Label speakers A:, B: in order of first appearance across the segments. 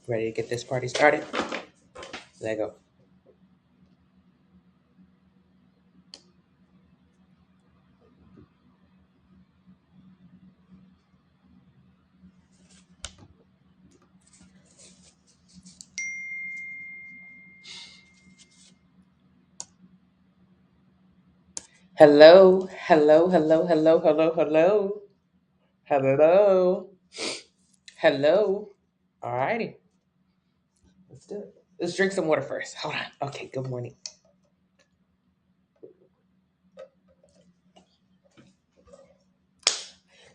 A: Ready to get this party started? Let go. Hello, hello, hello, hello, hello, hello, hello, hello. All righty, let's do it. Let's drink some water first. Hold on. Okay, good morning.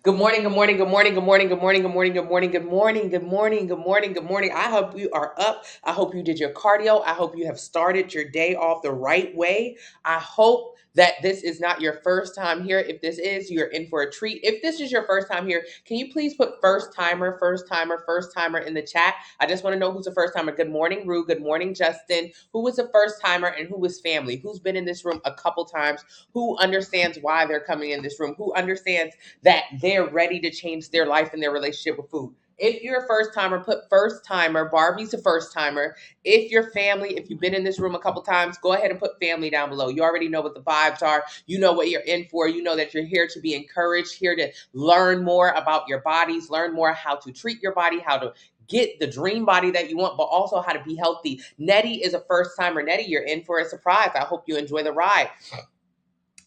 A: Good morning, good morning, good morning, good morning, good morning, good morning, good morning, good morning, good morning, good morning, good morning. I hope you are up. I hope you did your cardio. I hope you have started your day off the right way. I hope that this is not your first time here. If this is, you're in for a treat. If this is your first time here, can you please put first timer, first timer, first timer in the chat? I just want to know who's the first timer. Good morning, Rue. Good morning, Justin. Who was the first timer and who was family? Who's been in this room a couple times? Who understands why they're coming in this room? Who understands that they're ready to change their life and their relationship with food? If you're a first timer, put first timer. Barbie's a first timer. If you're family, if you've been in this room a couple times, go ahead and put family down below. You already know what the vibes are. You know what you're in for. You know that you're here to be encouraged, here to learn more about your bodies, learn more how to treat your body, how to get the dream body that you want, but also how to be healthy. Nettie is a first timer. Nettie, you're in for a surprise. I hope you enjoy the ride.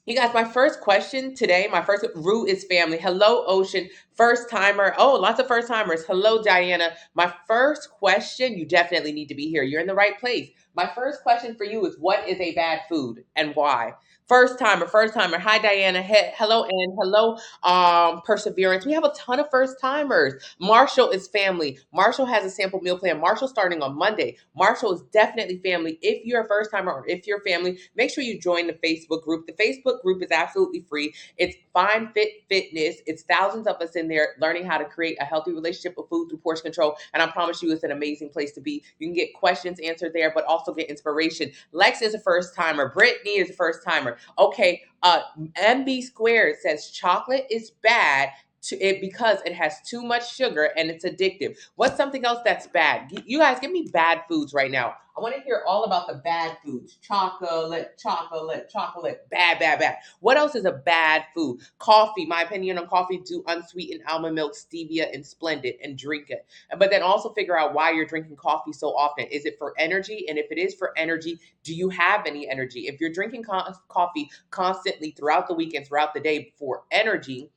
A: You guys, my first question today, my first root is family. Hello, Ocean. First timer. Oh, lots of first timers. Hello, Diana. My first question, you definitely need to be here. You're in the right place. My first question for you is, what is a bad food and why? First timer, first timer. Hi, Diana. Hello, and hello, Perseverance. We have a ton of first timers. Marshall is family. Marshall has a sample meal plan. Marshall starting on Monday. Marshall is definitely family. If you're a first timer or if you're family, make sure you join the Facebook group. The Facebook group is absolutely free. It's Fine Fit Fitness. It's thousands of us in there learning how to create a healthy relationship with food through portion control. And I promise you, it's an amazing place to be. You can get questions answered there, but also get inspiration. Lex is a first timer. Brittany is a first timer. Okay, MB Squared says chocolate is bad to it because it has too much sugar and it's addictive. What's something else that's bad? You guys, give me bad foods right now. I want to hear all about the bad foods. Chocolate, chocolate, chocolate. Bad, bad, bad. What else is a bad food? Coffee. My opinion on coffee: do unsweetened almond milk, stevia, and Splendid, and drink it. But then also figure out why you're drinking coffee so often. Is it for energy? And if it is for energy, do you have any energy? If you're drinking coffee constantly throughout the week and throughout the day for energy,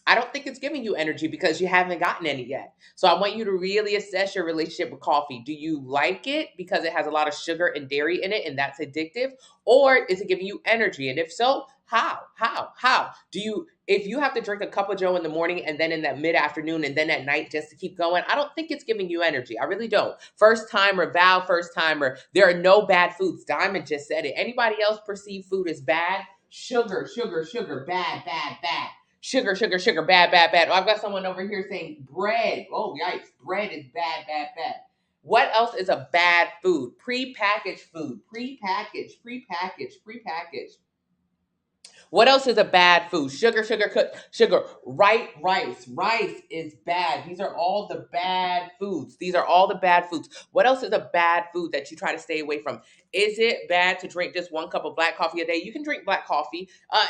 A: I don't think it's giving you energy because you haven't gotten any yet. So I want you to really assess your relationship with coffee. Do you like it because it has a lot of sugar and dairy in it and that's addictive? Or is it giving you energy? And if so, how? How? Do you, if you have to drink a cup of Joe in the morning and then in that mid-afternoon and then at night just to keep going, I don't think it's giving you energy. I really don't. First timer, Val, first timer. There are no bad foods. Diamond just said it. Anybody else perceive food as bad? Sugar, sugar, sugar, bad, bad, bad. Sugar, sugar, sugar, bad, bad, bad. Oh, I've got someone over here saying bread. Oh, yikes. Bread is bad, bad, bad. What else is a bad food? Prepackaged food. Prepackaged, prepackaged, prepackaged. What else is a bad food? Sugar, sugar, sugar. Right, rice. Rice is bad. These are all the bad foods. These are all the bad foods. What else is a bad food that you try to stay away from? Is it bad to drink just one cup of black coffee a day? You can drink black coffee.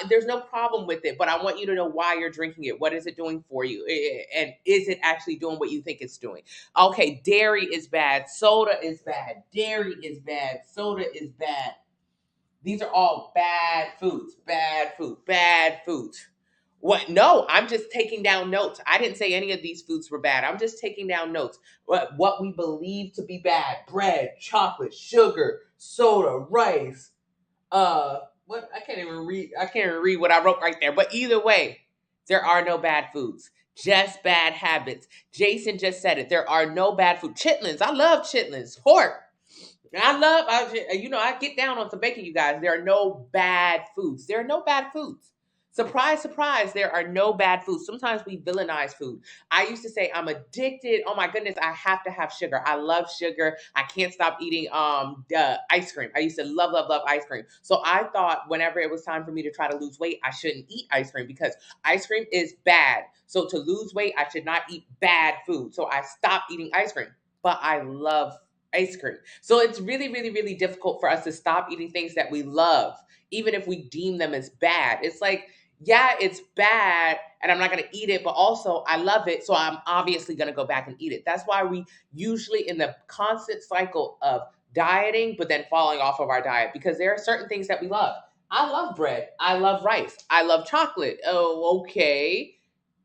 A: There's no problem with it, but I want you to know why you're drinking it. What is it doing for you? And is it actually doing what you think it's doing? Okay, dairy is bad. Soda is bad. Dairy is bad. Soda is bad. These are all bad foods, bad food, bad foods. What? No, I'm just taking down notes. I didn't say any of these foods were bad. I'm just taking down notes. What we believe to be bad: bread, chocolate, sugar, soda, rice. What? I can't even read. I can't even read what I wrote right there. But either way, there are no bad foods. Just bad habits. Jason just said it. There are no bad food. Chitlins. I love chitlins. Pork. I get down on some bacon, you guys. There are no bad foods. There are no bad foods. Surprise, surprise, there are no bad foods. Sometimes we villainize food. I used to say I'm addicted. Oh my goodness, I have to have sugar. I love sugar. I can't stop eating ice cream. I used to love, love, love ice cream. So I thought whenever it was time for me to try to lose weight, I shouldn't eat ice cream because ice cream is bad. So to lose weight, I should not eat bad food. So I stopped eating ice cream. But I love ice cream. So it's really, really, really difficult for us to stop eating things that we love, even if we deem them as bad. It's like, yeah, it's bad and I'm not going to eat it, but also I love it. So I'm obviously going to go back and eat it. That's why we usually in the constant cycle of dieting, but then falling off of our diet because there are certain things that we love. I love bread. I love rice. I love chocolate. Oh, okay.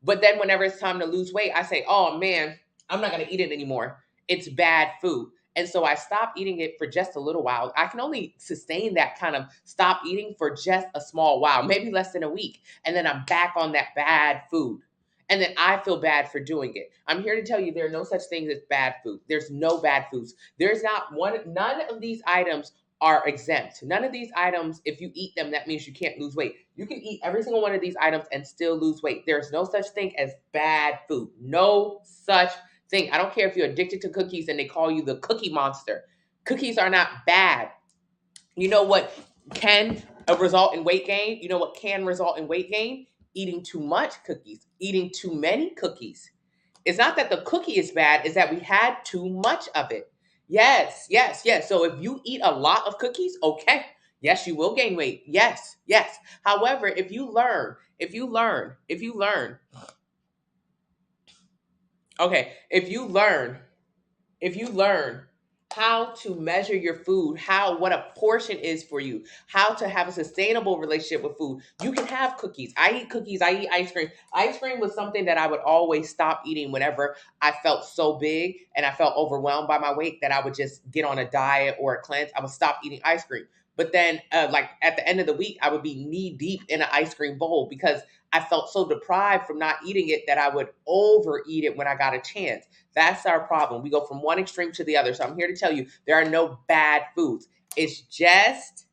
A: But then whenever it's time to lose weight, I say, oh man, I'm not going to eat it anymore. It's bad food. And so I stopped eating it for just a little while. I can only sustain that kind of stop eating for just a small while, maybe less than a week. And then I'm back on that bad food. And then I feel bad for doing it. I'm here to tell you there are no such things as bad food. There's no bad foods. There's not one, none of these items are exempt. None of these items, if you eat them, that means you can't lose weight. You can eat every single one of these items and still lose weight. There's no such thing as bad food. No such thing. I don't care if you're addicted to cookies and they call you the cookie monster. Cookies are not bad. You know what can result in weight gain? You know what can result in weight gain? Eating too much cookies, eating too many cookies. It's not that the cookie is bad, it's that we had too much of it. Yes, yes, yes. So if you eat a lot of cookies, okay. Yes, you will gain weight. Yes, yes. However, okay, if you learn how to measure your food, what a portion is for you, how to have a sustainable relationship with food, you can have cookies. I eat cookies, I eat ice cream. Ice cream was something that I would always stop eating whenever I felt so big and I felt overwhelmed by my weight that I would just get on a diet or a cleanse. I would stop eating ice cream. But then, like at the end of the week, I would be knee deep in an ice cream bowl because I felt so deprived from not eating it that I would overeat it when I got a chance. That's our problem. We go from one extreme to the other. So I'm here to tell you there are no bad foods. It's just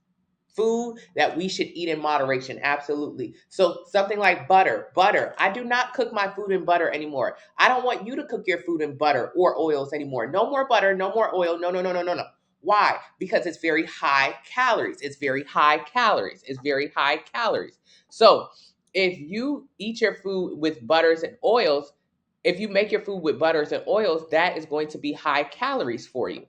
A: food that we should eat in moderation. Absolutely. So something like butter. Butter. I do not cook my food in butter anymore. I don't want you to cook your food in butter or oils anymore. No more butter, no more oil. No, no, no, no, no, no. Why? Because it's very high calories. It's very high calories. It's very high calories. So if you eat your food with butters and oils, if you make your food with butters and oils, that is going to be high calories for you.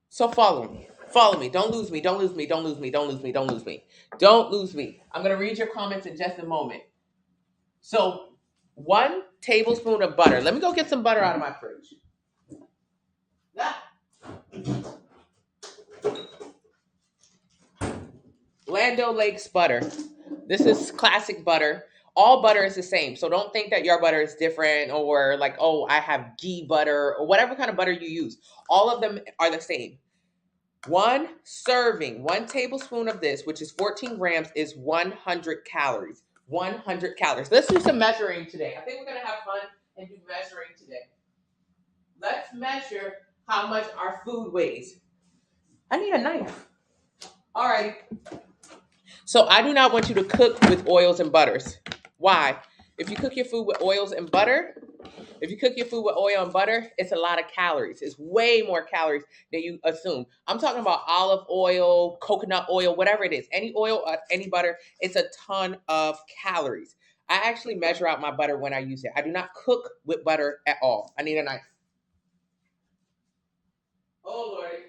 A: So follow me. Follow me. Don't lose me. Don't lose me. Don't lose me. Don't lose me. Don't lose me. Don't lose me. I'm going to read your comments in just a moment. So 1 tablespoon of butter. Let me go get some butter out of my fridge. Land O'Lakes butter. This is classic butter. All butter is the same. So don't think that your butter is different or like, oh, I have ghee butter or whatever kind of butter you use. All of them are the same. 1 serving, 1 tablespoon of this, which is 14 grams, is 100 calories. 100 calories. Let's do some measuring today. I think we're going to have fun and do measuring today. Let's measure how much our food weighs. I need a knife. All right. So I do not want you to cook with oils and butters. Why? If you cook your food with oils and butter, it's a lot of calories. It's way more calories than you assume. I'm talking about olive oil, coconut oil, whatever it is. Any oil, any butter, it's a ton of calories. I actually measure out my butter when I use it. I do not cook with butter at all. I need a knife. Oh, Lordy.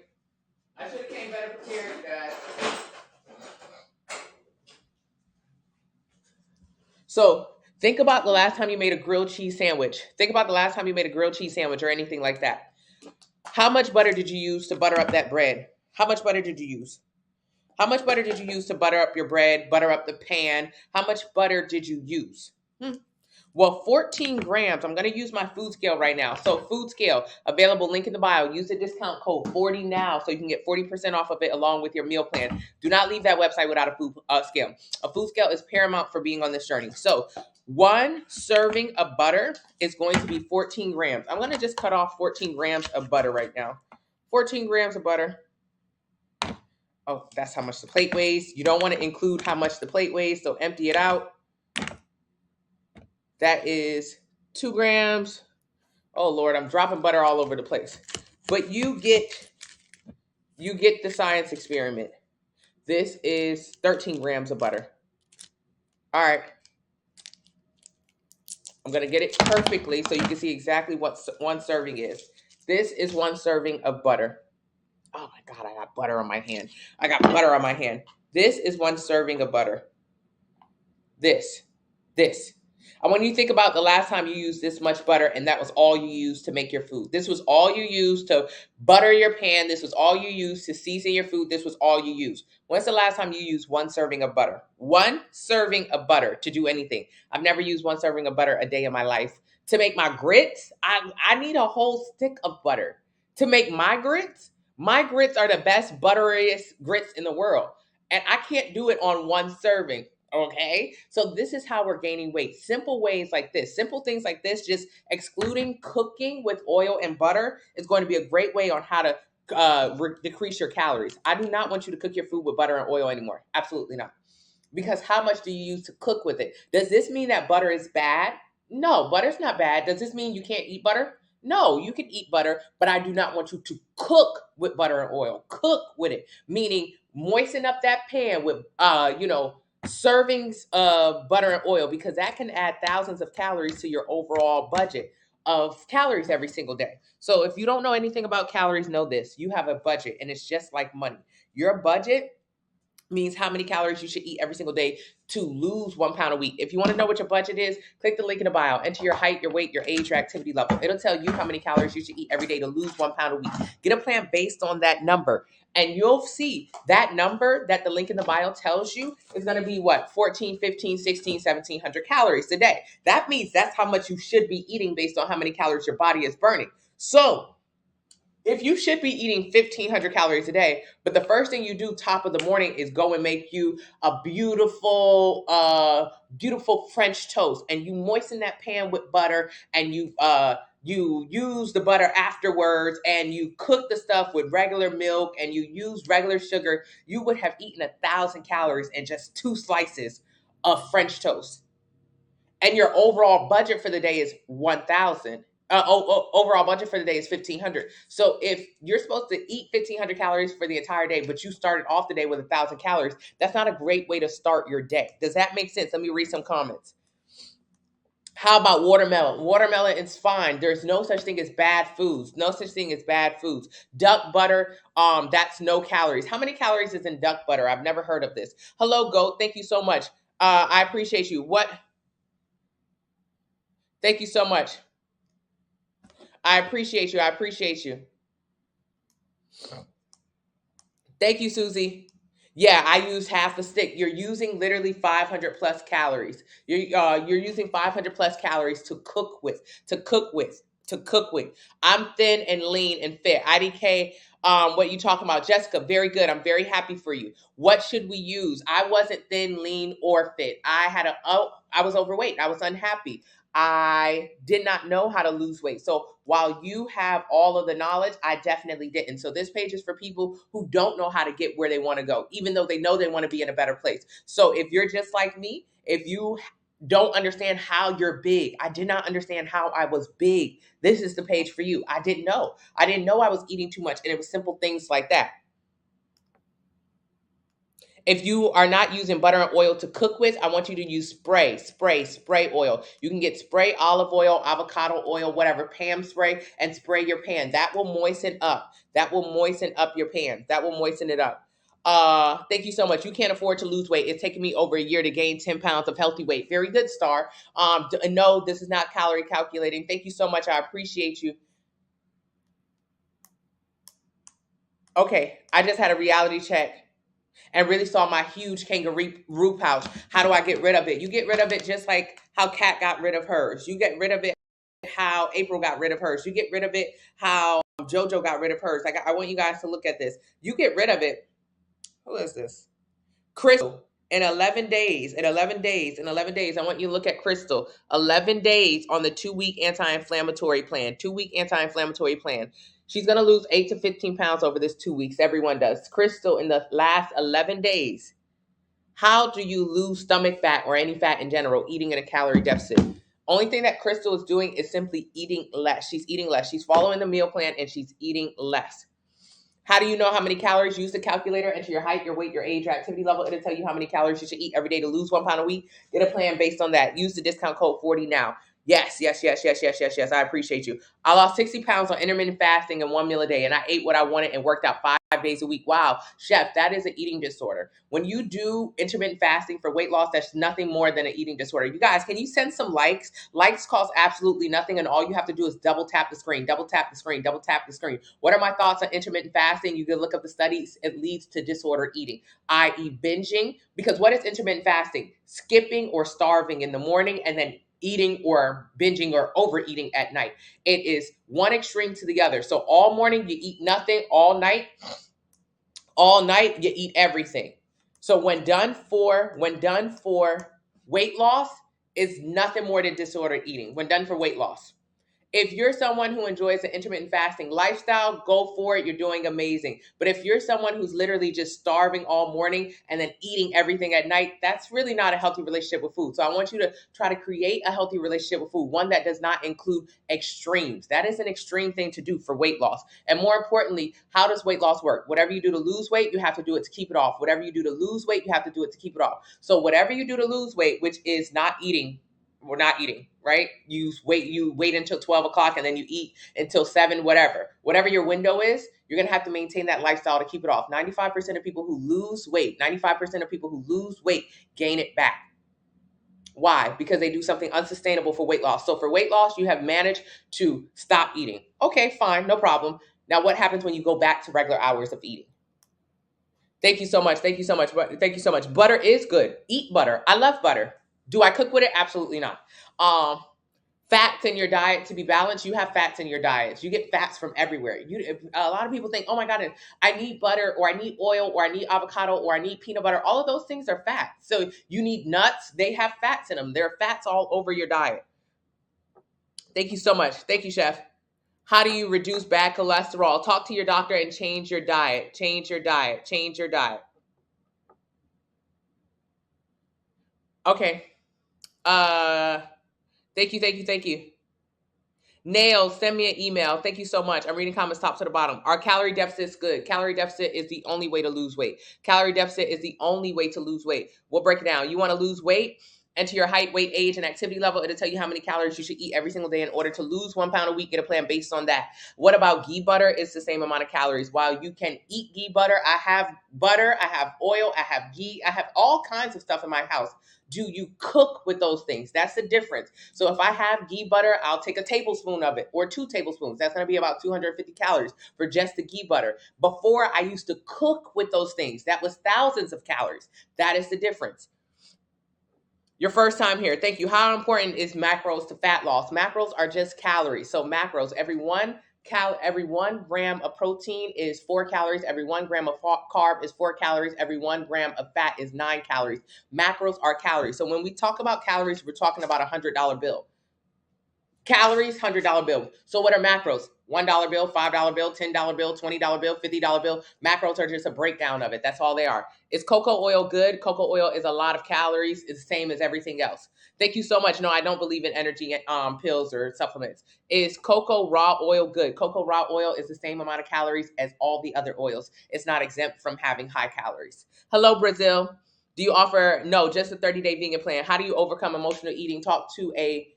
A: I should have came better prepared, guys. So think about the last time you made a grilled cheese sandwich. Think about the last time you made a grilled cheese sandwich or anything like that. How much butter did you use to butter up that bread? How much butter did you use? How much butter did you use to butter up your bread, butter up the pan? How much butter did you use? Well, 14 grams. I'm going to use my food scale right now. So food scale, available, link in the bio. Use the discount code 40 now so you can get 40% off of it along with your meal plan. Do not leave that website without a food scale. A food scale is paramount for being on this journey. So 1 serving of butter is going to be 14 grams. I'm going to just cut off 14 grams of butter right now. 14 grams of butter. Oh, that's how much the plate weighs. You don't want to include how much the plate weighs, so empty it out. That is 2 grams. Oh Lord, I'm dropping butter all over the place. But you get the science experiment. This is 13 grams of butter. All right. I'm going to get it perfectly so you can see exactly what 1 serving is. This is 1 serving of butter. Oh my God, I got butter on my hand. I got butter on my hand. This is 1 serving of butter. This. I want you to think about the last time you used this much butter and that was all you used to make your food. This was all you used to butter your pan. This was all you used to season your food. This was all you used. When's the last time you used 1 serving of butter? 1 serving of butter to do anything. I've never used 1 serving of butter a day in my life. To make my grits, I need a whole stick of butter. To make my grits are the best, butteriest grits in the world. And I can't do it on 1 serving. Okay, so this is how we're gaining weight. Simple ways like this, simple things like this, just excluding cooking with oil and butter is going to be a great way on how to decrease your calories. I do not want you to cook your food with butter and oil anymore. Absolutely not. Because how much do you use to cook with it? Does this mean that butter is bad? No, butter's not bad. Does this mean you can't eat butter? No, you can eat butter, but I do not want you to cook with butter and oil. Cook with it, meaning moisten up that pan with, servings of butter and oil, because that can add thousands of calories to your overall budget of calories every single day. So if you don't know anything about calories, know this. You have a budget, and it's just like money. Your budget means how many calories you should eat every single day to lose 1 pound a week. If you want to know what your budget is, click the link in the bio. Enter your height, your weight, your age, your activity level. It'll tell you how many calories you should eat every day to lose 1 pound a week. Get a plan based on that number. And you'll see that number that the link in the bio tells you is going to be what? 14, 15, 16, 1700 calories a day. That means that's how much you should be eating based on how many calories your body is burning. So if you should be eating 1,500 calories a day, but the first thing you do top of the morning is go and make you a beautiful French toast, and you moisten that pan with butter, and you use the butter afterwards, and you cook the stuff with regular milk, and you use regular sugar, you would have eaten 1,000 calories in just 2 slices of French toast. And your overall budget for the day is 1,000. Overall budget for the day is 1,500. So if you're supposed to eat 1,500 calories for the entire day, but you started off the day with 1,000 calories, that's not a great way to start your day. Does that make sense? Let me read some comments. How about watermelon? Watermelon is fine. There's no such thing as bad foods. No such thing as bad foods. Duck butter, that's no calories. How many calories is in duck butter? I've never heard of this. Hello, Goat. Thank you so much. I appreciate you. Thank you so much. I appreciate you. Thank you, Susie. Yeah, I use half a stick. You're using literally 500 plus calories. You're using 500 plus calories to cook with. I'm thin and lean and fit. IDK, what you talking about? Jessica, very good. I'm very happy for you. What should we use? I wasn't thin, lean, or fit. I was overweight. I was unhappy. I did not know how to lose weight. So while you have all of the knowledge, I definitely didn't. So this page is for people who don't know how to get where they want to go, even though they know they want to be in a better place. So if you're just like me, if you don't understand how you're big, I did not understand how I was big, this is the page for you. I didn't know I was eating too much, and it was simple things like that. If you are not using butter and oil to cook with, I want you to use spray oil. You can get spray olive oil, avocado oil, whatever, Pam spray, and spray your pan. That will moisten up. Your pan. That will moisten it up. Thank you so much. You can't afford to lose weight. It's taken me over a year to gain 10 pounds of healthy weight. Very good, Star. No, this is not calorie calculating. Thank you so much. I appreciate you. Okay, I just had a reality check and really saw my huge kangaroo pouch. How do I get rid of it? You get rid of it just like how Kat got rid of hers. You get rid of it how April got rid of hers. You get rid of it how JoJo got rid of hers. I want you guys to look at this. You get rid of it. Who is this? Crystal. In 11 days, I want you to look at Crystal. 11 days on the 2-week anti-inflammatory plan. She's going to lose 8 to 15 pounds over this 2 weeks. Everyone does. Crystal, in the last 11 days, how do you lose stomach fat or any fat in general eating in a calorie deficit? Only thing that Crystal is doing is simply eating less. She's eating less. She's following the meal plan and she's eating less. How do you know how many calories? Use the calculator, enter your height, your weight, your age, your activity level. It'll tell you how many calories you should eat every day to lose 1 pound a week. Get a plan based on that. Use the discount code 40 now. Yes, yes, yes, yes, yes, yes, yes. I appreciate you. I lost 60 pounds on intermittent fasting and 1 meal a day, and I ate what I wanted and worked out 5 days a week. Wow, chef, that is an eating disorder. When you do intermittent fasting for weight loss, that's nothing more than an eating disorder. You guys, can you send some likes? Likes cost absolutely nothing, and all you have to do is double tap the screen, double tap the screen, double tap the screen. What are my thoughts on intermittent fasting? You can look up the studies. It leads to disordered eating, i.e. binging. Because what is intermittent fasting? Skipping or starving in the morning and then eating or binging or overeating at night. It is one extreme to the other. So all morning you eat nothing, all night you eat everything. So when done for weight loss, is nothing more than disordered eating. When done for weight loss. If you're someone who enjoys an intermittent fasting lifestyle, go for it. You're doing amazing. But if you're someone who's literally just starving all morning and then eating everything at night, that's really not a healthy relationship with food. So I want you to try to create a healthy relationship with food, one that does not include extremes. That is an extreme thing to do for weight loss. And more importantly, how does weight loss work? Whatever you do to lose weight, you have to do it to keep it off. Whatever you do to lose weight, you have to do it to keep it off. So whatever you do to lose weight, which is not eating, we're not eating, right? You wait until 12 o'clock and then you eat until 7, whatever your window is, you're going to have to maintain that lifestyle to keep it off. 95% of people who lose weight gain it back. Why? Because they do something unsustainable for weight loss. So for weight loss, you have managed to stop eating. Okay, fine, no problem. Now what happens when you go back to regular hours of eating? Thank you so much. Thank you so much. Thank you so much. Butter is good. Eat butter. I love butter. Do I cook with it? Absolutely not. Fats in your diet to be balanced. You have fats in your diets. You get fats from everywhere. A lot of people think, oh my God, I need butter or I need oil or I need avocado or I need peanut butter. All of those things are fats. So you need nuts. They have fats in them. There are fats all over your diet. Thank you so much. Thank you, chef. How do you reduce bad cholesterol? Talk to your doctor and change your diet. Change your diet. Change your diet. Okay. Thank you. Nails, send me an email. Thank you so much. I'm reading comments top to the bottom. Our calorie deficit is good. Calorie deficit is the only way to lose weight. Calorie deficit is the only way to lose weight. We'll break it down. You want to lose weight? Enter your height, weight, age, and activity level. It'll tell you how many calories you should eat every single day in order to lose 1 pound a week. Get a plan based on that. What about ghee butter? It's the same amount of calories. While you can eat ghee butter, I have oil, I have ghee, I have all kinds of stuff in my house. Do you cook with those things? That's the difference. So if I have ghee butter, I'll take a tablespoon of it or 2 tablespoons. That's going to be about 250 calories for just the ghee butter. Before, I used to cook with those things. That was thousands of calories. That is the difference. Your first time here. Thank you. How important is macros to fat loss? Macros are just calories. So macros, every 1 gram of protein is 4 calories. Every 1 gram of carb is 4 calories. Every 1 gram of fat is 9 calories. Macros are calories. So when we talk about calories, we're talking about a $100 bill. Calories, $100 bill. So what are macros? $1 bill, $5 bill, $10 bill, $20 bill, $50 bill. Macros are just a breakdown of it. That's all they are. Is cocoa oil good? Cocoa oil is a lot of calories. It's the same as everything else. Thank you so much. No, I don't believe in energy pills or supplements. Is cocoa raw oil good? Cocoa raw oil is the same amount of calories as all the other oils. It's not exempt from having high calories. Hello, Brazil. Do you offer? No, just a 30-day vegan plan. How do you overcome emotional eating? Talk to a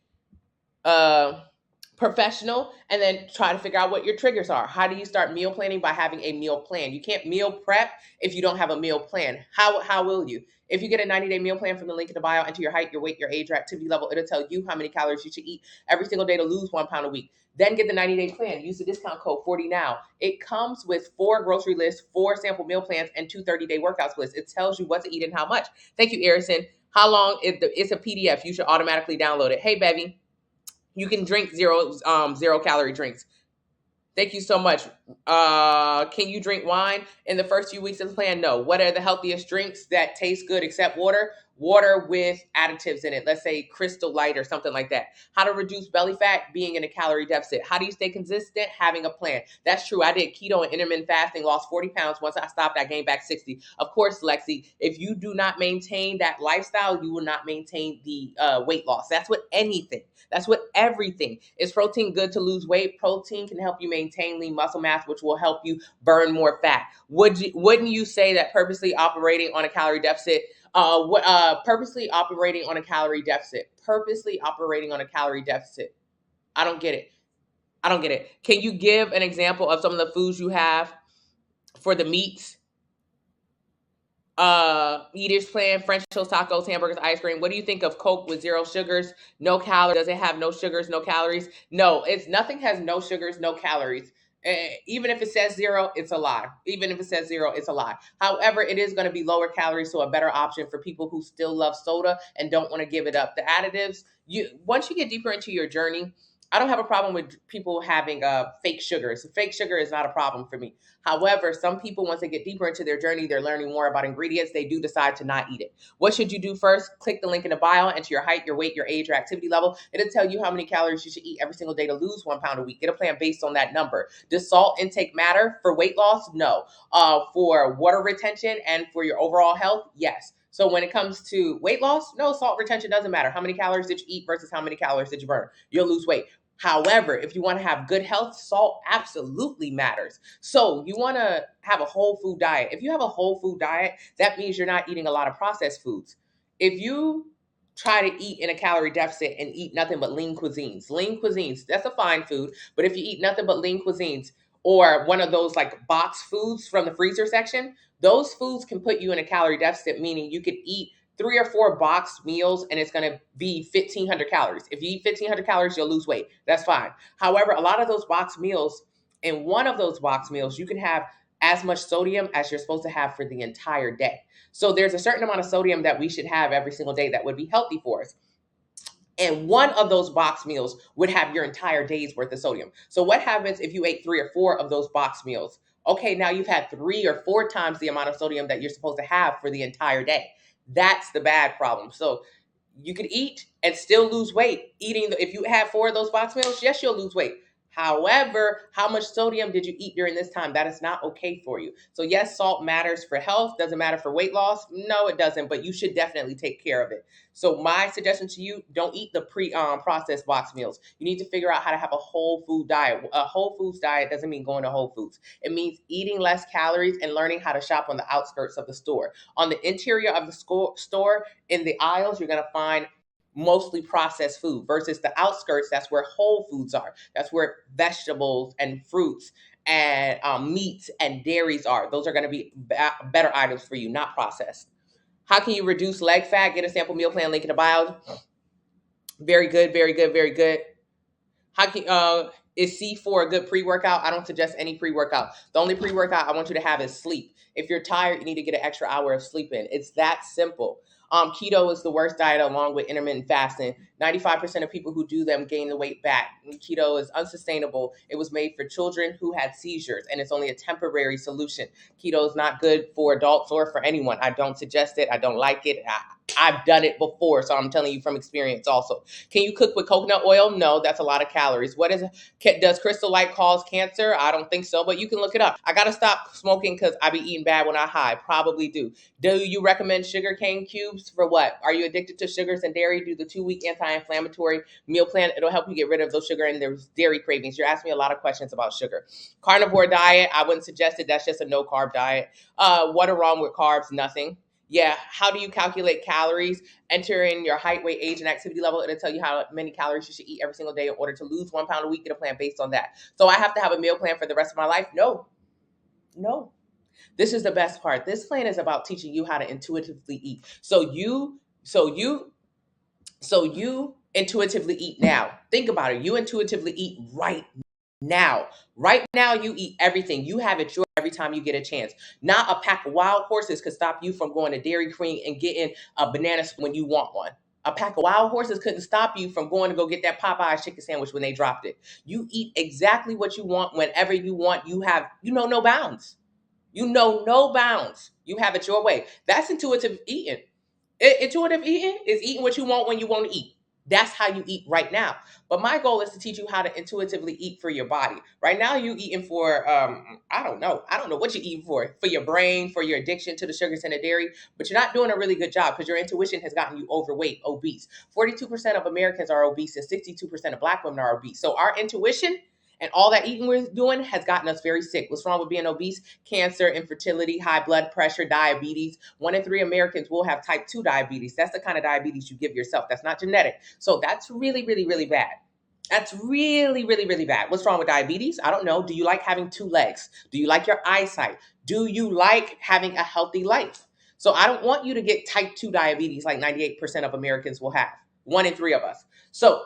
A: professional and then try to figure out what your triggers are. How do you start meal planning? By having a meal plan. You can't meal prep if you don't have a meal plan. How will you? If you get a 90-day meal plan from the link in the bio, enter your height, your weight, your age, your activity level. It'll tell you how many calories you should eat every single day to lose 1 pound a week. Then get the 90-day plan. Use the discount code 40 now. It comes with 4 grocery lists, 4 sample meal plans, and 2 30-day workouts lists. It tells you what to eat and how much. Thank you, Erison. How long? It's a PDF. You should automatically download it. Hey, Bevy. You can drink zero calorie drinks. Thank you so much. Can you drink wine in the first few weeks of the plan? No. What are the healthiest drinks that taste good except water? water with additives in it, let's say Crystal Light or something like that. How to reduce belly fat, being in a calorie deficit. How do you stay consistent? Having a plan. That's true. I did keto and intermittent fasting, lost 40 pounds. Once I stopped, I gained back 60. Of course, Lexi, if you do not maintain that lifestyle, you will not maintain the weight loss. That's what anything. That's what everything. Is protein good to lose weight? Protein can help you maintain lean muscle mass, which will help you burn more fat. Wouldn't you say that purposely operating on a calorie deficit, purposely operating on a calorie deficit, purposely operating on a calorie deficit? I don't get it. I don't get it. Can you give an example of some of the foods you have for the meats? Eaters plan, French toast, tacos, hamburgers, ice cream. What do you think of Coke with zero sugars, no calories? Does it have no sugars, no calories? No, it's nothing has no sugars, no calories. Even if it says zero, it's a lie. Even if it says zero, it's a lie. However, it is going to be lower calories, so a better option for people who still love soda and don't want to give it up. The additives, once you get deeper into your journey, I don't have a problem with people having fake sugars. Fake sugar is not a problem for me. However, some people, once they get deeper into their journey, they're learning more about ingredients, they do decide to not eat it. What should you do first? Click the link in the bio, enter your height, your weight, your age, your activity level. It'll tell you how many calories you should eat every single day to lose 1 pound a week. Get a plan based on that number. Does salt intake matter for weight loss? No. For water retention and for your overall health? Yes. So when it comes to weight loss, no, salt retention doesn't matter. How many calories did you eat versus how many calories did you burn? You'll lose weight. However, if you want to have good health, salt absolutely matters. So you want to have a whole food diet. If you have a whole food diet, that means you're not eating a lot of processed foods. If you try to eat in a calorie deficit and eat nothing but lean cuisines, that's a fine food. But if you eat nothing but lean cuisines or one of those like box foods from the freezer section, those foods can put you in a calorie deficit, meaning you could eat 3 or 4 boxed meals and it's going to be 1,500 calories. If you eat 1,500 calories, you'll lose weight. That's fine. However, a lot of those boxed meals, in one of those boxed meals, you can have as much sodium as you're supposed to have for the entire day. So there's a certain amount of sodium that we should have every single day that would be healthy for us. And one of those box meals would have your entire day's worth of sodium. So what happens if you ate 3 or 4 of those box meals? Okay, now you've had 3 or 4 times the amount of sodium that you're supposed to have for the entire day. That's the bad problem. So you could eat and still lose weight. If you have 4 of those box meals, yes, you'll lose weight. However, how much sodium did you eat during this time? That is not okay for you. So yes, salt matters for health. Does it matter for weight loss? No, it doesn't, but you should definitely take care of it. So my suggestion to you, don't eat the processed box meals. You need to figure out how to have a whole food diet. A whole foods diet doesn't mean going to Whole Foods. It means eating less calories and learning how to shop on the outskirts of the store. On the interior of the store, in the aisles, you're going to find mostly processed food versus the outskirts. That's where whole foods are. That's where vegetables and fruits and meats and dairies are. Those are going to be better items for you, not processed. How can you reduce leg fat? Get a sample meal plan, link in the bio. Very good, very good, very good. How can is C4 a good pre-workout? I don't suggest any pre-workout. The only pre-workout I want you to have is sleep. If you're tired, you need to get an extra hour of sleep in. It's that simple. Keto is the worst diet along with intermittent fasting. 95% of people who do them gain the weight back. Keto is unsustainable. It was made for children who had seizures, and it's only a temporary solution. Keto is not good for adults or for anyone. I don't suggest it. I don't like it. I've done it before, so I'm telling you from experience also. Can you cook with coconut oil? No, that's a lot of calories. Does Crystal Light cause cancer? I don't think so, but you can look it up. I got to stop smoking because I be eating bad when I high. Probably do. Do you recommend sugar cane cubes for what? Are you addicted to sugars and dairy? Do the 2-week anti-inflammatory meal plan. It'll help you get rid of those sugar and those dairy cravings. You're asking me a lot of questions about sugar. Carnivore diet, I wouldn't suggest it. That's just a no-carb diet. What are wrong with carbs? Nothing. Yeah, how do you calculate calories? Enter in your height, weight, age, and activity level. It'll tell you how many calories you should eat every single day in order to lose 1 pound a week. Get a plan based on that. So I have to have a meal plan for the rest of my life? No. This is the best part. This plan is about teaching you how to intuitively eat. So you intuitively eat now. Think about it. You intuitively eat right now. Right now, you eat everything. You have it your every time you get a chance. Not a pack of wild horses could stop you from going to Dairy Queen and getting a banana when you want one. A pack of wild horses couldn't stop you from going to go get that Popeye's chicken sandwich when they dropped it. You eat exactly what you want whenever you want. You have, no bounds. You know no bounds. You have it your way. That's intuitive eating. Intuitive eating is eating what you want when you want to eat. That's how you eat right now. But my goal is to teach you how to intuitively eat for your body. Right now, you eating for I don't know. I don't know what you're eating for your brain, for your addiction to the sugars and the dairy. But you're not doing a really good job because your intuition has gotten you overweight, obese. 42% of Americans are obese, and 62% of Black women are obese. So our intuition and all that eating we're doing has gotten us very sick. What's wrong with being obese? Cancer, infertility, high blood pressure, diabetes. 1 in 3 Americans will have type 2 diabetes. That's the kind of diabetes you give yourself. That's not genetic. So that's really, really, really bad. That's really, really, really bad. What's wrong with diabetes? I don't know. Do you like having 2 legs? Do you like your eyesight? Do you like having a healthy life? So I don't want you to get type 2 diabetes like 98% of Americans will have. 1 in 3 of us. So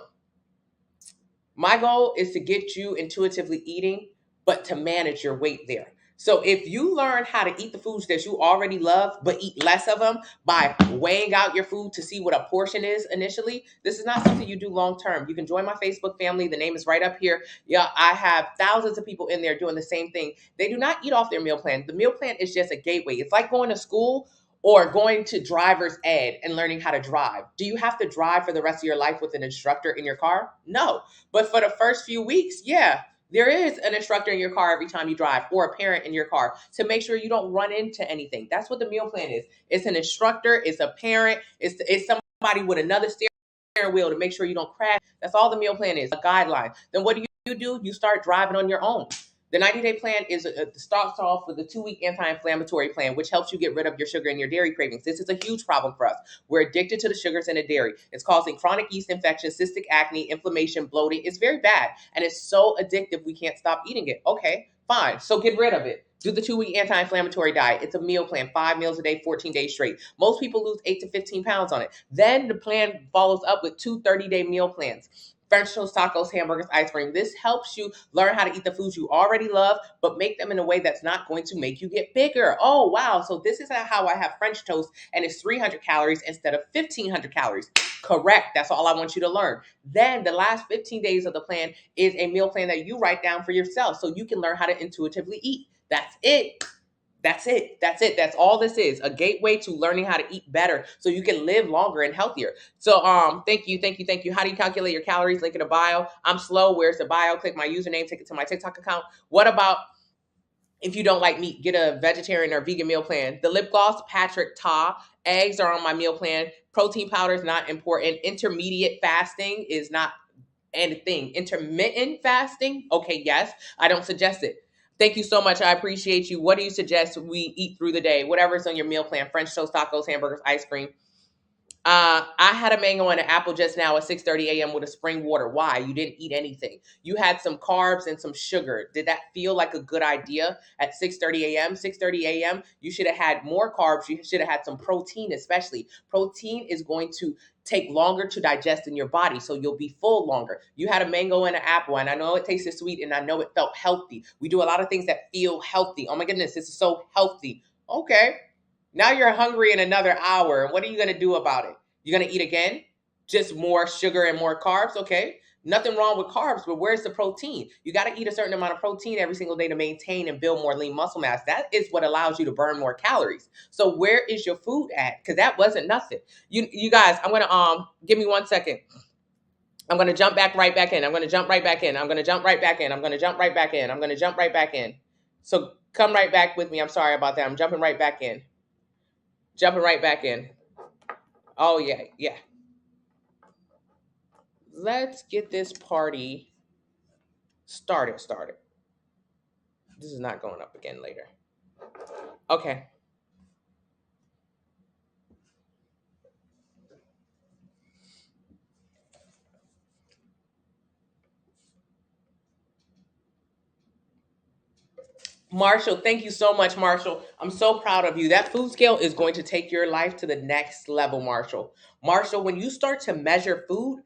A: my goal is to get you intuitively eating, but to manage your weight there. So if you learn how to eat the foods that you already love, but eat less of them by weighing out your food to see what a portion is initially, this is not something you do long term. You can join my Facebook family. The name is right up here. Yeah, I have thousands of people in there doing the same thing. They do not eat off their meal plan. The meal plan is just a gateway. It's like going to school or going to driver's ed and learning how to drive. Do you have to drive for the rest of your life with an instructor in your car? No. But for the first few weeks, yeah, there is an instructor in your car every time you drive, or a parent in your car, to make sure you don't run into anything. That's what the meal plan is. It's an instructor, it's a parent, it's somebody with another steering wheel to make sure you don't crash. That's all the meal plan is, a guideline. Then what do? You start driving on your own. The 90-day plan starts off with a 2-week anti-inflammatory plan, which helps you get rid of your sugar and your dairy cravings. This is a huge problem for us. We're addicted to the sugars and the dairy. It's causing chronic yeast infection, cystic acne, inflammation, bloating. It's very bad, and it's so addictive we can't stop eating it. Okay, fine. So get rid of it. Do the 2-week anti-inflammatory diet. It's a meal plan, 5 meals a day, 14 days straight. Most people lose 8 to 15 pounds on it. Then the plan follows up with 2 30-day meal plans. French toast, tacos, hamburgers, ice cream. This helps you learn how to eat the foods you already love, but make them in a way that's not going to make you get bigger. Oh, wow. So this is how I have French toast, and it's 300 calories instead of 1,500 calories. Correct. That's all I want you to learn. Then the last 15 days of the plan is a meal plan that you write down for yourself so you can learn how to intuitively eat. That's it. That's it. That's it. That's all this is. A gateway to learning how to eat better so you can live longer and healthier. So thank you, thank you, thank you. How do you calculate your calories? Link in the bio. I'm slow. Where's the bio? Click my username, take it to my TikTok account. What about if you don't like meat? Get a vegetarian or vegan meal plan. The lip gloss, Patrick Ta. Eggs are on my meal plan. Protein powder is not important. Intermediate fasting is not anything. Intermittent fasting, okay, yes. I don't suggest it. Thank you so much. I appreciate you. What do you suggest we eat through the day? Whatever's on your meal plan. French toast, tacos, hamburgers, ice cream. I had a mango and an apple just now at 6:30 a.m. with a spring water. Why? You didn't eat anything. You had some carbs and some sugar. Did that feel like a good idea at 6:30 a.m.? 6:30 a.m. You should have had more carbs. You should have had some protein, especially. Protein is going to take longer to digest in your body, so you'll be full longer. You had a mango and an apple, and I know it tasted sweet, and I know it felt healthy. We do a lot of things that feel healthy. Oh my goodness, this is so healthy. Okay. Now you're hungry in another hour. What are you going to do about it? You're going to eat again? Just more sugar and more carbs? Okay. Nothing wrong with carbs, but where's the protein? You got to eat a certain amount of protein every single day to maintain and build more lean muscle mass. That is what allows you to burn more calories. So where is your food at? Because that wasn't nothing. You guys, I'm going to give me 1 second. I'm going to jump right back in. I'm going to jump right back in. I'm going to jump right back in. I'm going to jump right back in. I'm going to jump right back in. So come right back with me. I'm sorry about that. I'm jumping right back in. Jumping right back in. Oh, yeah, yeah. Let's get this party started. This is not going up again later. Okay. Marshall, thank you so much, Marshall. I'm so proud of you. That food scale is going to take your life to the next level, Marshall. Marshall, when you start to measure food,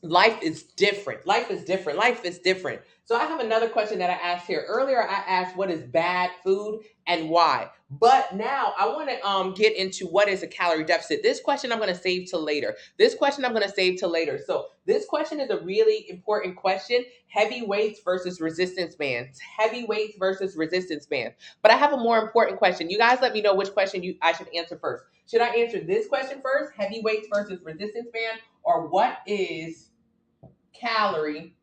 A: Life is different. Life is different. Life is different. So I have another question that I asked here. Earlier I asked what is bad food and why. But now I want to get into what is a calorie deficit. This question I'm going to save till later. This question I'm going to save till later. So this question is a really important question. Heavy weights versus resistance bands. Heavy weights versus resistance bands. But I have a more important question. You guys let me know which question I should answer first. Should I answer this question first? Heavy weights versus resistance band, or what is calorie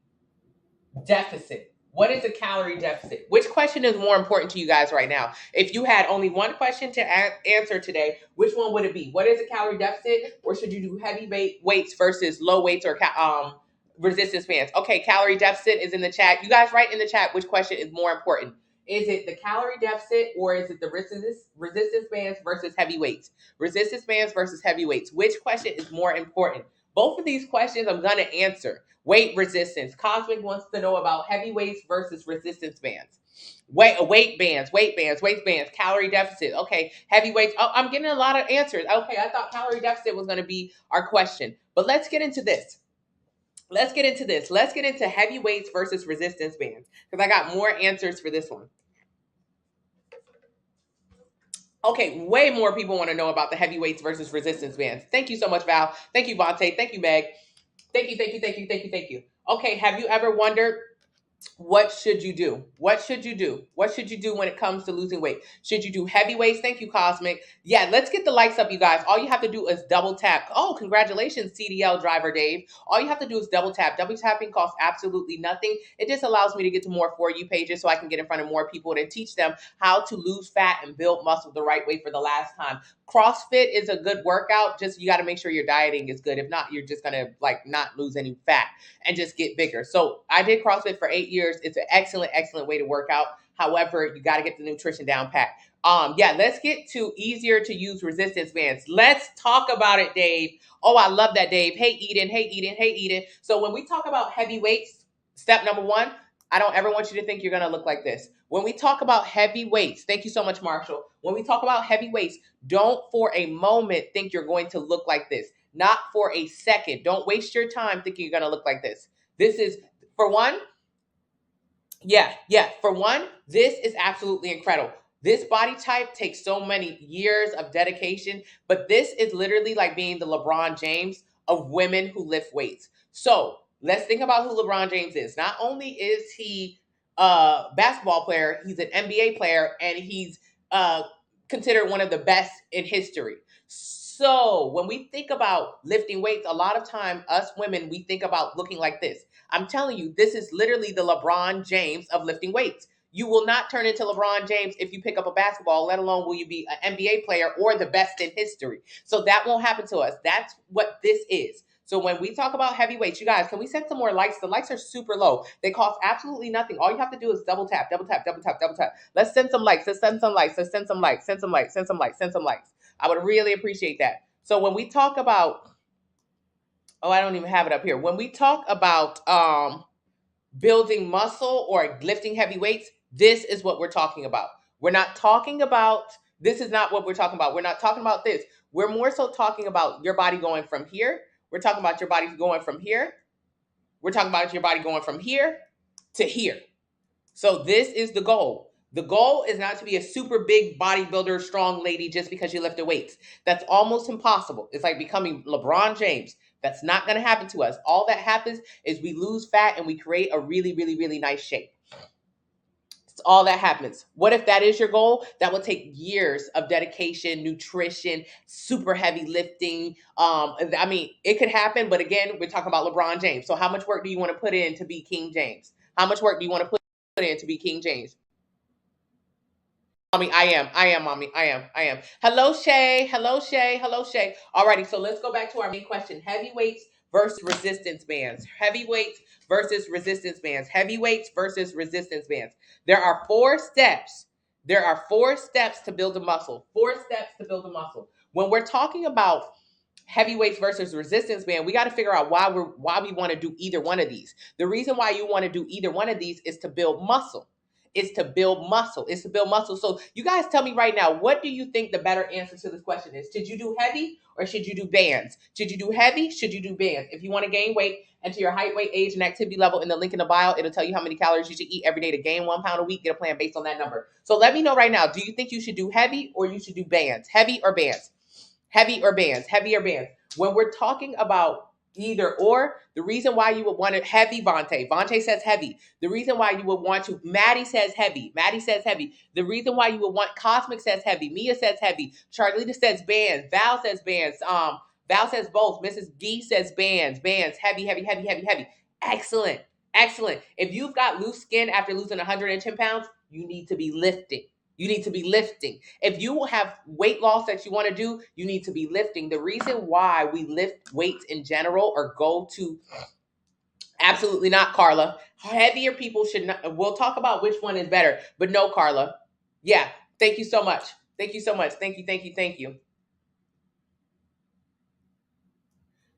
A: deficit? What is a calorie deficit? Which question is more important to you guys right now? If you had only one question to answer today, which one would it be? What is a calorie deficit, or should you do heavy weights versus low weights or resistance bands? Okay, calorie deficit is in the chat. You guys write in the chat which question is more important. Is it the calorie deficit, or is it the resistance bands versus heavy weights? Resistance bands versus heavy weights. Which question is more important? Both of these questions I'm going to answer. Weight resistance. Cosmic wants to know about heavy weights versus resistance bands. Weight bands, calorie deficit. Okay, heavy weights. Oh, I'm getting a lot of answers. Okay, I thought calorie deficit was going to be our question. But let's get into this. Let's get into heavy weights versus resistance bands, because I got more answers for this one. Okay, way more people want to know about the heavyweights versus resistance bands. Thank you so much, Val. Thank you, Vontae. Thank you, Meg. Thank you. Okay, have you ever wondered, what should you do? What should you do? What should you do when it comes to losing weight? Should you do heavy weights? Thank you, Cosmic. Yeah, let's get the likes up, you guys. All you have to do is double tap. Oh, congratulations, CDL driver Dave. All you have to do is double tap. Double tapping costs absolutely nothing. It just allows me to get to more For You pages so I can get in front of more people and teach them how to lose fat and build muscle the right way for the last time. CrossFit is a good workout. Just you got to make sure your dieting is good. If not, you're just gonna not lose any fat and just get bigger. So I did CrossFit for 8 years. It's an excellent way to work out. However, you got to get the nutrition down pat. Yeah, let's get to easier to use resistance bands. Let's talk about it, Dave. Oh, I love that, Dave. Hey, Eden. So when we talk about heavy weights, step number one, I don't ever want you to think you're going to look like this. When we talk about heavy weights, thank you so much, Marshall. When we talk about heavy weights, don't for a moment think you're going to look like this. Not for a second. Don't waste your time thinking you're going to look like this. This is, for one, for one, this is absolutely incredible. This body type takes so many years of dedication, but this is literally like being the LeBron James of women who lift weights. So let's think about who LeBron James is. Not only is he a basketball player, he's an NBA player, and he's considered one of the best in history. So when we think about lifting weights, a lot of time, us women, we think about looking like this. I'm telling you, this is literally the LeBron James of lifting weights. You will not turn into LeBron James if you pick up a basketball, let alone will you be an NBA player or the best in history. So that won't happen to us. That's what this is. So when we talk about heavy weights, you guys, can we send some more likes? The likes are super low. They cost absolutely nothing. All you have to do is double tap. Let's send some likes. I would really appreciate that. So when we talk about, oh, I don't even have it up here. When we talk about building muscle or lifting heavy weights, this is what we're talking about. We're not talking about, this is not what we're talking about. We're not talking about this. We're more so talking about your body going from here. We're talking about your body going from here. We're talking about your body going from here to here. So this is the goal. The goal is not to be a super big bodybuilder, strong lady just because you lift the weights. That's almost impossible. It's like becoming LeBron James. That's not going to happen to us. All that happens is we lose fat and we create a really nice shape. It's all that happens. What if that is your goal? That will take years of dedication, nutrition, super heavy lifting. I mean, it could happen, but again, we're talking about LeBron James. So how much work do you want to put in to be King James? How much work do you want to put in to be King James? Mommy, I am, mommy. I am. Hello, Shay. Alrighty, so let's go back to our main question. Heavyweights versus resistance bands. Heavyweights versus resistance bands. Heavyweights versus resistance bands. There are 4 steps. There are 4 steps to build a muscle. 4 steps to build a muscle. When we're talking about heavyweights versus resistance band, we got to figure out why we want to do either one of these. The reason why you want to do either one of these is to build muscle. It's to build muscle. It's to build muscle. So you guys tell me right now, what do you think the better answer to this question is? Should you do heavy or should you do bands? Should you do heavy? Should you do bands? If you want to gain weight, enter your height, weight, age, and activity level in the link in the bio. It'll tell you how many calories you should eat every day to gain 1 pound a week. Get a plan based on that number. So let me know right now. Do you think you should do heavy or you should do bands? Heavy or bands? Heavy or bands? Heavy or bands? When we're talking about either or, the reason why you would want it heavy, Vontae says heavy. The reason why you would want to, Maddie says heavy. Maddie says heavy. The reason why you would want, Cosmic says heavy. Mia says heavy. Charlita says bands. Val says bands. Val says both. Mrs. Gee says bands. Bands. Heavy, heavy, heavy, heavy, heavy. Excellent. Excellent. If you've got loose skin after losing 110 pounds, you need to be lifting. You need to be lifting. If you have weight loss that you want to do, you need to be lifting. The reason why we lift weights in general or go to, absolutely not, Carla. Heavier people should not, we'll talk about which one is better, but no, Carla. Yeah, thank you so much. Thank you so much. Thank you, thank you, thank you.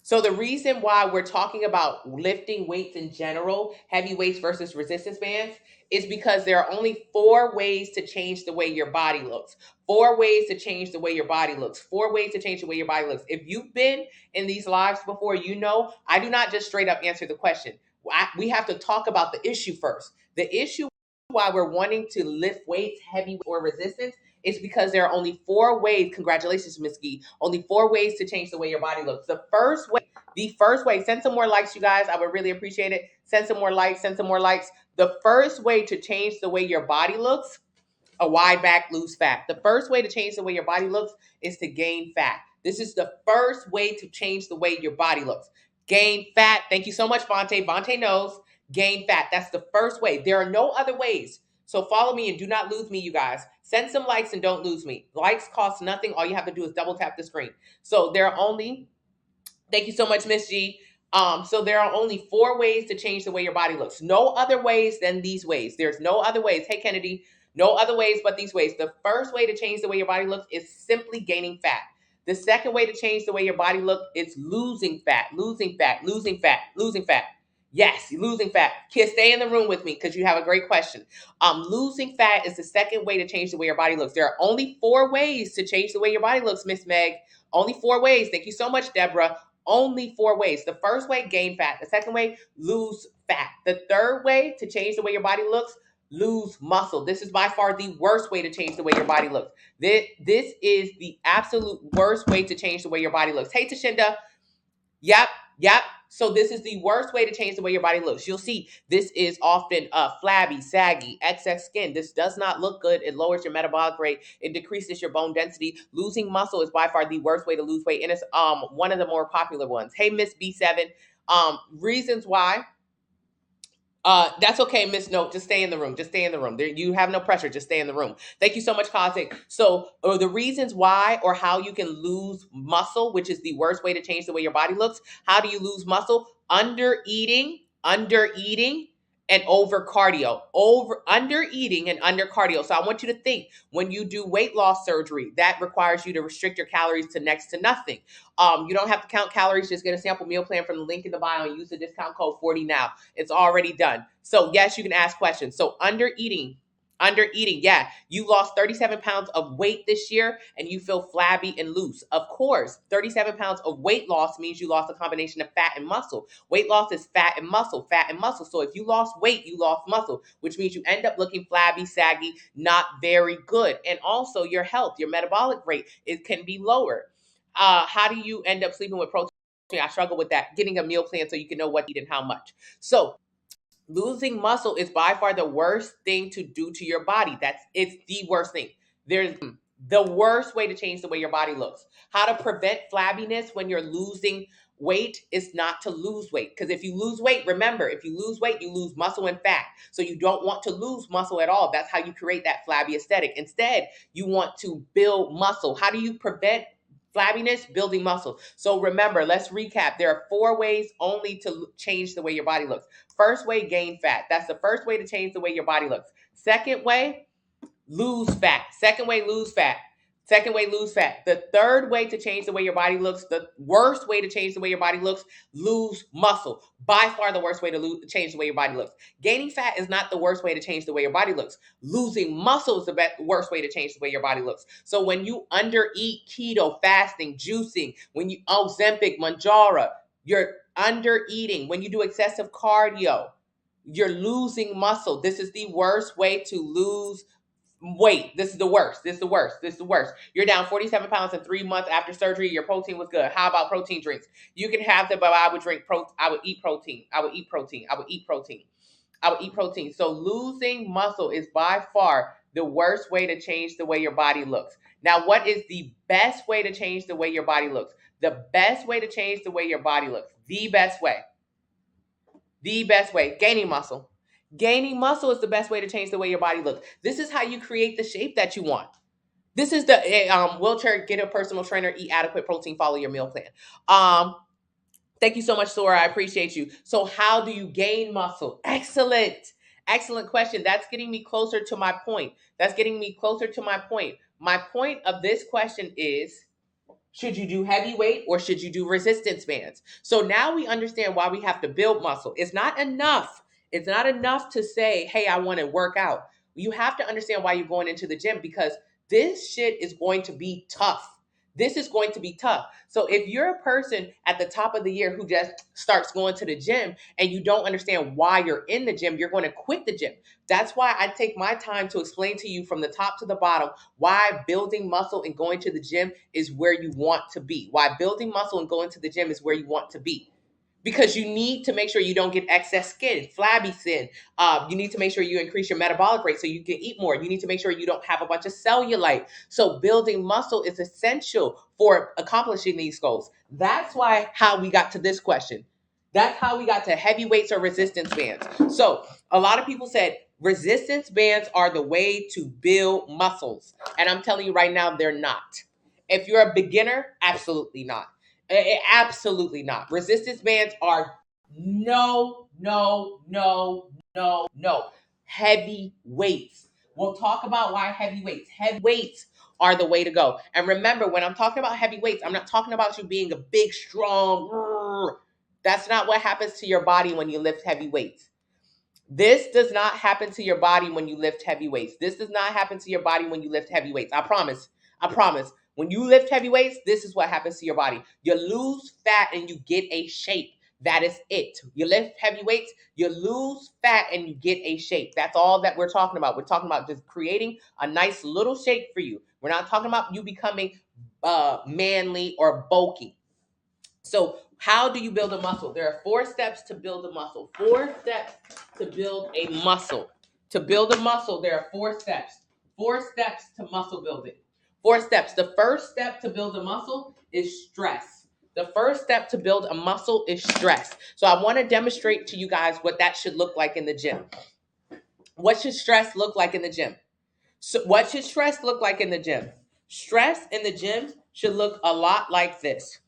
A: So the reason why we're talking about lifting weights in general, heavy weights versus resistance bands, is because there are only 4 ways to change the way your body looks. 4 ways to change the way your body looks. 4 ways to change the way your body looks. If you've been in these lives before, you know I do not just straight up answer the question. We have to talk about the issue first. The issue why we're wanting to lift weights, heavy or resistance, is because there are only 4 ways. Congratulations, Miss Gee. Only 4 ways to change the way your body looks. The first way, send some more likes, you guys. I would really appreciate it. Send some more likes, send some more likes. The first way to change the way your body looks, a wide back, lose fat. The first way to change the way your body looks is to gain fat. This is the first way to change the way your body looks. Gain fat. Thank you so much, Vontae. Vontae knows. Gain fat. That's the first way. There are no other ways. So follow me and do not lose me, you guys. Send some likes and don't lose me. Likes cost nothing. All you have to do is double tap the screen. So there are only, thank you so much, Miss G. So there are only 4 ways to change the way your body looks. No other ways than these ways. There's no other ways. Hey, Kennedy, no other ways but these ways. The first way to change the way your body looks is simply gaining fat. The second way to change the way your body looks is losing fat, losing fat, losing fat, losing fat. Yes, losing fat. Kids, stay in the room with me because you have a great question. Losing fat is the second way to change the way your body looks. There are only 4 ways to change the way your body looks, Miss Meg. Only 4 ways. Thank you so much, Deborah. Only 4 ways. The first way, gain fat. The second way, lose fat. The third way to change the way your body looks, lose muscle. This is by far the worst way to change the way your body looks. This is the absolute worst way to change the way your body looks. Hey, Tashinda. Yep. So this is the worst way to change the way your body looks. You'll see this is often flabby, saggy, excess skin. This does not look good. It lowers your metabolic rate. It decreases your bone density. Losing muscle is by far the worst way to lose weight, and it's one of the more popular ones. Hey, Miss B7. Reasons why. That's okay, Miss Note. Just stay in the room. Just stay in the room. There, you have no pressure. Just stay in the room. Thank you so much, Cosmic. So, the reasons why or how you can lose muscle, which is the worst way to change the way your body looks. How do you lose muscle? Under eating, and over cardio. Under eating and under cardio. So I want you to think, when you do weight loss surgery, that requires you to restrict your calories to next to nothing. You don't have to count calories. Just get a sample meal plan from the link in the bio and use the discount code 40 now. It's already done. So yes, you can ask questions. So under eating, yeah, you lost 37 pounds of weight this year and you feel flabby and loose. Of course, 37 pounds of weight loss means you lost a combination of fat and muscle. Weight loss is fat and muscle, fat and muscle. So if you lost weight, you lost muscle, which means you end up looking flabby, saggy, not very good. And also your health, your metabolic rate, it can be lower. How do you end up sleeping with protein? I struggle with that. Getting a meal plan so you can know what to eat and how much. So losing muscle is by far the worst thing to do to your body. It's the worst thing. There's the worst way to change the way your body looks. How to prevent flabbiness when you're losing weight is not to lose weight. Because if you lose weight, remember, if you lose weight, you lose muscle and fat. So you don't want to lose muscle at all. That's how you create that flabby aesthetic. Instead, you want to build muscle. How do you prevent flabbiness? Building muscle. So remember, let's recap. There are 4 ways only to change the way your body looks. First way, gain fat. That's the first way to change the way your body looks. Second way, lose fat. Second way, lose fat. Second way, lose fat. The third way to change the way your body looks, the worst way to change the way your body looks, lose muscle. By far the worst way to change the way your body looks. Gaining fat is not the worst way to change the way your body looks. Losing muscle is the worst way to change the way your body looks. So when you undereat, keto, fasting, juicing, when you Ozempic, Manjaro, you're under eating. When you do excessive cardio, you're losing muscle. This is the worst way to lose weight. This is the worst. This is the worst. This is the worst. You're down 47 pounds in 3 months after surgery. Your protein was good. How about protein drinks? You can have them, but I would drink I would eat protein. I would eat protein. I would eat protein. I would eat protein. So losing muscle is by far the worst way to change the way your body looks. Now, what is the best way to change the way your body looks? The best way to change the way your body looks. The best way. The best way. Gaining muscle. Gaining muscle is the best way to change the way your body looks. This is how you create the shape that you want. This is the wheelchair, get a personal trainer, eat adequate protein, follow your meal plan. Thank you so much, Sora. I appreciate you. So how do you gain muscle? Excellent. Excellent question. That's getting me closer to my point. That's getting me closer to my point. My point of this question is, should you do heavy weight or should you do resistance bands? So now we understand why we have to build muscle. It's not enough. It's not enough to say, hey, I want to work out. You have to understand why you're going into the gym, because this shit is going to be tough. This is going to be tough. So if you're a person at the top of the year who just starts going to the gym and you don't understand why you're in the gym, you're going to quit the gym. That's why I take my time to explain to you from the top to the bottom why building muscle and going to the gym is where you want to be. Why building muscle and going to the gym is where you want to be. Because you need to make sure you don't get excess skin, flabby skin. You need to make sure you increase your metabolic rate so you can eat more. You need to make sure you don't have a bunch of cellulite. So building muscle is essential for accomplishing these goals. That's how we got to this question. That's how we got to heavy weights or resistance bands. So a lot of people said resistance bands are the way to build muscles. And I'm telling you right now, they're not. If you're a beginner, absolutely not. Absolutely not. Resistance bands are no. Heavy weights. We'll talk about why heavy weights. Heavy weights are the way to go. And remember, when I'm talking about heavy weights, I'm not talking about you being a big, strong. That's not what happens to your body when you lift heavy weights. This does not happen to your body when you lift heavy weights. This does not happen to your body when you lift heavy weights. I promise. I promise. When you lift heavy weights, this is what happens to your body. You lose fat and you get a shape. That is it. You lift heavy weights, you lose fat and you get a shape. That's all that we're talking about. We're talking about just creating a nice little shape for you. We're not talking about you becoming manly or bulky. So how do you build a muscle? There are 4 steps to build a muscle. 4 steps to build a muscle. To build a muscle, there are 4 steps. 4 steps to muscle building. 4 steps. The first step to build a muscle is stress. The first step to build a muscle is stress. So I want to demonstrate to you guys what that should look like in the gym. What should stress look like in the gym? So what should stress look like in the gym? Stress in the gym should look a lot like this.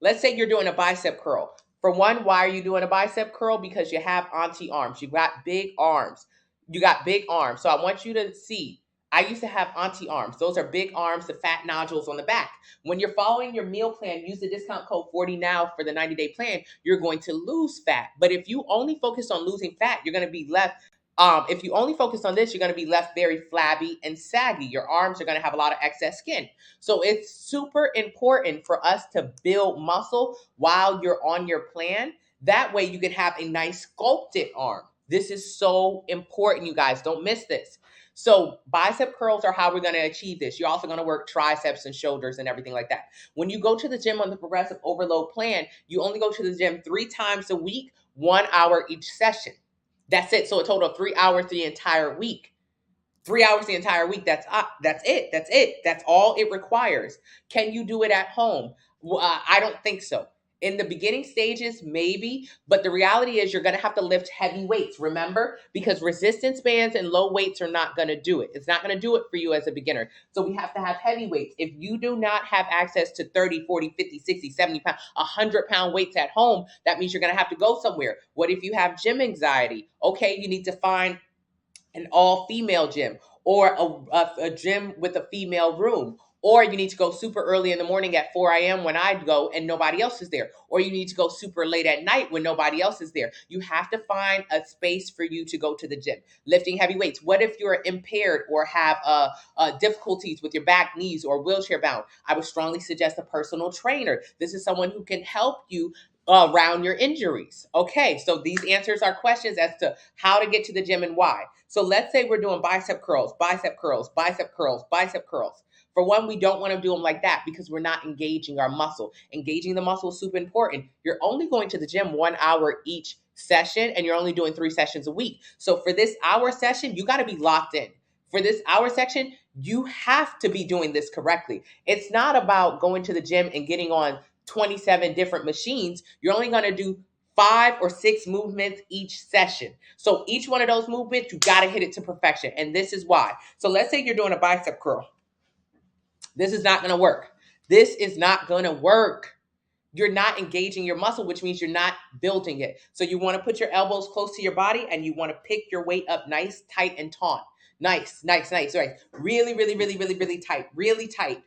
A: Let's say you're doing a bicep curl. For one, why are you doing a bicep curl? Because you have auntie arms. You got big arms. You got big arms. So I want you to see. I used to have auntie arms. Those are big arms, the fat nodules on the back. When you're following your meal plan, use the discount code 40NOW for the 90-day plan. You're going to lose fat. But if you only focus on losing fat, you're going to be left. If you only focus on this, you're going to be left very flabby and saggy. Your arms are going to have a lot of excess skin. So it's super important for us to build muscle while you're on your plan. That way you can have a nice sculpted arm. This is so important, you guys. Don't miss this. So bicep curls are how we're going to achieve this. You're also going to work triceps and shoulders and everything like that. When you go to the gym on the progressive overload plan, you only go to the gym 3 times a week, 1 hour each session. That's it. So a total of 3 hours the entire week. 3 hours the entire week. That's it. That's it. That's all it requires. Can you do it at home? I don't think so. In the beginning stages, maybe, but the reality is you're going to have to lift heavy weights, remember? Because resistance bands and low weights are not going to do it. It's not going to do it for you as a beginner. So we have to have heavy weights. If you do not have access to 30, 40, 50, 60, 70 pound, 100-pound weights at home, that means you're going to have to go somewhere. What if you have gym anxiety? Okay, you need to find an all-female gym. or a gym with a female room. Or you need to go super early in the morning at 4 a.m. when I go and nobody else is there. Or you need to go super late at night when nobody else is there. You have to find a space for you to go to the gym. Lifting heavy weights. What if you're impaired or have difficulties with your back, knees, or wheelchair bound? I would strongly suggest a personal trainer. This is someone who can help you around your injuries. Okay, so these answers are questions as to how to get to the gym and why. So let's say we're doing bicep curls, bicep curls, bicep curls, bicep curls. For one, we don't want to do them like that because we're not engaging our muscle. Engaging the muscle is super important. You're only going to the gym 1 hour each session, and you're only doing 3 sessions a week. So for this hour session, you got to be locked in. For this hour section, you have to be doing this correctly. It's not about going to the gym and getting on 27 different machines. You're only going to do 5 or 6 movements each session. So each one of those movements, you got to hit it to perfection. And this is why. So let's say you're doing a bicep curl. This is not going to work. This is not going to work. You're not engaging your muscle, which means you're not building it. So you want to put your elbows close to your body and you want to pick your weight up nice, tight, and taut. Nice, nice, nice. Right. Really, really, really, really, really tight. Really tight.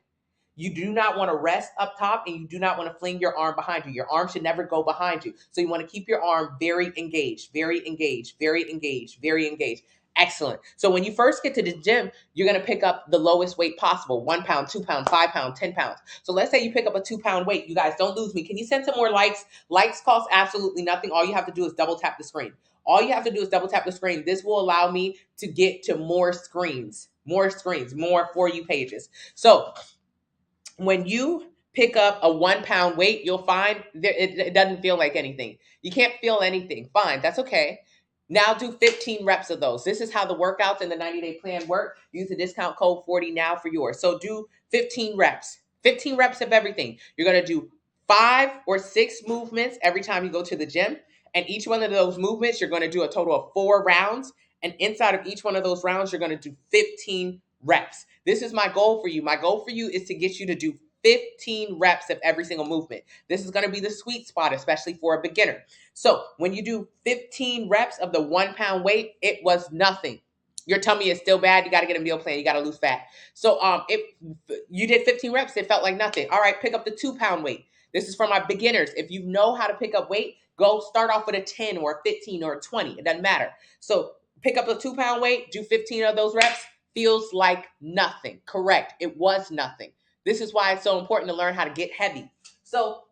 A: You do not want to rest up top and you do not want to fling your arm behind you. Your arm should never go behind you. So you want to keep your arm very engaged, very engaged, very engaged, very engaged. Excellent. So when you first get to the gym, you're going to pick up the lowest weight possible, 1 pound, 2 pounds, 5 pounds, 10 pounds. So let's say you pick up a 2-pound weight. You guys don't lose me. Can you send some more likes? Likes cost absolutely nothing. All you have to do is double tap the screen. All you have to do is double tap the screen. This will allow me to get to more screens, more For You pages. So when you pick up a 1 pound weight, you'll find it doesn't feel like anything. You can't feel anything. Fine, that's okay. Now do 15 reps of those. This is how the workouts in the 90-day plan work. Use the discount code 40 now for yours. So do 15 reps. 15 reps of everything. You're going to do 5 or 6 movements every time you go to the gym. And each one of those movements, you're going to do a total of 4 rounds. And inside of each one of those rounds, you're going to do 15 reps. This is my goal for you. My goal for you is to get you to do 15 reps of every single movement. This is going to be the sweet spot, especially for a beginner. So when you do 15 reps of the 1 pound weight, it was nothing. Your tummy is still bad. You got to get a meal plan. You got to lose fat. So if you did 15 reps, it felt like nothing. All right, pick up the 2 pound weight. This is for my beginners. If you know how to pick up weight, go start off with a 10 or a 15 or a 20. It doesn't matter. So pick up a 2 pound weight, do 15 of those reps. Feels like nothing. Correct. It was nothing. This is why it's so important to learn how to get heavy. So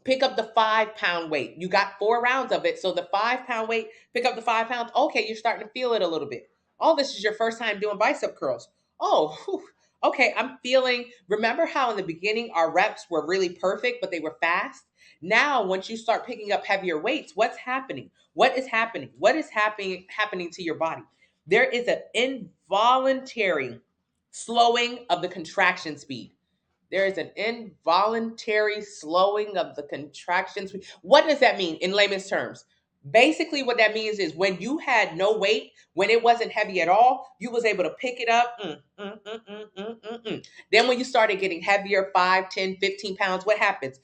A: pick up the 5 pound weight. You got 4 rounds of it. So the 5 pound weight, pick up the 5 pounds. Okay, you're starting to feel it a little bit. Oh, this is your first time doing bicep curls. Oh, whew. Okay, I'm feeling, remember how in the beginning our reps were really perfect, but they were fast? Now, once you start picking up heavier weights, what's happening? What is happening? What is happening to your body? There is an involuntary slowing of the contraction speed. There is an involuntary slowing of the contraction speed. What does that mean in layman's terms? Basically, what that means is when you had no weight, when it wasn't heavy at all, you was able to pick it up. Then when you started getting heavier, 5, 10, 15 pounds, what happens?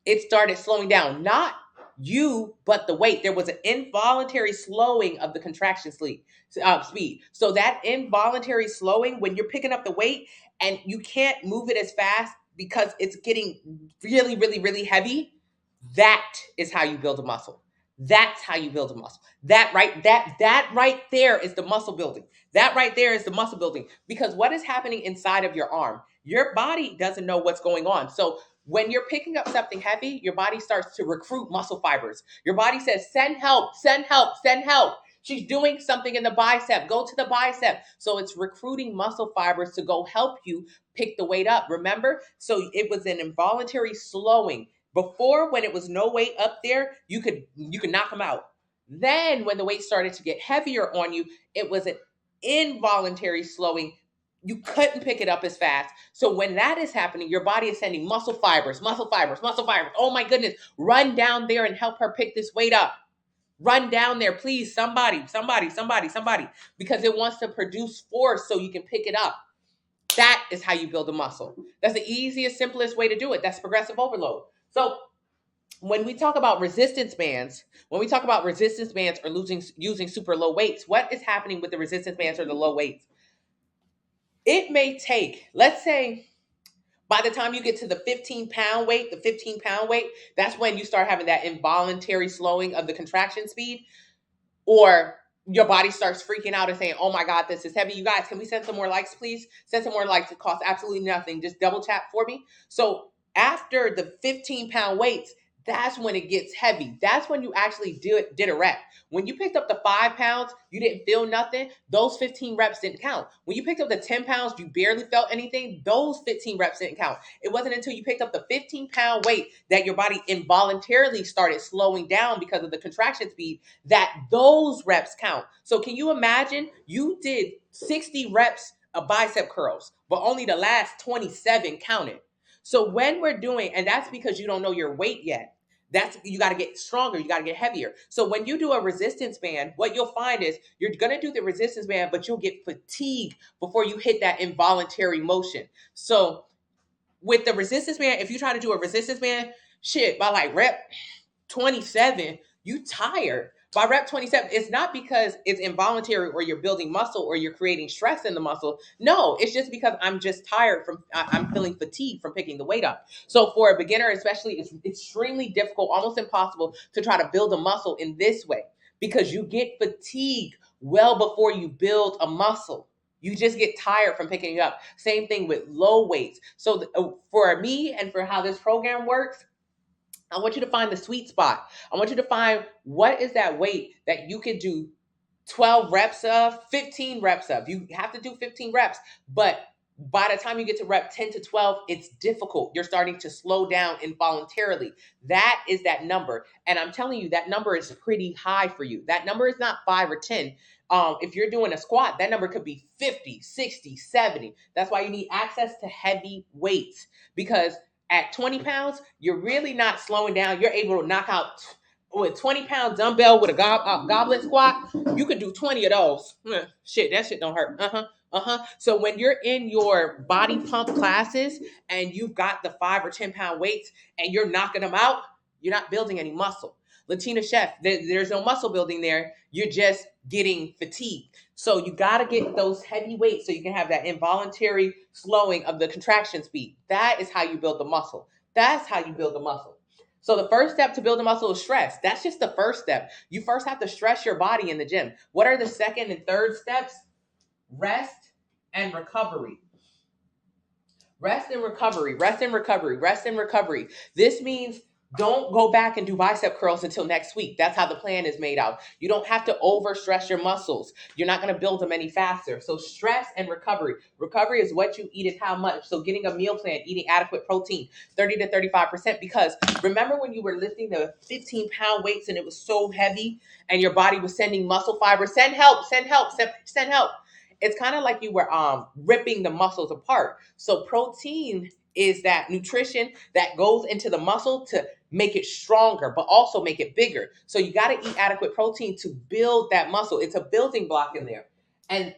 A: It started slowing down. Not you, but the weight. There was an involuntary slowing of the contraction speed. So that involuntary slowing, when you're picking up the weight and you can't move it as fast because it's getting really, really, really heavy, that is how you build a muscle. That's how you build a muscle. That right there is the muscle building. That right there is the muscle building. Because what is happening inside of your arm? Your body doesn't know what's going on. So when you're picking up something heavy, your body starts to recruit muscle fibers. Your body says, send help, send help, send help. She's doing something in the bicep. Go to the bicep. So it's recruiting muscle fibers to go help you pick the weight up. Remember? So it was an involuntary slowing. Before, when it was no weight up there, you could knock them out. Then when the weight started to get heavier on you, it was an involuntary slowing. You couldn't pick it up as fast. So when that is happening, your body is sending muscle fibers, muscle fibers, muscle fibers. Oh my goodness, run down there and help her pick this weight up. Run down there, please, somebody, because it wants to produce force so you can pick it up. That is how you build a muscle. That's the easiest, simplest way to do it. That's progressive overload. So when we talk about resistance bands, or using super low weights, what is happening with the resistance bands or the low weights? It may take, let's say, by the time you get to the 15-pound weight, that's when you start having that involuntary slowing of the contraction speed, or your body starts freaking out and saying, "Oh my God, this is heavy." You guys, can we send some more likes, please? Send some more likes. It costs absolutely nothing. Just double tap for me. So after the 15-pound weights, that's when it gets heavy. That's when you actually did a rep. When you picked up the 5 pounds, you didn't feel nothing. Those 15 reps didn't count. When you picked up the 10 pounds, you barely felt anything. Those 15 reps didn't count. It wasn't until you picked up the 15-pound weight that your body involuntarily started slowing down because of the contraction speed, that those reps count. So can you imagine you did 60 reps of bicep curls, but only the last 27 counted. So when we're doing, and that's because you don't know your weight yet. You got to get stronger, you got to get heavier. So when you do a resistance band, what you'll find is you're going to do the resistance band, but you'll get fatigued before you hit that involuntary motion. So with the resistance band, if you try to do a resistance band, shit, by like rep 27, you tired. By rep 27, it's not because it's involuntary or you're building muscle or you're creating stress in the muscle. No, it's just because I'm just tired I'm feeling fatigued from picking the weight up. So for a beginner, especially, it's extremely difficult, almost impossible to try to build a muscle in this way because you get fatigued well before you build a muscle. You just get tired from picking it up. Same thing with low weights. So for me and for how this program works, I want you to find the sweet spot. I want you to find what is that weight that you could do 12 reps of, 15 reps of. You have to do 15 reps, but by the time you get to rep 10 to 12, it's difficult. You're starting to slow down involuntarily. That is that number. And I'm telling you, that number is pretty high for you. That number is not 5 or 10. If you're doing a squat, that number could be 50, 60, 70. That's why you need access to heavy weights, because at 20 pounds, you're really not slowing down. You're able to knock out with 20-pound dumbbell with a goblet squat. You could do 20 of those. Shit, that shit don't hurt. So when you're in your body pump classes and you've got the 5 or 10-pound weights and you're knocking them out, you're not building any muscle. Latina Chef, there's no muscle building there. You're just getting fatigued. So you got to get those heavy weights so you can have that involuntary slowing of the contraction speed. That is how you build the muscle. That's how you build the muscle. So the first step to build a muscle is stress. That's just the first step. You first have to stress your body in the gym. What are the second and third steps? Rest and recovery. Rest and recovery, rest and recovery, rest and recovery. This means don't go back and do bicep curls until next week. That's how the plan is made out. You don't have to overstress your muscles. You're not going to build them any faster. So stress and recovery. Recovery is what you eat and how much. So getting a meal plan, eating adequate protein, 30 to 35%. Because remember when you were lifting the 15-pound weights and it was so heavy and your body was sending muscle fibers, send help, send help, send help. It's kind of like you were ripping the muscles apart. So protein is that nutrition that goes into the muscle to make it stronger, but also make it bigger. So you got to eat adequate protein to build that muscle. It's a building block in there. And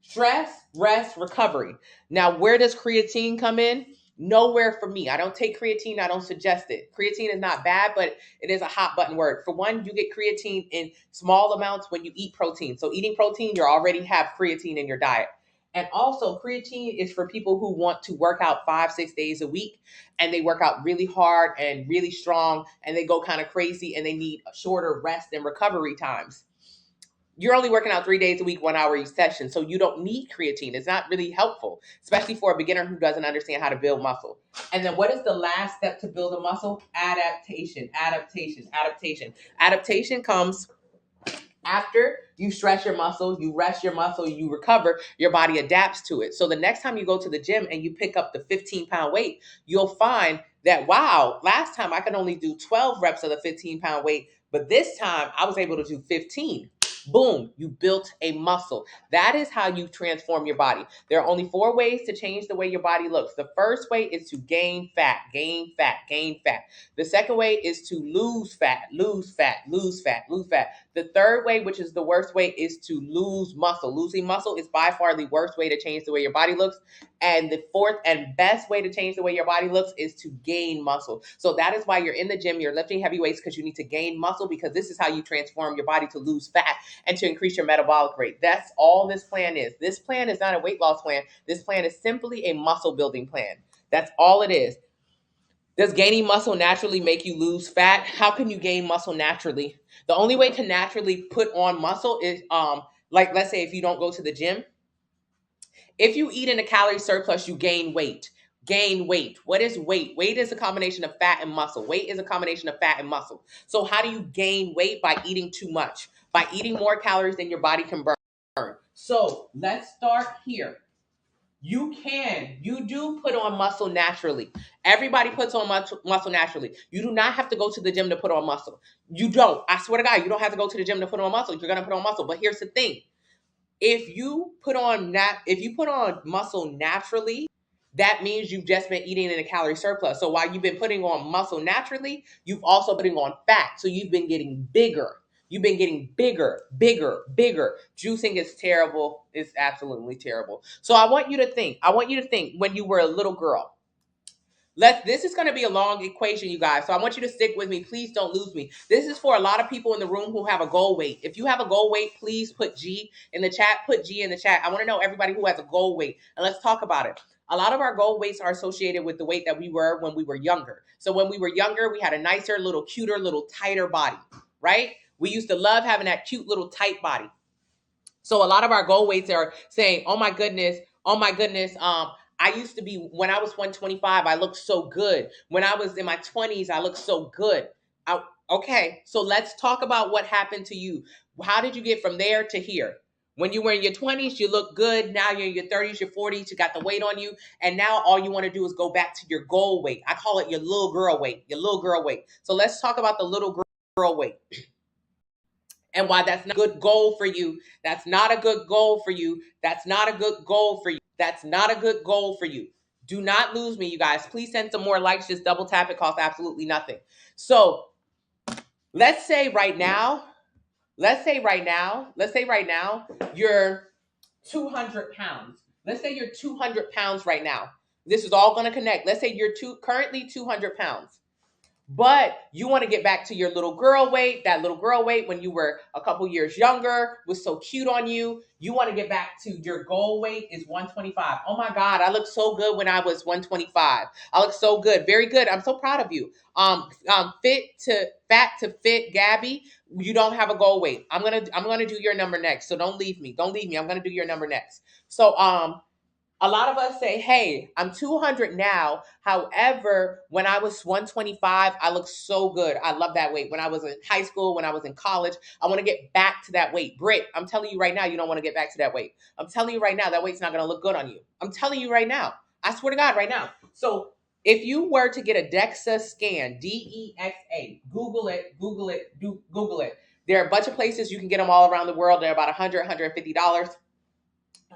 A: stress, rest, recovery. Now, where does creatine come in? Nowhere for me. I don't take creatine. I don't suggest it. Creatine is not bad, but it is a hot button word. For one, you get creatine in small amounts when you eat protein. So eating protein, you already have creatine in your diet. And also, creatine is for people who want to work out 5-6 days a week, and they work out really hard and really strong, and they go kind of crazy, and they need shorter rest and recovery times. You're only working out 3 days a week, 1 hour each session. So you don't need creatine. It's not really helpful, especially for a beginner who doesn't understand how to build muscle. And then what is the last step to build a muscle? Adaptation, adaptation, adaptation. Adaptation comes after you stress your muscle, you rest your muscle, you recover, your body adapts to it. So the next time you go to the gym and you pick up the 15-pound weight, you'll find that, wow, last time I could only do 12 reps of the 15-pound weight, but this time I was able to do 15. Boom, you built a muscle. That is how you transform your body. There are only 4 ways to change the way your body looks. The first way is to gain fat, gain fat, gain fat. The second way is to lose fat, lose fat, lose fat, lose fat. The third way, which is the worst way, is to lose muscle. Losing muscle is by far the worst way to change the way your body looks. And the fourth and best way to change the way your body looks is to gain muscle. So that is why you're in the gym, you're lifting heavy weights, because you need to gain muscle, because this is how you transform your body to lose fat and to increase your metabolic rate. That's all this plan is. This plan is not a weight loss plan. This plan is simply a muscle building plan. That's all it is. Does gaining muscle naturally make you lose fat? How can you gain muscle naturally? The only way to naturally put on muscle is like, let's say if you don't go to the gym, if you eat in a calorie surplus, you gain weight. Gain weight. What is weight? Weight is a combination of fat and muscle. Weight is a combination of fat and muscle. So how do you gain weight? By eating too much, by eating more calories than your body can burn. So let's start here. You do put on muscle naturally. Everybody puts on muscle naturally. You do not have to go to the gym to put on muscle. You don't. I swear to God, you don't have to go to the gym to put on muscle. You're going to put on muscle. But here's the thing. If you put on muscle naturally, that means you've just been eating in a calorie surplus. So while you've been putting on muscle naturally, you've also putting on fat. So you've been getting bigger. You've been getting bigger, bigger, bigger. Juicing is terrible. It's absolutely terrible. So I want you to think when you were a little girl. This is going to be a long equation, you guys. So I want you to stick with me. Please don't lose me. This is for a lot of people in the room who have a goal weight. If you have a goal weight, please put G in the chat. Put G in the chat. I want to know everybody who has a goal weight, and let's talk about it. A lot of our goal weights are associated with the weight that we were when we were younger. So when we were younger, we had a nicer, little cuter, little tighter body, right? We used to love having that cute little tight body. So a lot of our goal weights are saying, oh my goodness, I used to be, when I was 125, I looked so good. When I was in my 20s, I looked so good. Okay, so let's talk about what happened to you. How did you get from there to here? When you were in your 20s, you look good. Now you're in your 30s, your 40s, you got the weight on you. And now all you want to do is go back to your goal weight. I call it your little girl weight, So let's talk about the little girl weight. And why that's not a good goal for you. That's not a good goal for you. That's not a good goal for you. That's not a good goal for you. Do not lose me, you guys. Please send some more likes. Just double tap. It costs absolutely nothing. So let's say right now, you're 200 pounds. Let's say you're 200 pounds right now. This is all going to connect. Let's say you're currently 200 pounds. But you want to get back to your little girl weight, that little girl weight when you were a couple years younger, was so cute on you. You want to get back to your goal weight is 125. Oh my God, I look so good when I was 125. I look so good. Very good. I'm so proud of you. Fat to fit Gabby, you don't have a goal weight. I'm gonna do your number next. So don't leave me. I'm gonna do your number next. So a lot of us say, hey, I'm 200 now. However, when I was 125, I look so good. I love that weight. When I was in high school, when I was in college, I want to get back to that weight. Britt, I'm telling you right now, you don't want to get back to that weight. I'm telling you right now, that weight's not going to look good on you. I'm telling you right now. I swear to God right now. So if you were to get a DEXA scan, DEXA, Google it. There are a bunch of places you can get them all around the world. They're about $100, $150.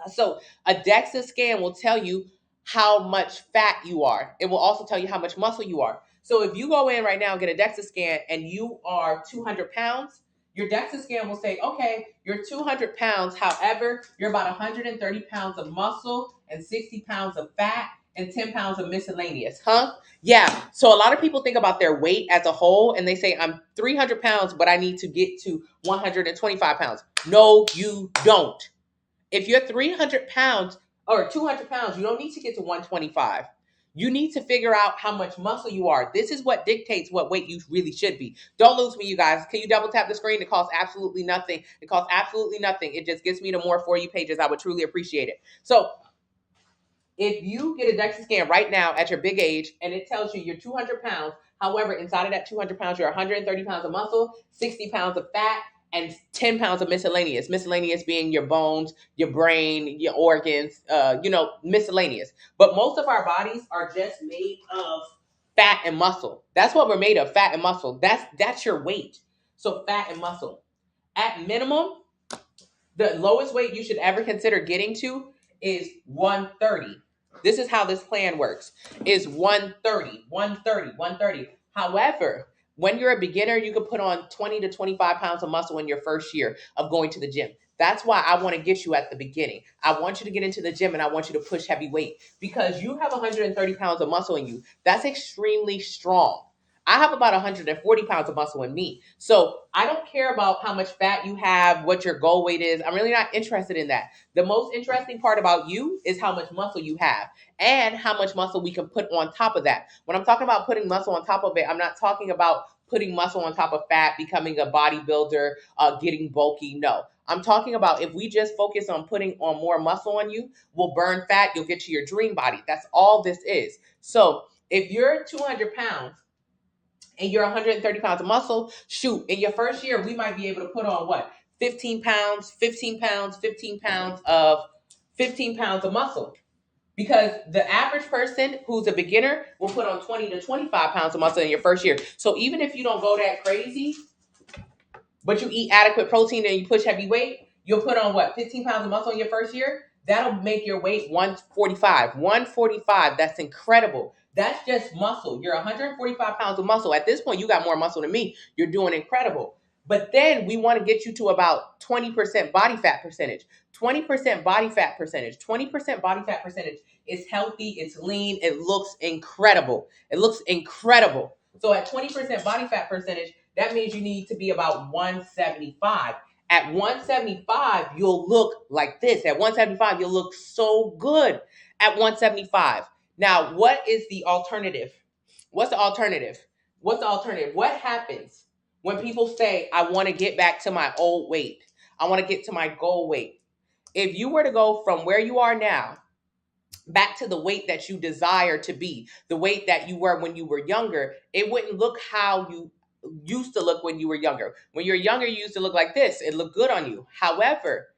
A: So a DEXA scan will tell you how much fat you are. It will also tell you how much muscle you are. So if you go in right now and get a DEXA scan and you are 200 pounds, your DEXA scan will say, okay, you're 200 pounds. However, you're about 130 pounds of muscle and 60 pounds of fat and 10 pounds of miscellaneous. Huh? Yeah. So a lot of people think about their weight as a whole and they say, I'm 300 pounds, but I need to get to 125 pounds. No, you don't. If you're 300 pounds or 200 pounds, you don't need to get to 125. You need to figure out how much muscle you are. This is what dictates what weight you really should be. Don't lose me, you guys. Can you double tap the screen? It costs absolutely nothing. It just gets me to more For You pages. I would truly appreciate it. So if you get a DEXA scan right now at your big age and it tells you you're 200 pounds, however, inside of that 200 pounds, you're 130 pounds of muscle, 60 pounds of fat, and 10 pounds of miscellaneous. Miscellaneous being your bones, your brain, your organs, miscellaneous. But most of our bodies are just made of fat and muscle. That's what we're made of, fat and muscle. That's your weight. So fat and muscle. At minimum, the lowest weight you should ever consider getting to is 130. This is how this plan works. Is 130. However, When you're a beginner, you can put on 20 to 25 pounds of muscle in your first year of going to the gym. That's why I want to get you at the beginning. I want you to get into the gym and I want you to push heavy weight because you have 130 pounds of muscle in you. That's extremely strong. I have about 140 pounds of muscle in me. So I don't care about how much fat you have, what your goal weight is. I'm really not interested in that. The most interesting part about you is how much muscle you have and how much muscle we can put on top of that. When I'm talking about putting muscle on top of it, I'm not talking about putting muscle on top of fat, becoming a bodybuilder, getting bulky. No. I'm talking about if we just focus on putting on more muscle on you, we'll burn fat, you'll get to your dream body. That's all this is. So if you're 200 pounds and you're 130 pounds of muscle, shoot, in your first year, we might be able to put on what? 15 pounds, 15 pounds, 15 pounds of 15 pounds of muscle. Because the average person who's a beginner will put on 20 to 25 pounds of muscle in your first year. So even if you don't go that crazy, but you eat adequate protein and you push heavy weight, you'll put on what, 15 pounds of muscle in your first year? That'll make your weight 145. 145, that's incredible. That's just muscle. You're 145 pounds of muscle. At this point, you got more muscle than me. You're doing incredible. But then we want to get you to about 20% body fat percentage. 20% body fat percentage. 20% body fat percentage is healthy, it's lean, it looks incredible. It looks incredible. So at 20% body fat percentage, that means you need to be about 175. At 175, you'll look like this. At 175, you'll look so good at 175. Now, what is the alternative? What's the alternative? What's the alternative? What happens when people say, I want to get back to my old weight? I want to get to my goal weight. If you were to go from where you are now back to the weight that you desire to be, the weight that you were when you were younger, it wouldn't look how you used to look when you were younger. When you're younger, you used to look like this. It looked good on you. However,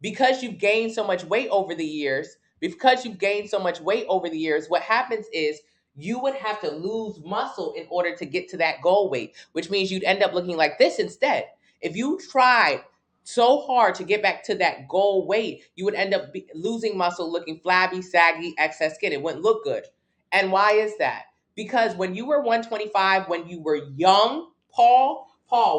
A: because you've gained so much weight over the years, what happens is you would have to lose muscle in order to get to that goal weight, which means you'd end up looking like this instead. If you tried so hard to get back to that goal weight, you would end up losing muscle, looking flabby, saggy, excess skin. It wouldn't look good. And why is that? Because when you were 125, when you were young, Paul,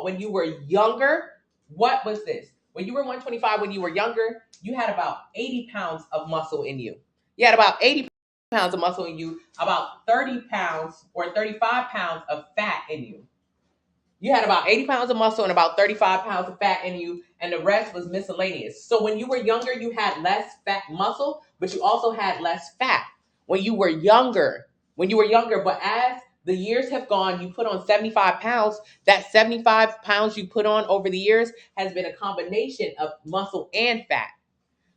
A: when you were younger, what was this? When you were 125, when you were younger, you had about 80 pounds of muscle in you. You had about 80 pounds of muscle in you, about 30 pounds or 35 pounds of fat in you. You had about 80 pounds of muscle and about 35 pounds of fat in you, and the rest was miscellaneous. So when you were younger, you had less fat muscle, but you also had less fat when you were younger. But as the years have gone, you put on 75 pounds. That 75 pounds you put on over the years has been a combination of muscle and fat.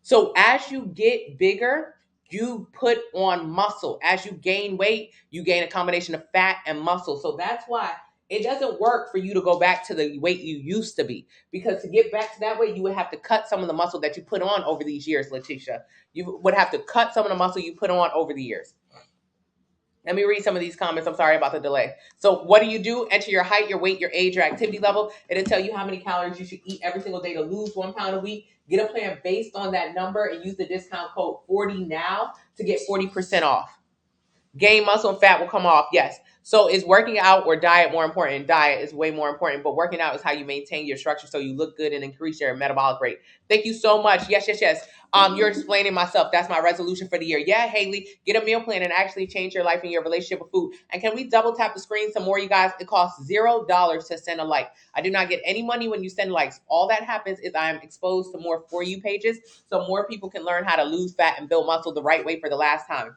A: So as you get bigger, you put on muscle. As you gain weight, you gain a combination of fat and muscle. So that's why it doesn't work for you to go back to the weight you used to be. Because to get back to that weight, you would have to cut some of the muscle that you put on over these years, Letitia. You would have to cut some of the muscle you put on over the years. Let me read some of these comments. I'm sorry about the delay. So what do? Enter your height, your weight, your age, your activity level. It'll tell you how many calories you should eat every single day to lose 1 pound a week. Get a plan based on that number and use the discount code 40 now to get 40% off. Gain muscle and fat will come off. Yes. So is working out or diet more important? Diet is way more important, but working out is how you maintain your structure so you look good and increase your metabolic rate. Thank you so much. Yes. You're explaining myself. That's my resolution for the year. Yeah, Haley, get a meal plan and actually change your life and your relationship with food. And can we double tap the screen some more, you guys? It costs $0 to send a like. I do not get any money when you send likes. All that happens is I am exposed to more For You pages so more people can learn how to lose fat and build muscle the right way for the last time.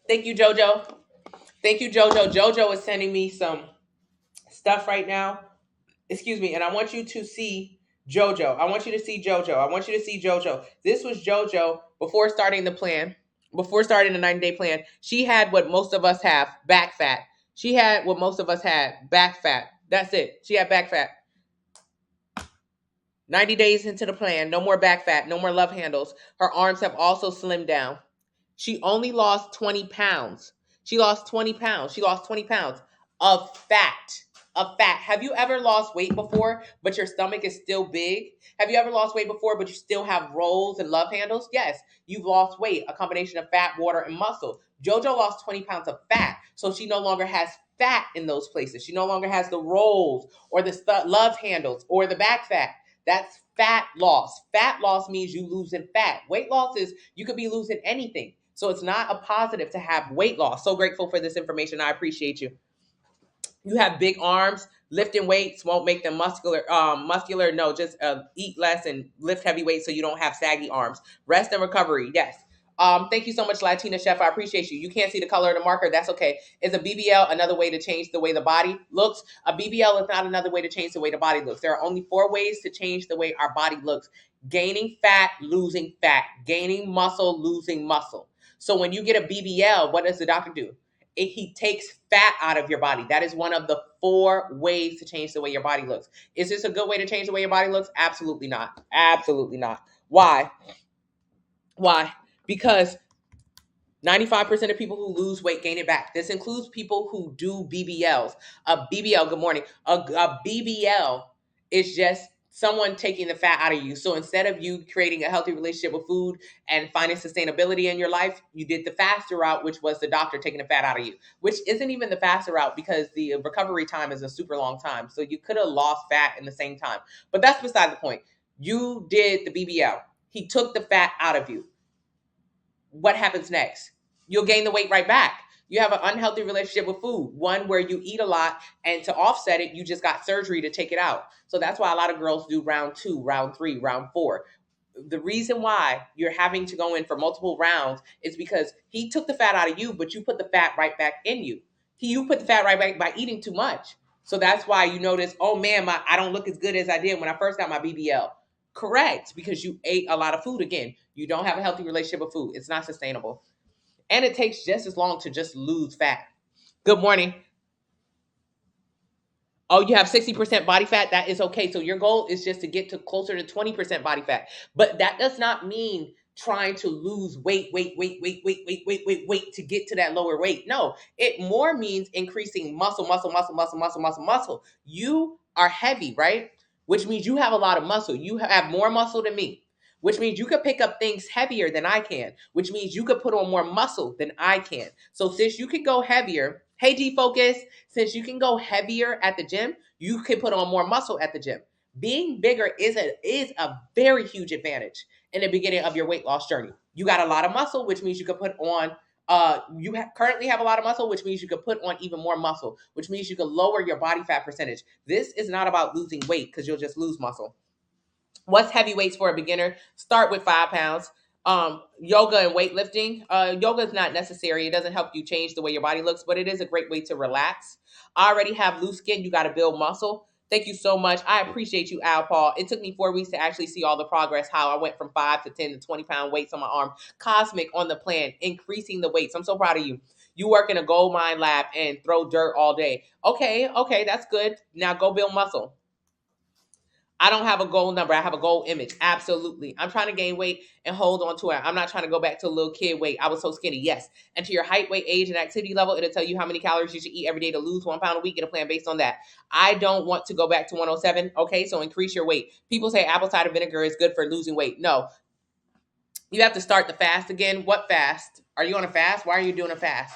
A: Thank you, JoJo. JoJo is sending me some stuff right now. Excuse me. And I want you to see JoJo. I want you to see JoJo. This was JoJo before starting the plan, before starting the 90-day plan. She had what most of us have, back fat. That's it. She had back fat. 90 days into the plan, no more back fat, no more love handles. Her arms have also slimmed down. She only lost 20 pounds. She lost 20 pounds of fat. Have you ever lost weight before, but your stomach is still big? Have you ever lost weight before, but you still have rolls and love handles? Yes, you've lost weight, a combination of fat, water, and muscle. JoJo lost 20 pounds of fat, so she no longer has fat in those places. She no longer has the rolls or the love handles or the back fat. That's fat loss. Fat loss means you losing fat. Weight loss is you could be losing anything. So it's not a positive to have weight loss. So grateful for this information. I appreciate you. You have big arms. Lifting weights won't make them muscular. Muscular, no. Just eat less and lift heavy weights so you don't have saggy arms. Rest and recovery, yes. Thank you so much, Latina Chef. I appreciate you. You can't see the color of the marker. That's okay. Is a BBL another way to change the way the body looks? A BBL is not another way to change the way the body looks. There are only 4 ways to change the way our body looks: gaining fat, losing fat, gaining muscle, losing muscle. So when you get a BBL, what does the doctor do? He takes fat out of your body. That is one of the 4 ways to change the way your body looks. Is this a good way to change the way your body looks? Absolutely not. Absolutely not. Why? Why? Because 95% of people who lose weight gain it back. This includes people who do BBLs. A BBL, good morning. A BBL is just someone taking the fat out of you. So instead of you creating a healthy relationship with food and finding sustainability in your life, you did the faster route, which was the doctor taking the fat out of you, which isn't even the faster route because the recovery time is a super long time. So you could have lost fat in the same time. But that's beside the point. You did the BBL. He took the fat out of you. What happens next? You'll gain the weight right back. You have an unhealthy relationship with food, one where you eat a lot, and to offset it, you just got surgery to take it out. So that's why a lot of girls do round 2, round 3, round 4. The reason why you're having to go in for multiple rounds is because he took the fat out of you, but you put the fat right back in you. You put the fat right back by eating too much. So that's why you notice, oh man, I don't look as good as I did when I first got my BBL. Correct, because you ate a lot of food again. You don't have a healthy relationship with food. It's not sustainable. And it takes just as long to just lose fat. Good morning. Oh, you have 60% body fat. That is okay. So your goal is just to get to closer to 20% body fat. But that does not mean trying to lose weight to get to that lower weight. No, it more means increasing muscle. You are heavy, right? Which means you have a lot of muscle. You have more muscle than me, which means you could pick up things heavier than I can, which means you could put on more muscle than I can. So since you can go heavier, hey D Focus, since you can go heavier at the gym, you can put on more muscle at the gym. Being bigger is a very huge advantage in the beginning of your weight loss journey. You got a lot of muscle, which means you could put on currently have a lot of muscle, which means you could put on even more muscle, which means you could lower your body fat percentage. This is not about losing weight because you'll just lose muscle. What's heavy weights for a beginner? Start with 5 pounds. Yoga and weightlifting. Yoga is not necessary. It doesn't help you change the way your body looks, but it is a great way to relax. I already have loose skin. You got to build muscle. Thank you so much. I appreciate you, Al Paul. It took me 4 weeks to actually see all the progress, how I went from 5 to 10 to 20-pound weights on my arm. Cosmic on the plan, increasing the weights. I'm so proud of you. You work in a gold mine lab and throw dirt all day. Okay, that's good. Now go build muscle. I don't have a goal number. I have a goal image. Absolutely. I'm trying to gain weight and hold on to it. I'm not trying to go back to a little kid weight. I was so skinny. Yes. And to your height, weight, age, and activity level, it'll tell you how many calories you should eat every day to lose 1 pound a week. Get a plan based on that. I don't want to go back to 107. Okay. So increase your weight. People say apple cider vinegar is good for losing weight. No. You have to start the fast again. What fast? Are you on a fast? Why are you doing a fast?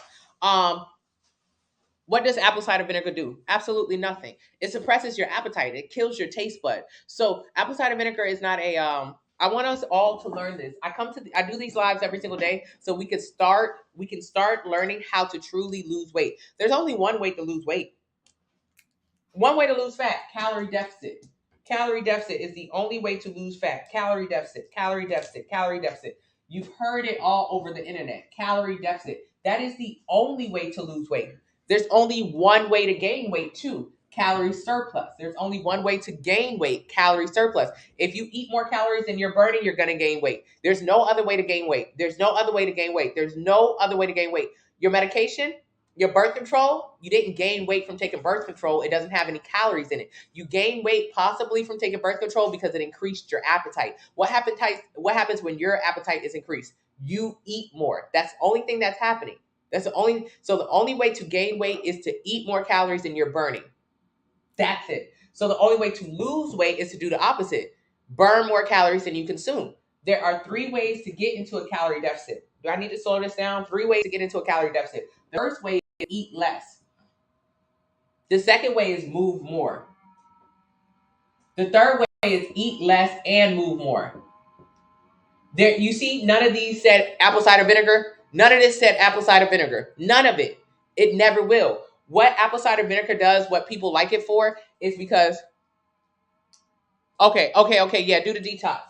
A: What does apple cider vinegar do? Absolutely nothing. It suppresses your appetite. It kills your taste bud. So apple cider vinegar is not a I want us all to learn this. I do these lives every single day so we can start learning how to truly lose weight. There's only one way to lose weight. One way to lose fat, calorie deficit. Calorie deficit is the only way to lose fat. Calorie deficit, calorie deficit, calorie deficit. You've heard it all over the internet. Calorie deficit. That is the only way to lose weight. There's only one way to gain weight too. Calorie surplus. There's only one way to gain weight. Calorie surplus. If you eat more calories than you're burning, you're going to gain weight. There's no other way to gain weight. There's no other way to gain weight. There's no other way to gain weight. Your medication, your birth control, you didn't gain weight from taking birth control. It doesn't have any calories in it. You gain weight possibly from taking birth control because it increased your appetite. What happens when your appetite is increased? You eat more. That's the only thing that's happening. So the only way to gain weight is to eat more calories than you're burning. That's it. So the only way to lose weight is to do the opposite. Burn more calories than you consume. There are 3 ways to get into a calorie deficit. Do I need to slow this down? 3 ways to get into a calorie deficit. The first way is eat less. The second way is move more. The third way is eat less and move more. There, you see, none of these said apple cider vinegar. None of this said apple cider vinegar. None of it. It never will. What apple cider vinegar does, what people like it for, is because okay, yeah, do the detox.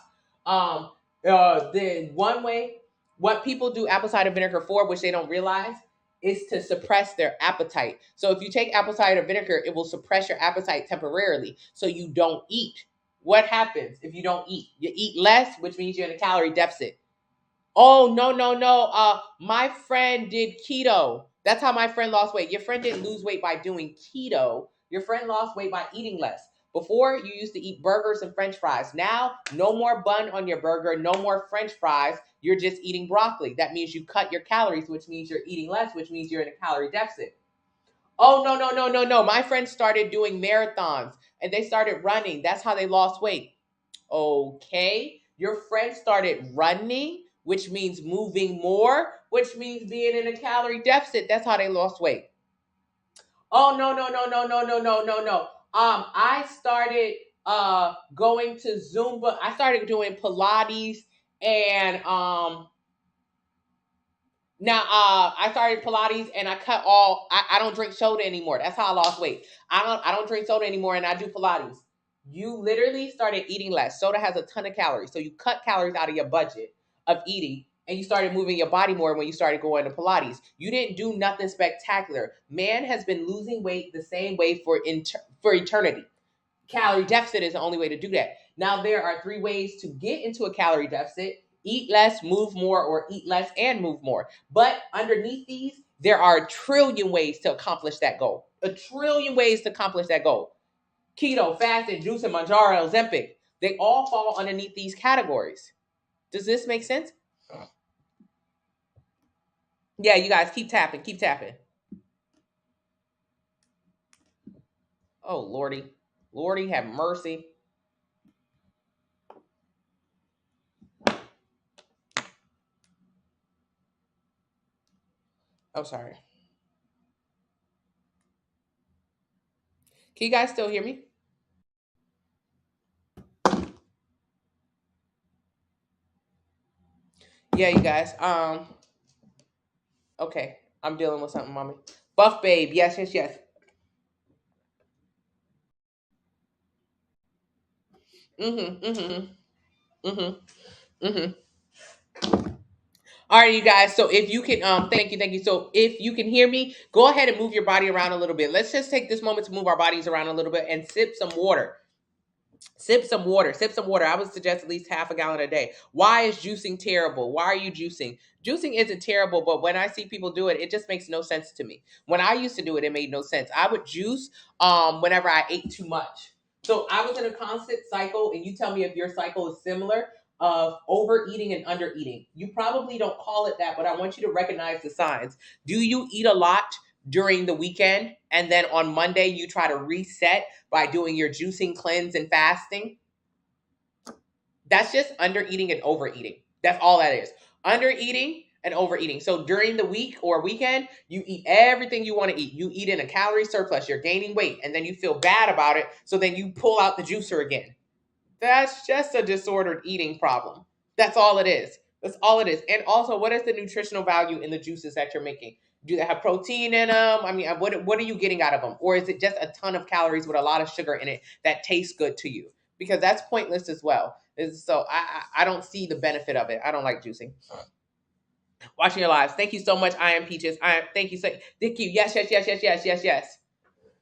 A: Um, the one way, what people do apple cider vinegar for, which they don't realize, is to suppress their appetite. So if you take apple cider vinegar, it will suppress your appetite temporarily, so you don't eat. What happens if you don't eat? You eat less, which means you're in a calorie deficit. Oh, no, no, no. My friend did keto. That's how my friend lost weight. Your friend didn't lose weight by doing keto. Your friend lost weight by eating less. Before, you used to eat burgers and french fries. Now, no more bun on your burger, no more french fries. You're just eating broccoli. That means you cut your calories, which means you're eating less, which means you're in a calorie deficit. Oh, no, no, no, no, no. My friends started doing marathons and they started running. That's how they lost weight. Okay. Your friend started running, which means moving more, which means being in a calorie deficit. That's how they lost weight. Oh, no, no, no, no, no, no, no, no, no. I started going to Zumba. I started doing Pilates and now, I started Pilates and I cut all. I don't drink soda anymore. That's how I lost weight. I don't drink soda anymore, and I do Pilates. You literally started eating less. Soda has a ton of calories, so you cut calories out of your budget of eating, and you started moving your body more when you started going to Pilates. You didn't do nothing spectacular. Man has been losing weight the same way for eternity. Calorie deficit is the only way to do that. Now, there are 3 ways to get into a calorie deficit: eat less, move more, or eat less and move more. But underneath these, there are a trillion ways to accomplish that goal. A trillion ways to accomplish that goal. Keto, fasting, juicing, Manjaro, Ozempic, they all fall underneath these categories. Does this make sense? Yeah, you guys keep tapping, keep tapping. Oh, Lordy. Lordy, have mercy. Oh, sorry. Can you guys still hear me? Yeah, you guys. Okay, I'm dealing with something, mommy. Buff babe, yes, yes, yes. Mm-hmm, mm-hmm, mm-hmm, mm-hmm. All right, you guys. So if you can, thank you, thank you. So if you can hear me, go ahead and move your body around a little bit. Let's just take this moment to move our bodies around a little bit and sip some water. Sip some water. Sip some water. I would suggest at least half a gallon a day. Why is juicing terrible? Why are you juicing? Juicing isn't terrible, but when I see people do it, it just makes no sense to me. When I used to do it, it made no sense. I would juice whenever I ate too much. So I was in a constant cycle, and you tell me if your cycle is similar, of overeating and undereating. You probably don't call it that, but I want you to recognize the signs. Do you eat a lot during the weekend, and then on Monday you try to reset by doing your juicing, cleanse, and fasting? That's just under eating and overeating. That's all that is. Under eating and overeating. So during the week or weekend, you eat everything you want to eat. You eat in a calorie surplus. You're gaining weight, and then you feel bad about it. So then you pull out the juicer again. That's just a disordered eating problem. That's all it is. That's all it is. And also, what is the nutritional value in the juices that you're making? Do they have protein in them? I mean, what are you getting out of them? Or is it just a ton of calories with a lot of sugar in it that tastes good to you? Because that's pointless as well. So I don't see the benefit of it. I don't like juicing. Watching your lives. Thank you so much. I am Peaches. Thank you so thank you. Yes, yes, yes, yes, yes, yes, yes.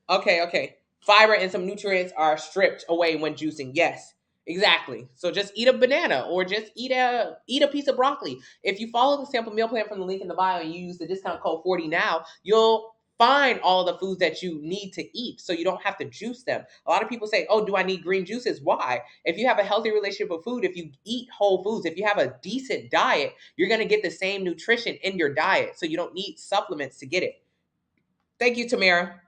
A: Okay, okay. Fiber and some nutrients are stripped away when juicing. Yes, exactly. So just eat a banana or just eat a piece of broccoli. If you follow the sample meal plan from the link in the bio and you use the discount code 40 now, you'll find all the foods that you need to eat so you don't have to juice them. A lot of people say, "Oh, do I need green juices?" Why? If you have a healthy relationship with food, if you eat whole foods, if you have a decent diet, you're going to get the same nutrition in your diet. So you don't need supplements to get it. Thank you, Tamara.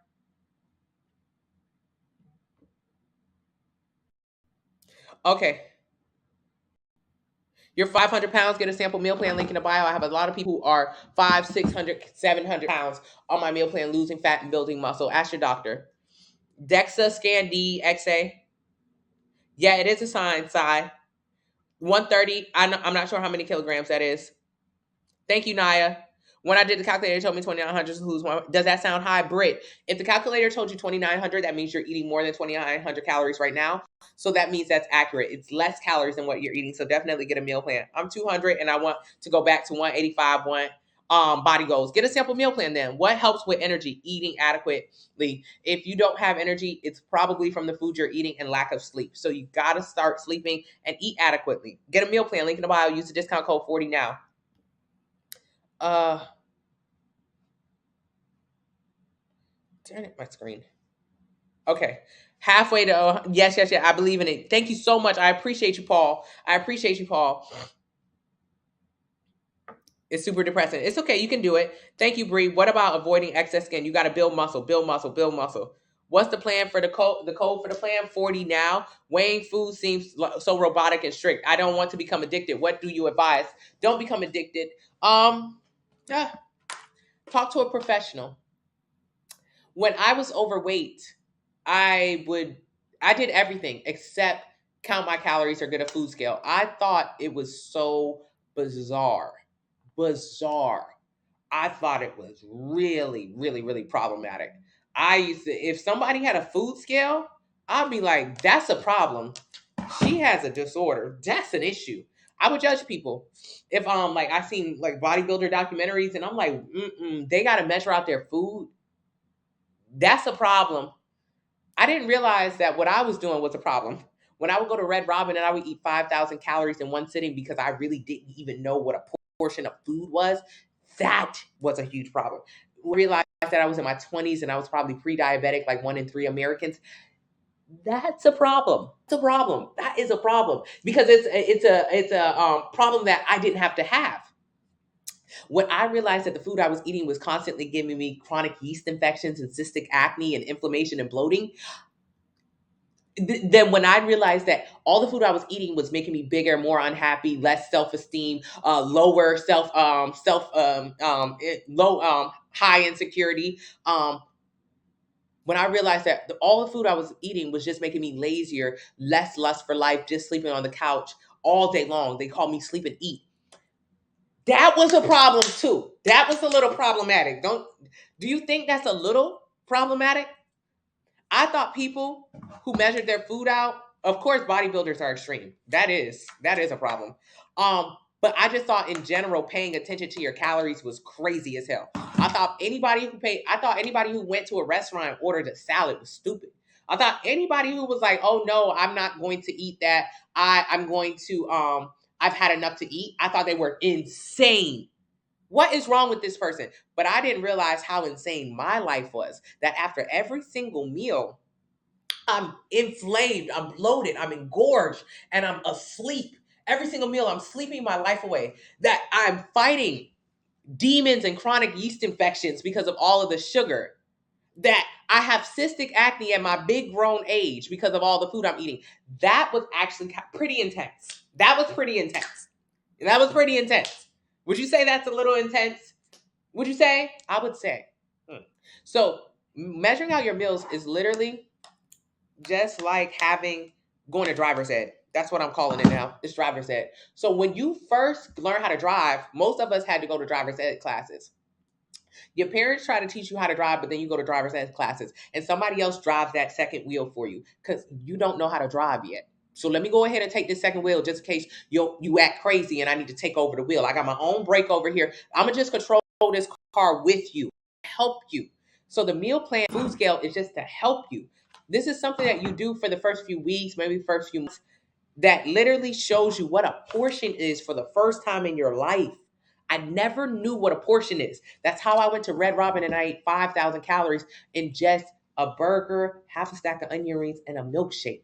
A: Okay. You're 500 pounds, get a sample meal plan, link in the bio. I have a lot of people who are 5, 600, 700 pounds on my meal plan, losing fat and building muscle. Ask your doctor. DEXA, scan D, XA. Yeah, it is a sign, Psy. 130. I'm not sure how many kilograms that is. Thank you, Naya. When I did the calculator, it told me 2,900 to lose one. Does that sound high, Britt? If the calculator told you 2,900, that means you're eating more than 2,900 calories right now. So that means that's accurate. It's less calories than what you're eating. So definitely get a meal plan. I'm 200 and I want to go back to 185, body goals. Get a simple meal plan then. What helps with energy? Eating adequately. If you don't have energy, it's probably from the food you're eating and lack of sleep. So you got to start sleeping and eat adequately. Get a meal plan. Link in the bio. Use the discount code 40 now. Turn it my screen. Okay. Halfway to yes. I believe in it. Thank you so much. I appreciate you, Paul. It's super depressing. It's okay. You can do it. Thank you, Bree. What about avoiding excess skin? You got to build muscle, build muscle, build muscle. What's the plan for the code? The code for the plan 40 now. Weighing food seems so robotic and strict. I don't want to become addicted. What do you advise? Don't become addicted. Yeah. Talk to a professional. When I was overweight, I did everything except count my calories or get a food scale. I thought it was so bizarre. Bizarre. I thought it was really, really, really problematic. I used to, if somebody had a food scale, I'd be like, that's a problem. She has a disorder. That's an issue. I would judge people. If like I seen like bodybuilder documentaries and I'm like, they gotta measure out their food. That's a problem. I didn't realize that what I was doing was a problem. When I would go to Red Robin and I would eat 5,000 calories in one sitting because I really didn't even know what a portion of food was, that was a huge problem. I realized that I was in my 20s and I was probably pre-diabetic like 1 in 3 Americans. That's a problem. It's a problem. That is a problem because it's a problem that I didn't have to have. When I realized that the food I was eating was constantly giving me chronic yeast infections and cystic acne and inflammation and bloating, then when I realized that all the food I was eating was making me bigger, more unhappy, less self-esteem, lower low high insecurity. When I realized that all the food I was eating was just making me lazier, less lust for life, just sleeping on the couch all day long. They call me sleep and eat. That was a problem too. That was a little problematic. Do you think that's a little problematic? I thought people who measured their food out, of course, bodybuilders are extreme. That is a problem. But I just thought in general, paying attention to your calories was crazy as hell. I thought anybody who went to a restaurant and ordered a salad was stupid. I thought anybody who was like, oh no, I'm not going to eat that. I'm going to, I've had enough to eat. I thought they were insane. What is wrong with this person? But I didn't realize how insane my life was. That after every single meal, I'm inflamed, I'm bloated, I'm engorged, and I'm asleep. Every single meal, I'm sleeping my life away. That I'm fighting demons and chronic yeast infections because of all of the sugar. That I have cystic acne at my big grown age because of all the food I'm eating. That was actually pretty intense. That was pretty intense. Would you say that's a little intense? Would you say? I would say. So measuring out your meals is literally just like going to driver's ed. That's what I'm calling it now. It's driver's ed. So when you first learn how to drive, most of us had to go to driver's ed classes. Your parents try to teach you how to drive, but then you go to driver's ed classes and somebody else drives that second wheel for you because you don't know how to drive yet. So let me go ahead and take this second wheel just in case you act crazy and I need to take over the wheel. I got my own brake over here. I'm going to just control this car with you, help you. So the meal plan food scale is just to help you. This is something that you do for the first few weeks, maybe first few months, that literally shows you what a portion is for the first time in your life. I never knew what a portion is. That's how I went to Red Robin and I ate 5,000 calories in just a burger, half a stack of onion rings, and a milkshake.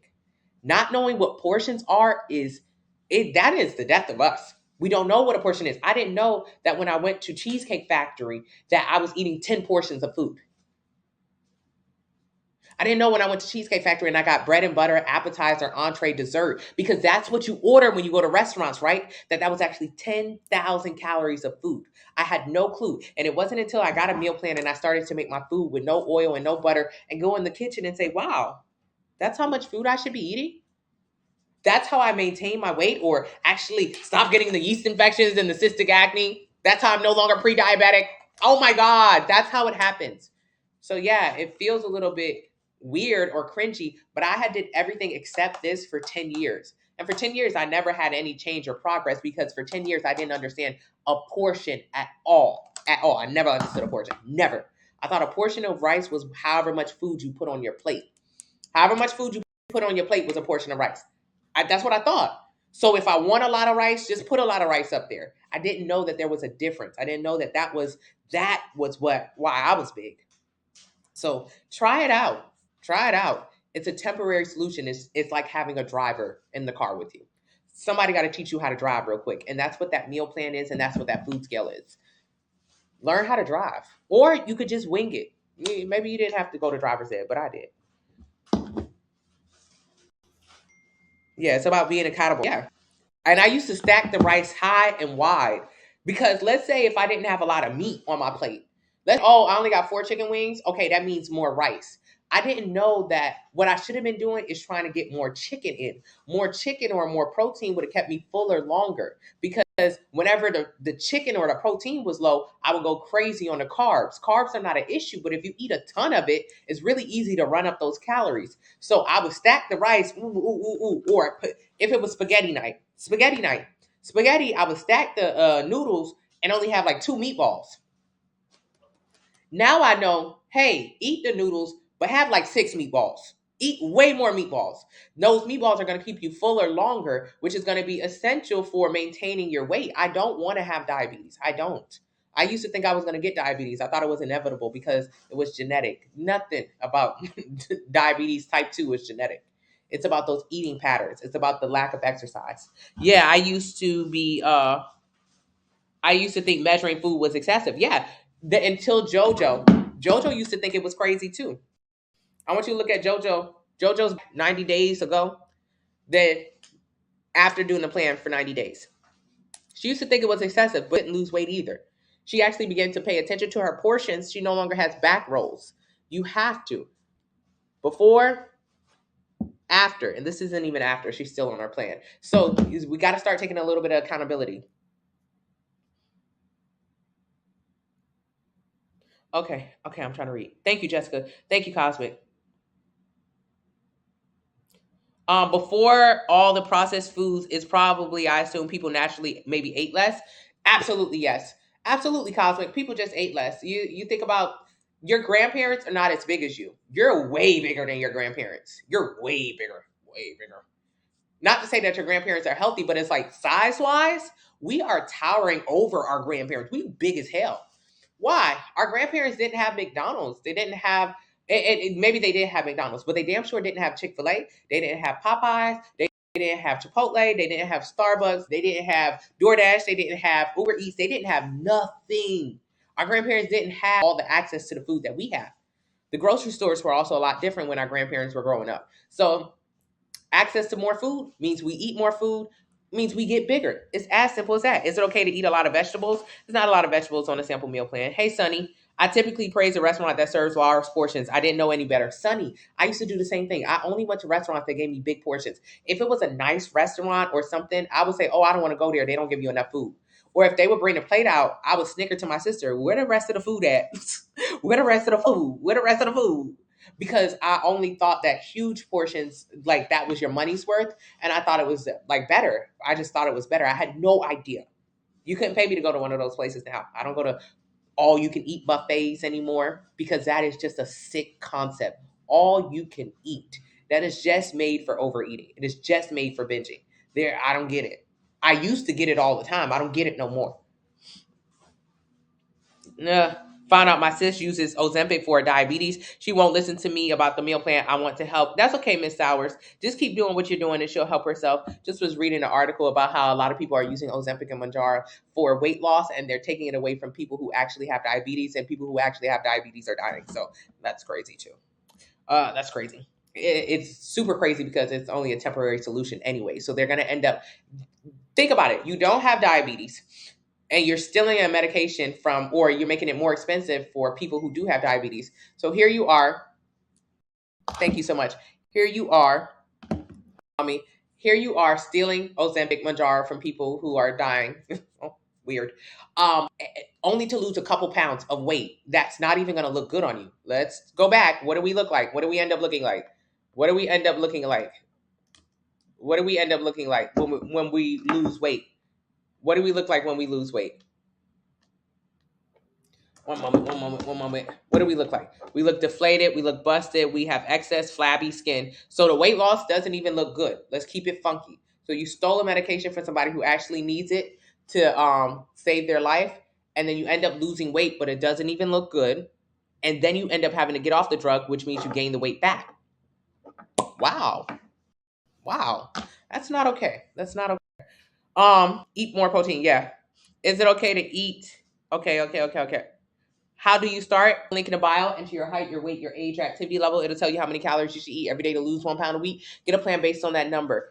A: Not knowing what portions are that is the death of us. We don't know what a portion is. I didn't know that when I went to Cheesecake Factory that I was eating 10 portions of food. I didn't know when I went to Cheesecake Factory and I got bread and butter, appetizer, entree, dessert, because that's what you order when you go to restaurants, right? That was actually 10,000 calories of food. I had no clue. And it wasn't until I got a meal plan and I started to make my food with no oil and no butter and go in the kitchen and say, wow, that's how much food I should be eating. That's how I maintain my weight, or actually stop getting the yeast infections and the cystic acne. That's how I'm no longer pre-diabetic. Oh my God, that's how it happens. So yeah, it feels a little bit weird or cringy, but I had did everything except this for 10 years. And for 10 years, I never had any change or progress because for 10 years, I didn't understand a portion at all. At all. I never understood a portion. Never. I thought a portion of rice was however much food you put on your plate. However much food you put on your plate was a portion of rice. That's what I thought. So if I want a lot of rice, just put a lot of rice up there. I didn't know that there was a difference. I didn't know that that was why I was big. So try it out. Try it out. It's a temporary solution. It's like having a driver in the car with you. Somebody got to teach you how to drive real quick, and that's what that meal plan is, and that's what that food scale is. Learn how to drive, or you could just wing it. Maybe you didn't have to go to driver's ed, but I did. Yeah, it's about being accountable. Yeah. And I used to stack the rice high and wide because let's say if I didn't have a lot of meat on my plate, I only got 4 chicken wings. Okay, that means more rice. I didn't know that what I should have been doing is trying to get more chicken in. More chicken or more protein would have kept me fuller longer because whenever the chicken or the protein was low, I would go crazy on the carbs. Carbs are not an issue, but if you eat a ton of it, it's really easy to run up those calories. So I would stack the rice, or if it was spaghetti, I would stack the noodles and only have like 2 meatballs. Now I know, hey, eat the noodles, but have like 6 meatballs. Eat way more meatballs. Those meatballs are going to keep you fuller longer, which is going to be essential for maintaining your weight. I don't want to have diabetes. I don't. I used to think I was going to get diabetes. I thought it was inevitable because it was genetic. Nothing about diabetes type 2 is genetic. It's about those eating patterns. It's about the lack of exercise. Yeah, I used to think measuring food was excessive. Yeah, until JoJo used to think it was crazy too. I want you to look at JoJo. JoJo's 90 days ago. That after doing the plan for 90 days, she used to think it was excessive, but didn't lose weight either. She actually began to pay attention to her portions. She no longer has back rolls. You have to. Before, after, and this isn't even after. She's still on our plan. So we got to start taking a little bit of accountability. Okay, I'm trying to read. Thank you, Jessica. Thank you, Cosmic. Before all the processed foods is probably, I assume people naturally maybe ate less. Absolutely, yes. Absolutely, Cosmic. People just ate less. You think about your grandparents are not as big as you. You're way bigger than your grandparents. You're way bigger, way bigger. Not to say that your grandparents are healthy, but it's like size wise, we are towering over our grandparents. We big as hell. Why? Our grandparents didn't have McDonald's. They didn't have maybe they did have McDonald's, but they damn sure didn't have Chick-fil-A. They didn't have Popeyes. They didn't have Chipotle. They didn't have Starbucks. They didn't have DoorDash. They didn't have Uber Eats. They didn't have nothing. Our grandparents didn't have all the access to the food that we have. The grocery stores were also a lot different when our grandparents were growing up. So access to more food means we eat more food, means we get bigger. It's as simple as that. Is it okay to eat a lot of vegetables? There's not a lot of vegetables on a sample meal plan. Hey, Sonny, I typically praise a restaurant that serves large portions. I didn't know any better. Sonny, I used to do the same thing. I only went to restaurants that gave me big portions. If it was a nice restaurant or something, I would say, oh, I don't want to go there. They don't give you enough food. Or if they would bring the plate out, I would snicker to my sister, where the rest of the food at? Where the rest of the food? Where the rest of the food? Because I only thought that huge portions, like that was your money's worth. And I thought it was like better. I just thought it was better. I had no idea. You couldn't pay me to go to one of those places now. I don't go to all you can eat buffets anymore because that is just a sick concept. All you can eat. That is just made for overeating. It is just made for binging. There, I don't get it. I used to get it all the time. I don't get it no more. Nah. Found out my sis uses Ozempic for diabetes. She won't listen to me about the meal plan. I want to help. That's okay, Miss Sowers. Just keep doing what you're doing and she'll help herself. Just was reading an article about how a lot of people are using Ozempic and Manjaro for weight loss and they're taking it away from people who actually have diabetes, and people who actually have diabetes are dying. So that's crazy too. That's crazy. It's super crazy because it's only a temporary solution anyway. So they're going to end up, think about it. You don't have diabetes and you're stealing a medication from, or you're making it more expensive for people who do have diabetes. So here you are. Thank you so much. Here you are, mommy. Here you are stealing Ozempic Manjaro from people who are dying. Oh, weird. Only to lose a couple pounds of weight. That's not even going to look good on you. Let's go back. What do we look like? What do we end up looking like? What do we end up looking like? What do we end up looking like when we lose weight? What do we look like when we lose weight? One moment, one moment, one moment. What do we look like? We look deflated. We look busted. We have excess flabby skin. So the weight loss doesn't even look good. Let's keep it funky. So you stole a medication from somebody who actually needs it to save their life, and then you end up losing weight, but it doesn't even look good. And then you end up having to get off the drug, which means you gain the weight back. Wow. Wow. That's not okay. That's not okay. Eat more protein. Yeah. Is it okay to eat? Okay. How do you start? Link in the bio. Enter your height, your weight, your age, your activity level. It'll tell you how many calories you should eat every day to lose 1 pound a week. Get a plan based on that number.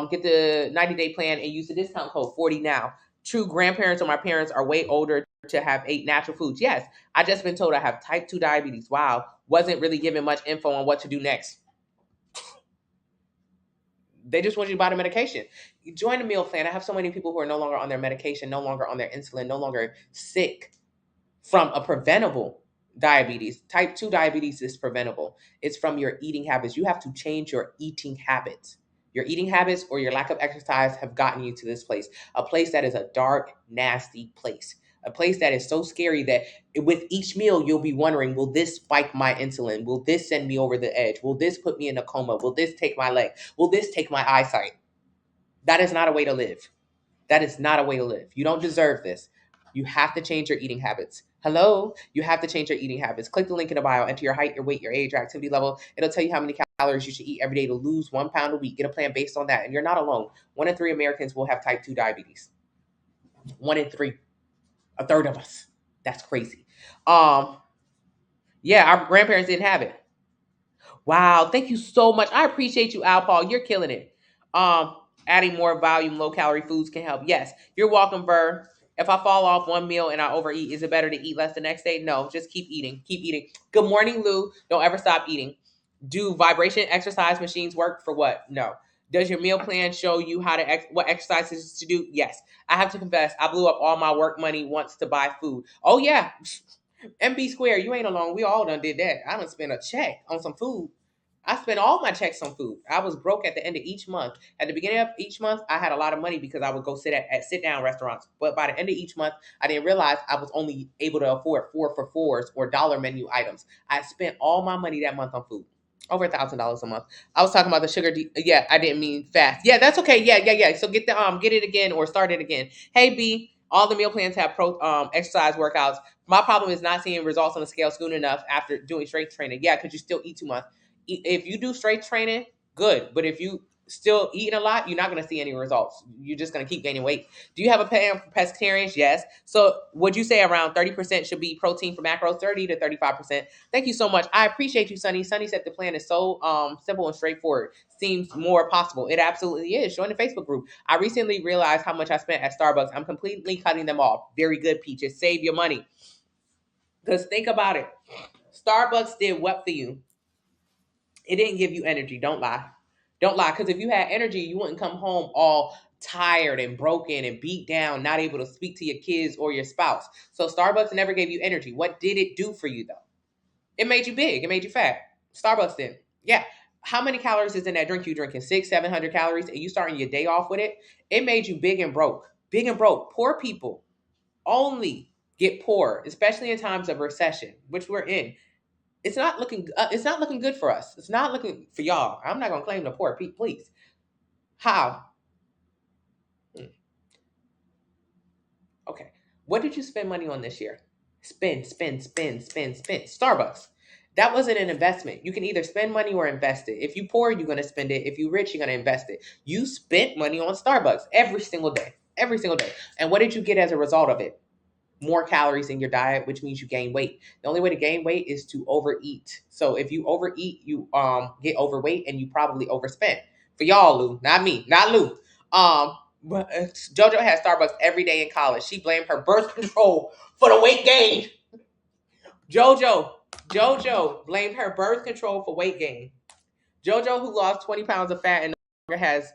A: Get the 90-day plan and use the discount code 40 now. True grandparents or my parents are way older to have ate natural foods. Yes, I just been told I have type 2 diabetes. Wow. Wasn't really given much info on what to do next. They just want you to buy the medication. You join the meal plan. I have so many people who are no longer on their medication, no longer on their insulin, no longer sick from a preventable diabetes. Type 2 diabetes is preventable. It's from your eating habits. You have to change your eating habits. Your eating habits or your lack of exercise have gotten you to this place, a place that is a dark, nasty place, a place that is so scary that with each meal, you'll be wondering, will this spike my insulin? Will this send me over the edge? Will this put me in a coma? Will this take my leg? Will this take my eyesight? That is not a way to live. That is not a way to live. You don't deserve this. You have to change your eating habits. Hello? You have to change your eating habits. Click the link in the bio, enter your height, your weight, your age, your activity level. It'll tell you how many calories you should eat every day to lose 1 pound a week. Get a plan based on that. And you're not alone. 1 in 3 Americans will have type 2 diabetes. 1 in 3. A third of us. That's crazy. Yeah, our grandparents didn't have it. Wow, thank you so much. I appreciate you, Al Paul. You're killing it. Um, Adding more volume, low calorie foods can help. Yes, you're welcome, Burr. If I fall off one meal and I overeat, is it better to eat less the next day? No, just keep eating. Keep eating. Good morning, Lou. Don't ever stop eating. Do vibration exercise machines work for what? No. Does your meal plan show you how to what exercises to do? Yes. I have to confess, I blew up all my work money once to buy food. Oh yeah. MB Square, you ain't alone. We all done did that. I done spent a check on some food. I spent all my checks on food. I was broke at the end of each month. At the beginning of each month, I had a lot of money because I would go sit at sit down restaurants. But by the end of each month, I didn't realize I was only able to afford 4 for $4s or dollar menu items. I spent all my money that month on food. Over $1,000 a month. I was talking about the sugar. Yeah, I didn't mean fast. Yeah, that's okay. Yeah. So get it again or start it again. Hey B, all the meal plans have exercise workouts. My problem is not seeing results on the scale soon enough after doing strength training. Yeah, because you still eat too much. If you do strength training, good. But if you still eating a lot, you're not going to see any results. You're just going to keep gaining weight. Do you have a plan for pescatarians? Yes. So would you say around 30% should be protein for macros, 30 to 35%? Thank you so much. I appreciate you, Sunny. Sunny said the plan is so simple and straightforward. Seems more possible. It absolutely is. Join the Facebook group. I recently realized how much I spent at Starbucks. I'm completely cutting them off. Very good, Peaches. Save your money. Because think about it. Starbucks did what for you? It didn't give you energy. Don't lie. Don't lie. Because if you had energy, you wouldn't come home all tired and broken and beat down, not able to speak to your kids or your spouse. So Starbucks never gave you energy. What did it do for you, though? It made you big. It made you fat. Starbucks did. Yeah. How many calories is in that drink you drinking? 600-700 calories, and you starting your day off with it? It made you big and broke. Big and broke. Poor people only get poor, especially in times of recession, which we're in. It's not looking. It's not looking good for us. It's not looking for y'all. I'm not gonna claim the poor, please. How? Okay. What did you spend money on this year? Spend. Starbucks. That wasn't an investment. You can either spend money or invest it. If you poor, you're gonna spend it. If you rich, you're gonna invest it. You spent money on Starbucks every single day. Every single day. And what did you get as a result of it? more calories in your diet, which means you gain weight. The only way to gain weight is to overeat. So if you overeat, you get overweight and you probably overspend. For y'all, Lou, not me, not Lou. But JoJo had Starbucks every day in college. She blamed her birth control for the weight gain. JoJo blamed her birth control for weight gain. JoJo, who lost 20 pounds of fat and no longer has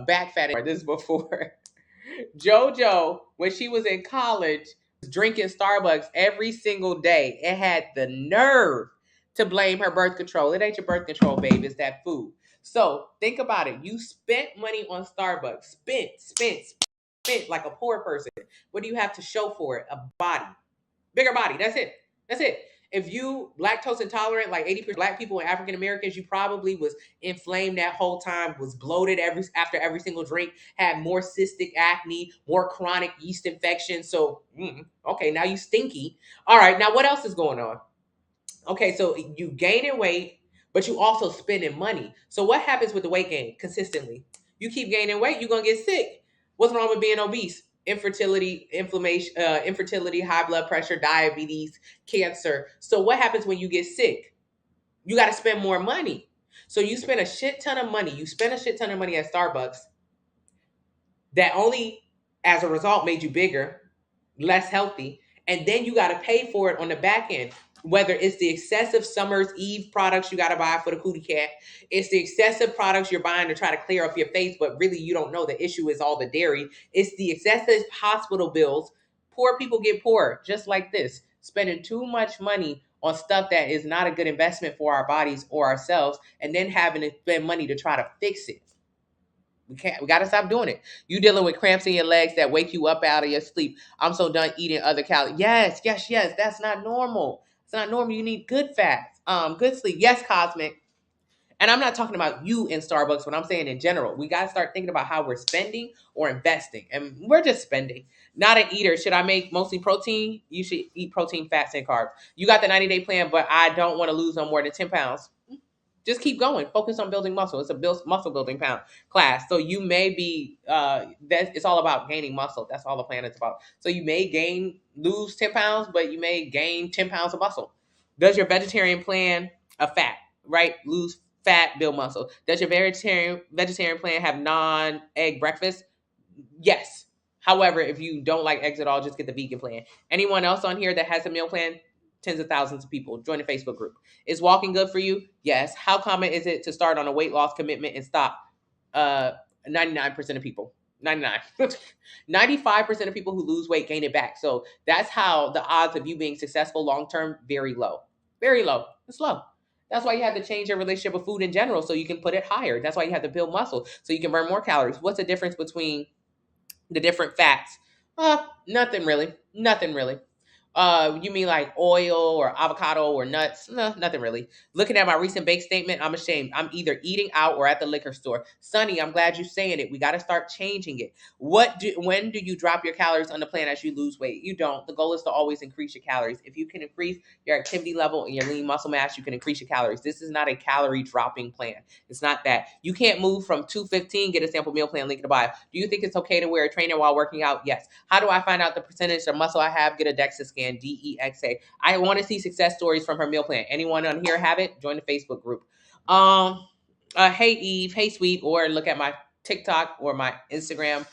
A: back fat anymore. This is before. JoJo, when she was in college, was drinking Starbucks every single day. It had the nerve to blame her birth control. It ain't your birth control, babe. It's that food. So think about it. You spent money on Starbucks. Spent like a poor person. What do you have to show for it? A body. Bigger body. That's it. That's it. If you lactose intolerant, like 80% of black people and African Americans, you probably was inflamed that whole time, was bloated after every single drink, had more cystic acne, more chronic yeast infection. So, okay, now you stinky. All right, now what else is going on? Okay, so you gaining weight, but you also spending money. So what happens with the weight gain consistently? You keep gaining weight, you're gonna get sick. What's wrong with being obese? Infertility, inflammation, infertility, high blood pressure, diabetes, cancer. So what happens when you get sick? You got to spend more money. So you spend a shit ton of money. You spend a shit ton of money at Starbucks that only as a result made you bigger, less healthy, and then you got to pay for it on the back end. Whether it's the excessive Summer's Eve products you got to buy for the cootie cat, it's the excessive products you're buying to try to clear up your face, but really you don't know the issue is all the dairy. It's the excessive hospital bills. Poor people get poor, just like this, spending too much money on stuff that is not a good investment for our bodies or ourselves, and then having to spend money to try to fix it. We got to stop doing it. You dealing with cramps in your legs that wake you up out of your sleep. I'm so done eating other calories. Yes. That's not normal. It's not normal. You need good fats, good sleep. Yes, Cosmic. And I'm not talking about you in Starbucks. What I'm saying in general, we got to start thinking about how we're spending or investing. And we're just spending. Not an eater. Should I make mostly protein? You should eat protein, fats, and carbs. You got the 90-day plan, but I don't want to lose no more than 10 pounds. Just keep going. Focus on building muscle. It's a muscle building class. So you may be that it's all about gaining muscle. That's all the plan is about. So you may lose 10 pounds, but you may gain 10 pounds of muscle. Does your vegetarian plan a fat, right? Lose fat, build muscle. Does your vegetarian plan have non-egg breakfast? Yes. However, if you don't like eggs at all, just get the vegan plan. Anyone else on here that has a meal plan? Tens of thousands of people. Join the Facebook group. Is walking good for you? Yes. How common is it to start on a weight loss commitment and stop? 99% of people. 99. 95% of people who lose weight gain it back. So that's how the odds of you being successful long-term, very low. Very low. It's low. That's why you have to change your relationship with food in general so you can put it higher. That's why you have to build muscle so you can burn more calories. What's the difference between the different fats? Nothing really. Nothing really. You mean like oil or avocado or nuts? No, nothing really. Looking at my recent bank statement, I'm ashamed. I'm either eating out or at the liquor store. Sonny, I'm glad you're saying it. We got to start changing it. When do you drop your calories on the plan as you lose weight? You don't. The goal is to always increase your calories. If you can increase your activity level and your lean muscle mass, you can increase your calories. This is not a calorie dropping plan. It's not that. You can't move from 215, get a sample meal plan, link in the bio. Do you think it's okay to wear a trainer while working out? Yes. How do I find out the percentage of muscle I have? Get a DEXA scan. DEXA. I want to see success stories from her meal plan. Anyone on here have it? Join the Facebook group. Hey Eve, hey Sweet, or look at my TikTok or my Instagram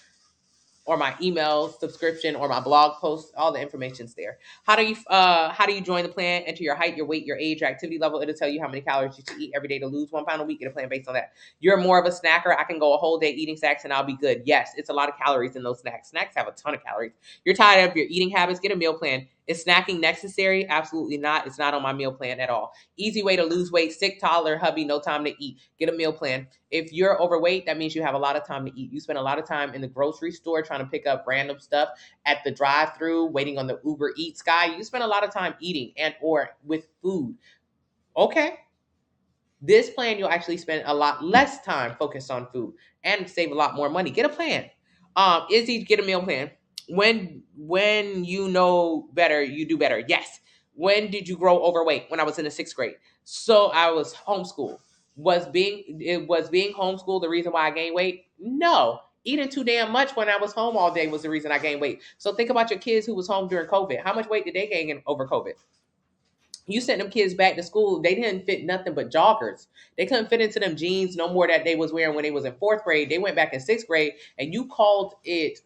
A: or my email subscription or my blog post. All the information's there. How do you join the plan? Enter your height, your weight, your age, your activity level. It'll tell you how many calories you should eat every day to lose 1 pound a week. Get a plan based on that. You're more of a snacker. I can go a whole day eating snacks and I'll be good. Yes, it's a lot of calories in those snacks. Snacks have a ton of calories. You're tired of your eating habits. Get a meal plan. Is snacking necessary? Absolutely not. It's not on my meal plan at all. Easy way to lose weight. Sick toddler, hubby, no time to eat. Get a meal plan. If you're overweight, that means you have a lot of time to eat. You spend a lot of time in the grocery store trying to pick up random stuff at the drive-thru, waiting on the Uber Eats guy. You spend a lot of time eating and or with food. Okay. This plan, you'll actually spend a lot less time focused on food and save a lot more money. Get a plan. Izzy, get a meal plan. When you know better, you do better. Yes. When did you grow overweight? When I was in the 6th grade. So I was homeschooled. Was being homeschooled the reason why I gained weight? No. Eating too damn much when I was home all day was the reason I gained weight. So think about your kids who was home during COVID. How much weight did they gain over COVID? You sent them kids back to school, they didn't fit nothing but joggers. They couldn't fit into them jeans no more that they was wearing when they was in fourth grade. They went back in sixth grade, and you called it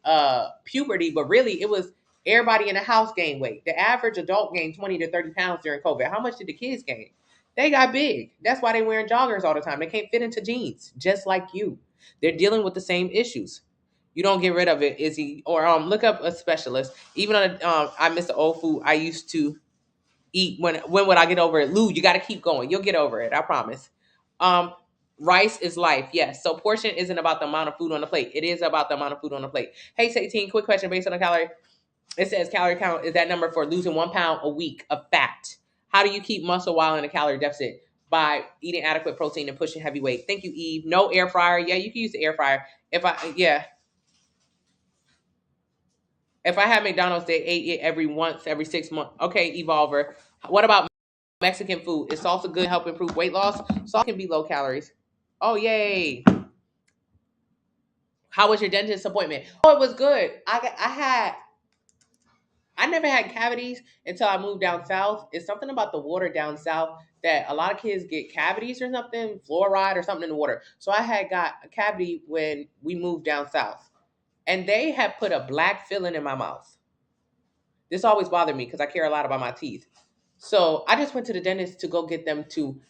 A: puberty, but really it was everybody in the house gained weight. The average adult gained 20 to 30 pounds during COVID. How much did the kids gain? They got big. That's why they wearing joggers all the time. They can't fit into jeans, just like you. They're dealing with the same issues. You don't get rid of it, Izzy, or look up a specialist. Even on I miss the old food I used to eat. When would I get over it? Lou, you got to keep going. You'll get over it. I promise. Um, Rice is life. Yes. So portion isn't about the amount of food on the plate. It is about the amount of food on the plate. Hey, 18, quick question based on the calorie. It says calorie count is that number for losing 1 pound a week of fat. How do you keep muscle while in a calorie deficit? By eating adequate protein and pushing heavy weight. Thank you, Eve. No air fryer. Yeah, you can use the air fryer. If I had McDonald's, they ate it every 6 months. Okay, Evolver. What about Mexican food? Is salsa good to help improve weight loss? Salsa can be low calories. Oh, yay. How was your dentist appointment? Oh, it was good. I never had cavities until I moved down south. It's something about the water down south that a lot of kids get cavities or something, fluoride or something in the water. So I had got a cavity when we moved down south. And they had put a black filling in my mouth. This always bothered me because I care a lot about my teeth. So I just went to the dentist to go get them to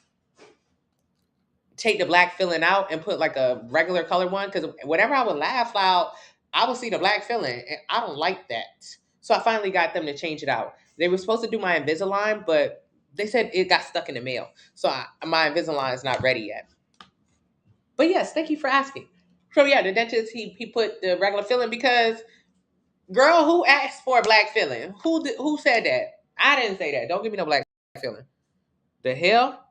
A: take the black filling out and put like a regular color one. Because whenever I would laugh loud, I would see the black filling, and I don't like that. So I finally got them to change it out. They were supposed to do my Invisalign, but they said it got stuck in the mail. So my Invisalign is not ready yet. But yes, thank you for asking. So yeah, the dentist, he put the regular filling because, girl, who asked for a black filling? Who said that? I didn't say that. Don't give me no black filling. The hell?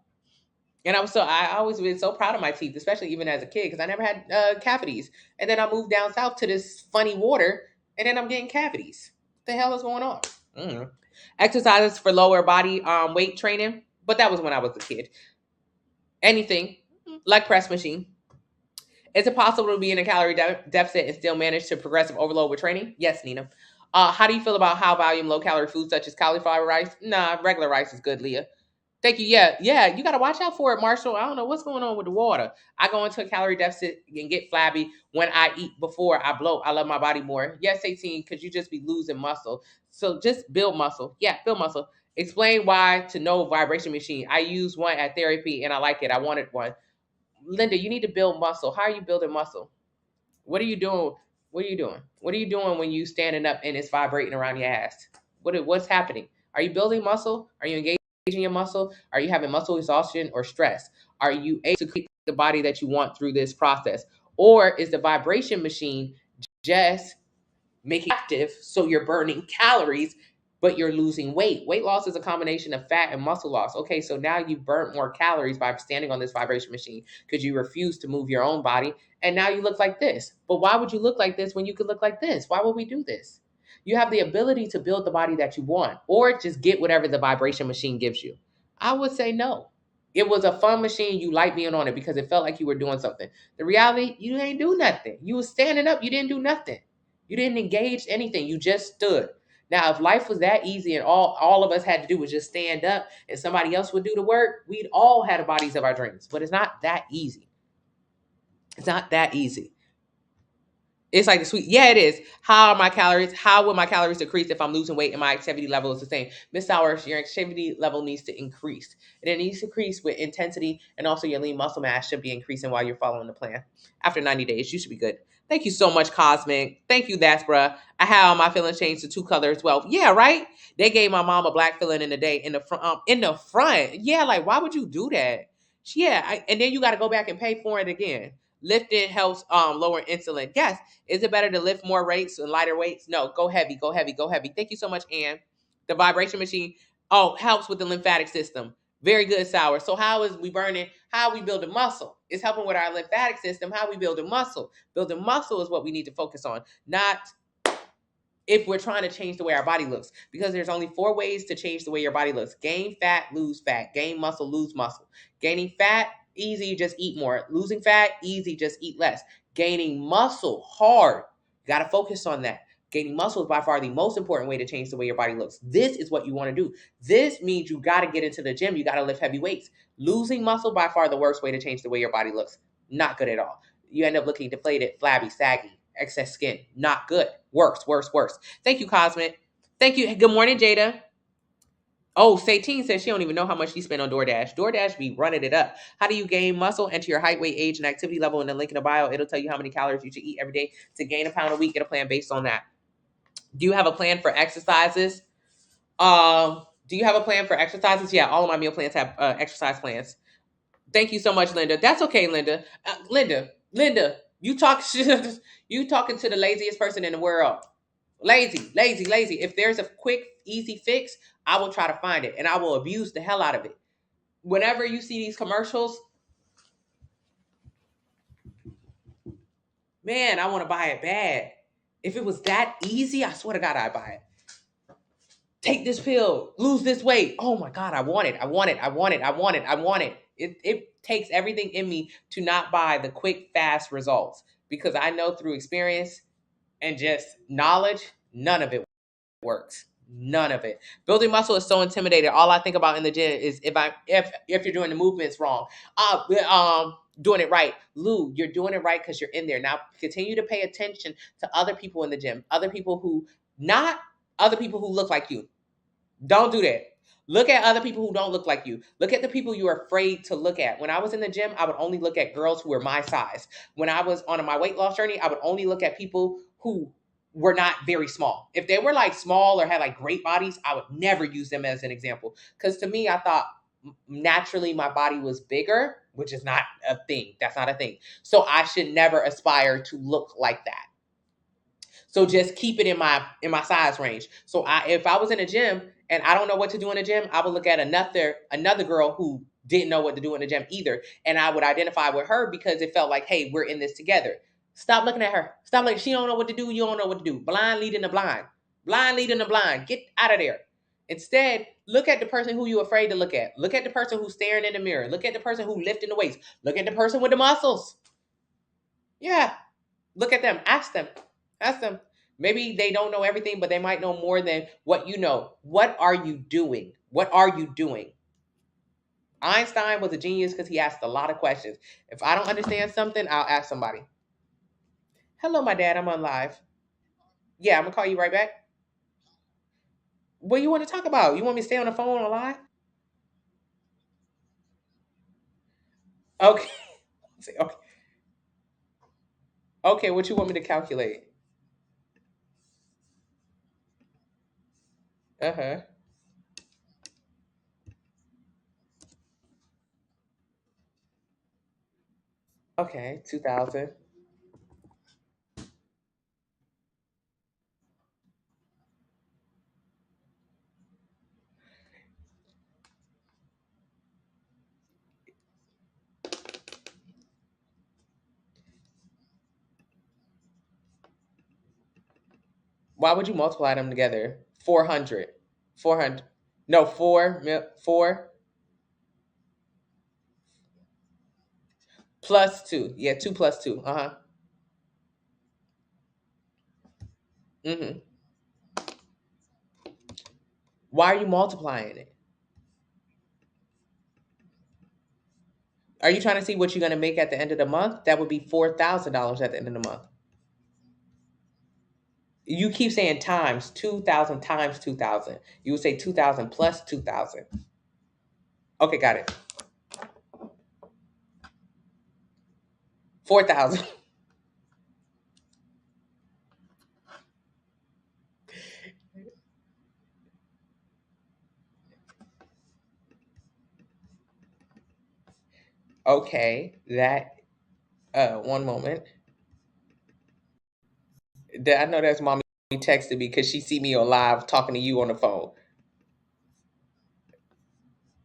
A: And I always been so proud of my teeth, especially even as a kid, because I never had cavities. And then I moved down south to this funny water, and then I'm getting cavities. What the hell is going on? Mm. Exercises for lower body weight training, but that was when I was a kid. Anything like press machine. Is it possible to be in a calorie deficit and still manage to progressive overload with training? Yes, Nina. How do you feel about high volume, low calorie foods such as cauliflower rice? Nah, regular rice is good, Leah. Thank you. Yeah, you got to watch out for it, Marshall. I don't know what's going on with the water. I go into a calorie deficit and get flabby when I eat before I bloat. I love my body more. Yes, 18, because you just be losing muscle. So just build muscle. Yeah, build muscle. Explain why to no vibration machine. I use one at therapy and I like it. I wanted one. Linda, you need to build muscle. How are you building muscle? What are you doing? What are you doing? What are you doing when you standing up and it's vibrating around your ass? What's happening? Are you building muscle? Are you engaging your muscle? Are you having muscle exhaustion or stress? Are you able to create the body that you want through this process? Or is the vibration machine just making active so you're burning calories but you're losing weight? Weight loss is a combination of fat and muscle loss. Okay, so now you've burnt more calories by standing on this vibration machine because you refuse to move your own body, and now you look like this. But why would you look like this when you could look like this? Why would we do this? You have the ability to build the body that you want, or just get whatever the vibration machine gives you. I would say no. It was a fun machine. You liked being on it because it felt like you were doing something. The reality, you ain't do nothing. You was standing up. You didn't do nothing. You didn't engage anything. You just stood. Now, if life was that easy and all of us had to do was just stand up and somebody else would do the work, we'd all have the bodies of our dreams. But it's not that easy. It's not that easy. It's like the sweet. Yeah, it is. How will my calories decrease if I'm losing weight and my activity level is the same? Miss Sowers, your activity level needs to increase. And it needs to increase with intensity, and also your lean muscle mass should be increasing while you're following the plan. After 90 days, you should be good. Thank you so much, Cosmic. Thank you, that's bruh. I had all my fillings changed to 2 colors. Well, yeah, right? They gave my mom a black filling in the day in the front. Yeah, like, why would you do that? Yeah, and then you got to go back and pay for it again. Lifting helps lower insulin. Yes. Is it better to lift more weights and lighter weights? No. Go heavy, go heavy, go heavy. Thank you so much, Ann. The vibration machine, helps with the lymphatic system. Very good, Sour. So how is we burning? How are we building muscle? It's helping with our lymphatic system. How are we building muscle? Building muscle is what we need to focus on, not if we're trying to change the way our body looks, because there's only 4 ways to change the way your body looks. Gain fat, lose fat. Gain muscle, lose muscle. Gaining fat, easy, just eat more. Losing fat, easy, just eat less. Gaining muscle, hard. You got to focus on that. Gaining muscle is by far the most important way to change the way your body looks. This is what you want to do. This means you got to get into the gym. You got to lift heavy weights. Losing muscle, by far the worst way to change the way your body looks. Not good at all. You end up looking deflated, flabby, saggy, excess skin. Not good. Worse, worse, worse. Thank you, Cosmic. Thank you. Good morning, Jada. Oh, Satine says she don't even know how much she spent on DoorDash. DoorDash be running it up. How do you gain muscle? Enter your height, weight, age, and activity level in the link in the bio. It'll tell you how many calories you should eat every day to gain a pound a week. Get a plan based on that. Do you have a plan for exercises? Do you have a plan for exercises? Yeah, all of my meal plans have exercise plans. Thank you so much, Linda. That's okay, Linda. Linda, you talk you talking to the laziest person in the world. Lazy, lazy, lazy. If there's a quick, easy fix, I will try to find it and I will abuse the hell out of it. Whenever you see these commercials, man, I want to buy it bad. If it was that easy, I swear to God, I'd buy it. Take this pill, lose this weight. Oh my God, I want it. I want it. I want it. I want it. I want it. It takes everything in me to not buy the quick, fast results because I know through experience and just knowledge, none of it works. None of it. Building muscle is so intimidating. All I think about in the gym is if you're doing the movements wrong. Doing it right. Lou, you're doing it right because you're in there. Now continue to pay attention to other people in the gym. Not other people who look like you. Don't do that. Look at other people who don't look like you. Look at the people you are afraid to look at. When I was in the gym, I would only look at girls who were my size. When I was on my weight loss journey, I would only look at people who were not very small. If they were like small or had like great bodies, I would never use them as an example. Because to me, I thought naturally my body was bigger, which is not a thing. That's not a thing. So I should never aspire to look like that. So just keep it in my size range. So if I was in a gym and I don't know what to do in a gym, I would look at another girl who didn't know what to do in the gym either, and I would identify with her because it felt like, hey, we're in this together. Stop looking at her. Stop looking. She don't know what to do. You don't know what to do. Blind leading the blind. Blind leading the blind. Get out of there. Instead, look at the person who you're afraid to look at. Look at the person who's staring in the mirror. Look at the person who lifting the weights. Look at the person with the muscles. Yeah, look at them. Ask them. Ask them. Maybe they don't know everything, but they might know more than what you know. What are you doing? What are you doing? Einstein was a genius because he asked a lot of questions. If I don't understand something, I'll ask somebody. Hello, my dad. I'm on live. Yeah, I'm gonna call you right back. What do you want to talk about? You want me to stay on the phone or live? Okay. Okay. Okay. What you want me to calculate? Uh huh. Okay. 2,000. Why would you multiply them together? 400. 400. No, 4 plus 2. Yeah, 2 plus 2. Uh-huh. Mm-hmm. Why are you multiplying it? Are you trying to see what you're going to make at the end of the month? That would be $4,000 at the end of the month. You keep saying times 2,000 times 2,000. You would say 2,000 plus 2,000. Okay, got it. 4,000. Okay, that one moment. I know that's mommy texted me because she see me on live talking to you on the phone.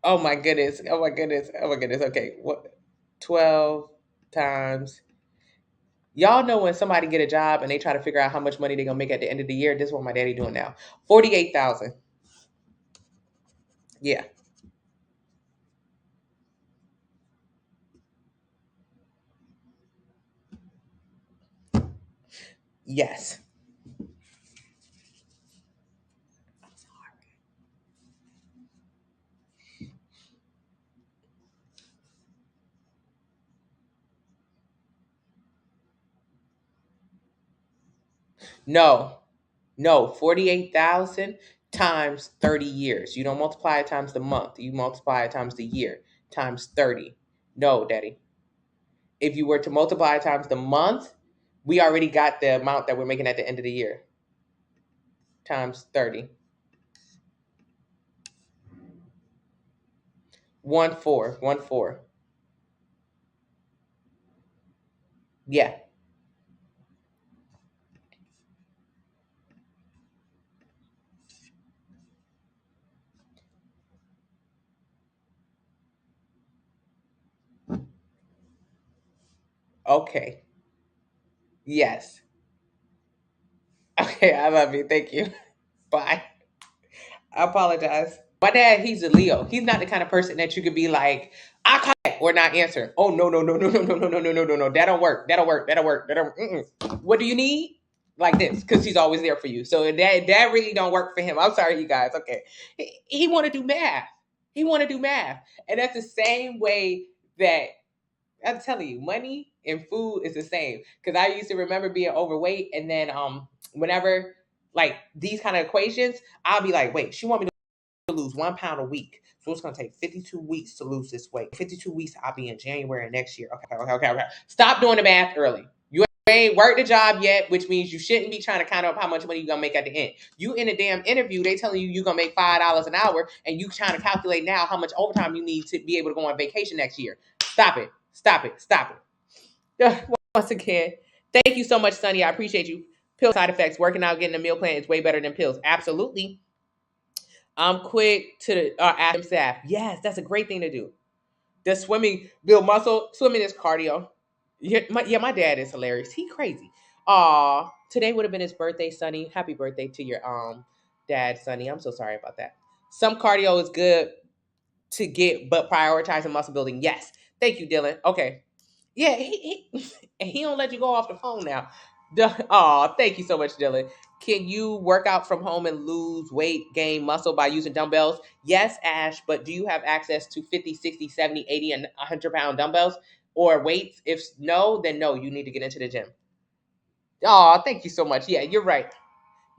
A: Oh my goodness. Oh my goodness. Oh my goodness. Okay. What 12 times. Y'all know when somebody get a job and they try to figure out how much money they're gonna make at the end of the year. This is what my daddy doing now. 48,000. Yeah. Yes. No. No. 48,000 times 30 years. You don't multiply it times the month. You multiply it times the year times 30. No, Daddy. If you were to multiply it times the month, we already got the amount that we're making at the end of the year times 30. 1 4. 1 4. Yeah. Okay. Yes. Okay. I love you. Thank you. Bye. I apologize. My dad, he's a Leo. He's not the kind of person that you could be like, I call it or not answer. Oh no, no, no, no, no, no, no, no, no, no, no, no. That'll work. That'll work. That'll work. That'll What do you need? Like this, because he's always there for you. So that really don't work for him. I'm sorry, you guys. Okay. He want to do math. He want to do math. And that's the same way that I'm telling you, money and food is the same. Because I used to remember being overweight, and then whenever like these kind of equations, I'll be like, wait, she want me to lose 1 pound a week. So it's gonna take 52 weeks to lose this weight. 52 weeks, I'll be in January next year. Okay, okay, okay, okay. Stop doing the math early. You ain't worked the job yet, which means you shouldn't be trying to count up how much money you're gonna make at the end. You in a damn interview, they telling you you're gonna make $5 an hour, and you trying to calculate now how much overtime you need to be able to go on vacation next year. Stop it. Stop it. Stop it. Once again, thank you so much, Sonny. I appreciate you. Pill side effects. Working out, getting a meal plan is way better than pills. Absolutely. I'm quick to the ask staff. Yes, that's a great thing to do. The swimming build muscle. Swimming is cardio. Yeah, my dad is hilarious. He crazy. Aw, today would have been his birthday, Sonny. Happy birthday to your dad, Sonny. I'm so sorry about that. Some cardio is good to get, but prioritizing muscle building. Yes. Thank you, Dylan. Okay. Yeah, he don't let you go off the phone now. Oh, thank you so much, Dylan. Can you work out from home and lose weight, gain muscle by using dumbbells? Yes, Ash, but do you have access to 50, 60, 70, 80, and 100-pound dumbbells or weights? If no, then no, you need to get into the gym. Oh, thank you so much. Yeah, you're right.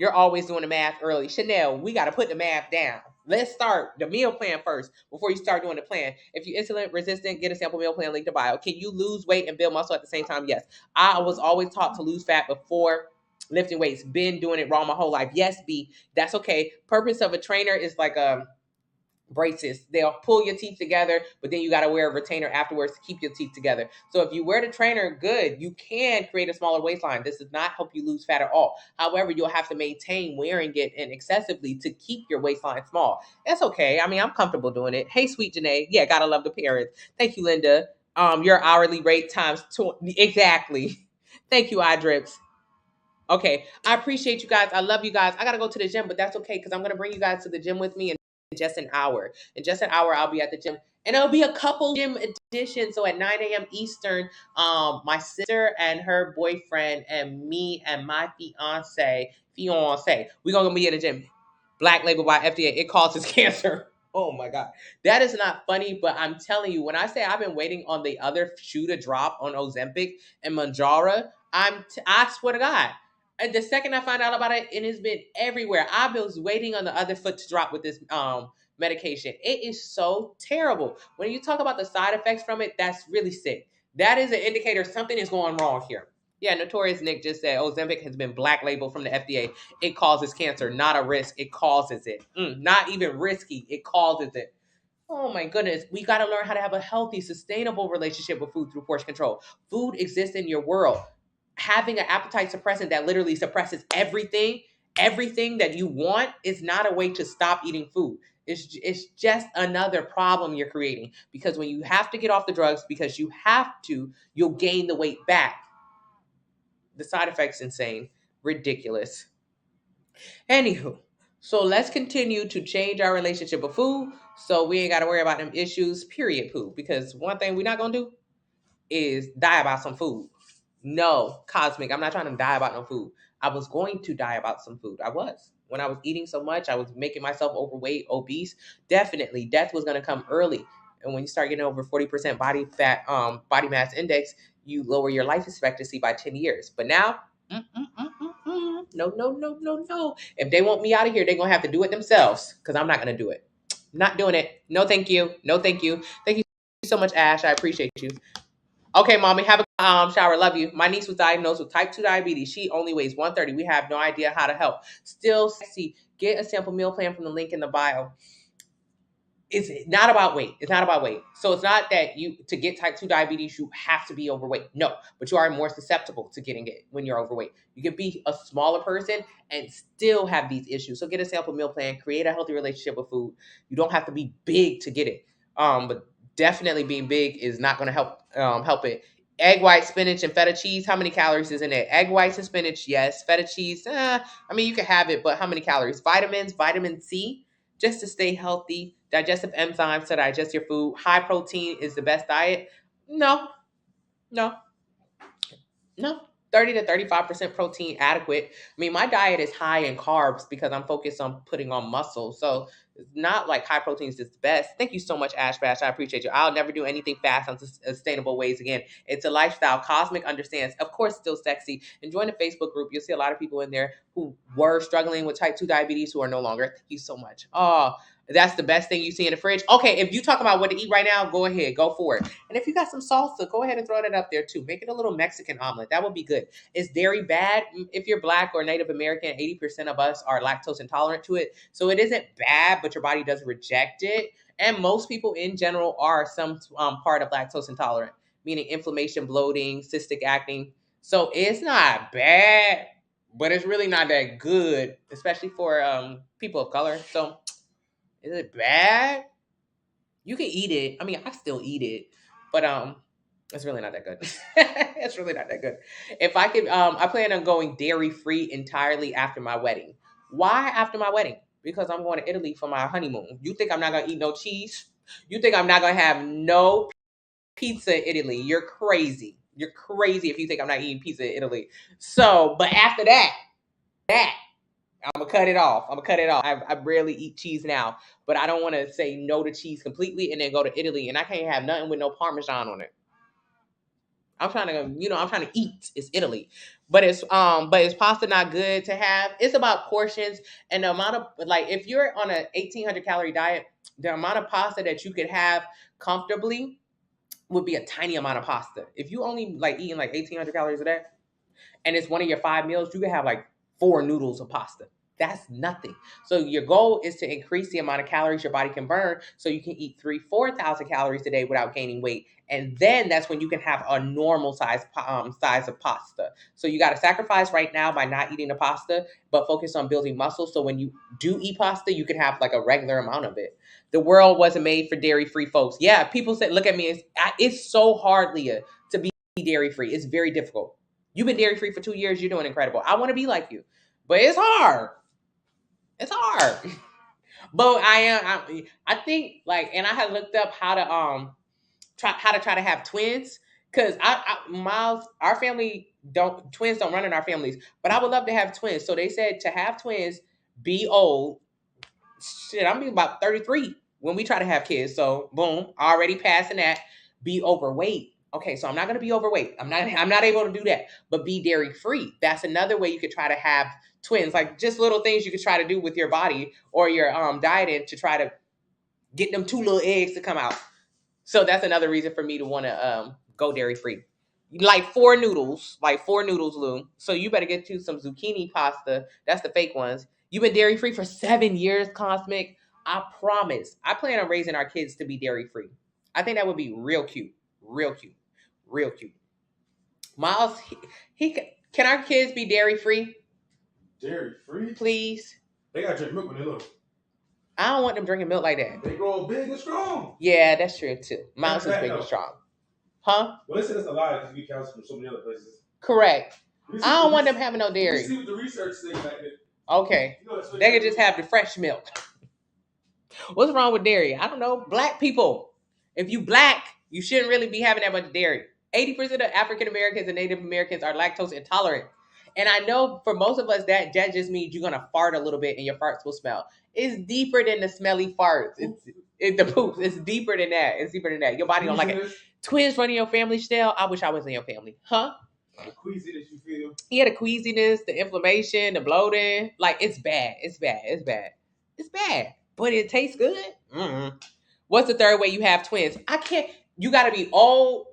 A: You're always doing the math early. Chanel, we got to put the math down. Let's start the meal plan first before you start doing the plan. If you're insulin resistant, get a sample meal plan link to bio. Can you lose weight and build muscle at the same time? Yes. I was always taught to lose fat before lifting weights. Been doing it wrong my whole life. Yes, B. That's okay. Purpose of a trainer is like braces. They'll pull your teeth together, but then you got to wear a retainer afterwards to keep your teeth together. So if you wear the trainer, good, you can create a smaller waistline. This does not help you lose fat at all. However, you'll have to maintain wearing it and excessively to keep your waistline small. That's okay. I mean, I'm comfortable doing it. Hey, sweet Janae. Yeah, gotta love the parents. Thank you, Linda. Your hourly rate times 20. Exactly. Thank you, iDrips. Okay, I appreciate you guys. I love you guys. I gotta go to the gym, but that's okay because I'm gonna bring you guys to the gym with me in just an hour. In just an hour, I'll be at the gym, and it'll be a couple gym edition. So at 9 a.m. Eastern, my sister and her boyfriend and me and my fiance, we gonna be at the gym. Black label by FDA. It causes cancer. Oh my God. That is not funny, but I'm telling you, when I say I've been waiting on the other shoe to drop on Ozempic and Manjaro, I swear to God. And the second I find out about it, it has been everywhere. I was waiting on the other foot to drop with this medication. It is so terrible. When you talk about the side effects from it, that's really sick. That is an indicator something is going wrong here. Yeah, Notorious Nick just said Ozempic has been black labeled from the FDA. It causes cancer, not a risk. It causes it. Not even risky. It causes it. Oh my goodness. We got to learn how to have a healthy, sustainable relationship with food through portion control. Food exists in your world. Having an appetite suppressant that literally suppresses everything that you want is not a way to stop eating food. It's just another problem you're creating because when you have to get off the drugs because you have to, you'll gain the weight back. The side effects insane, ridiculous. Anywho, so let's continue to change our relationship with food so we ain't got to worry about them issues, period, poo. Because one thing we're not going to do is die about some food. No, Cosmic, I'm not trying to die about no food. I was going to die about some food. I was. When I was eating so much, I was making myself overweight, obese. Definitely, death was going to come early. And when you start getting over 40% body fat, body mass index, you lower your life expectancy by 10 years. But now, no, no, no, no, no. If they want me out of here, they're going to have to do it themselves because I'm not going to do it. Not doing it. No, thank you. No, thank you. Thank you so much, Ash. I appreciate you. Okay, mommy, have a shower. Love you. My niece was diagnosed with type 2 diabetes. She only weighs 130. We have no idea how to help. Still sexy. Get a sample meal plan from the link in the bio. It's not about weight. It's not about weight. So it's not that you, to get type 2 diabetes, you have to be overweight. No, but you are more susceptible to getting it when you're overweight. You can be a smaller person and still have these issues. So get a sample meal plan, create a healthy relationship with food. You don't have to be big to get it. But definitely being big is not going to help it. Egg white, spinach, and feta cheese. How many calories is in it? Egg whites and spinach, yes. Feta cheese, I mean, you can have it, but how many calories? Vitamins, vitamin C, just to stay healthy. Digestive enzymes to digest your food. High protein is the best diet. No, no, no. 30 to 35% protein adequate. I mean, my diet is high in carbs because I'm focused on putting on muscle. So it's not like high protein is the best. Thank you so much, Ash Bash. I appreciate you. I'll never do anything fast on sustainable ways again. It's a lifestyle. Cosmic understands. Of course, still sexy. And join the Facebook group. You'll see a lot of people in there who were struggling with type 2 diabetes who are no longer. Thank you so much. Oh, that's the best thing you see in the fridge. Okay, if you talk about what to eat right now, go ahead, go for it. And if you got some salsa, go ahead and throw that up there too. Make it a little Mexican omelet. That would be good. Is dairy bad? If you're Black or Native American, 80% of us are lactose intolerant to it. So it isn't bad, but your body does reject it. And most people in general are some part of lactose intolerant, meaning inflammation, bloating, cystic acne. So it's not bad, but it's really not that good, especially for people of color. So is it bad? You can eat it. I mean, I still eat it, but it's really not that good. It's really not that good. If I could, I plan on going dairy free entirely after my wedding. Why after my wedding? Because I'm going to Italy for my honeymoon. You think I'm not gonna eat no cheese? You think I'm not gonna have no pizza in Italy? You're crazy. You're crazy if you think I'm not eating pizza in Italy. So, but after that I'm gonna cut it off. I'm gonna cut it off. I rarely eat cheese now, but I don't want to say no to cheese completely and then go to Italy and I can't have nothing with no Parmesan on it. I'm trying to, I'm trying to eat. It's Italy, but is pasta not good to have? It's about portions and the amount of, like, if you're on a 1,800 calorie diet, the amount of pasta that you could have comfortably would be a tiny amount of pasta. If you only like eating like 1,800 calories a day, and it's one of your 5 meals, you can have like 4 noodles of pasta. That's nothing. So your goal is to increase the amount of calories your body can burn so you can eat 4,000 calories a day without gaining weight. And then that's when you can have a normal size of pasta. So you got to sacrifice right now by not eating the pasta, but focus on building muscle. So when you do eat pasta, you can have like a regular amount of it. The world wasn't made for dairy-free folks. Yeah, people said, look at me. It's so hard, Leah, to be dairy-free. It's very difficult. You've been dairy free for 2 years. You're doing incredible. I want to be like you, but it's hard. It's hard. But I think like, and I had looked up how to try to have twins because Miles, our family twins don't run in our families, but I would love to have twins. So they said to have twins, be old. Shit, I'm about 33 when we try to have kids. So boom, already passing that. Be overweight. Okay, so I'm not gonna be overweight. I'm not able to do that. But be dairy free. That's another way you could try to have twins. Like just little things you could try to do with your body or your dieting to try to get them 2 little eggs to come out. So that's another reason for me to want to go dairy free. Like 4 noodles, Lou. So you better get you some zucchini pasta. That's the fake ones. You've been dairy free for 7 years, Cosmic. I promise. I plan on raising our kids to be dairy free. I think that would be real cute, real cute, real cute. Miles, he can our kids be dairy free?
B: Dairy free?
A: Please.
B: They gotta drink milk when they little.
A: I don't want them drinking milk like that.
B: They grow big and strong.
A: Yeah, that's true too. Miles is big and strong. Huh?
B: Well, they said that's a lie because we counsel from so many other places.
A: Correct. I don't want them having no dairy.
B: See what the research says back then.
A: Okay. They could just have the fresh milk. What's wrong with dairy? I don't know. Black people. If you Black, you shouldn't really be having that much dairy. 80% of African Americans and Native Americans are lactose intolerant. And I know for most of us that just means you're gonna fart a little bit and your farts will smell. It's deeper than the smelly farts. It's the poops. It's deeper than that. It's deeper than that. Your body don't like it. Twins running your family still. I wish I was in your family. Huh?
B: The queasiness you feel.
A: Yeah, the queasiness, the inflammation, the bloating. Like it's bad. It's bad. It's bad. It's bad. But it tastes good. Mm-mm. What's the third way you have twins? I can't. You got to be old,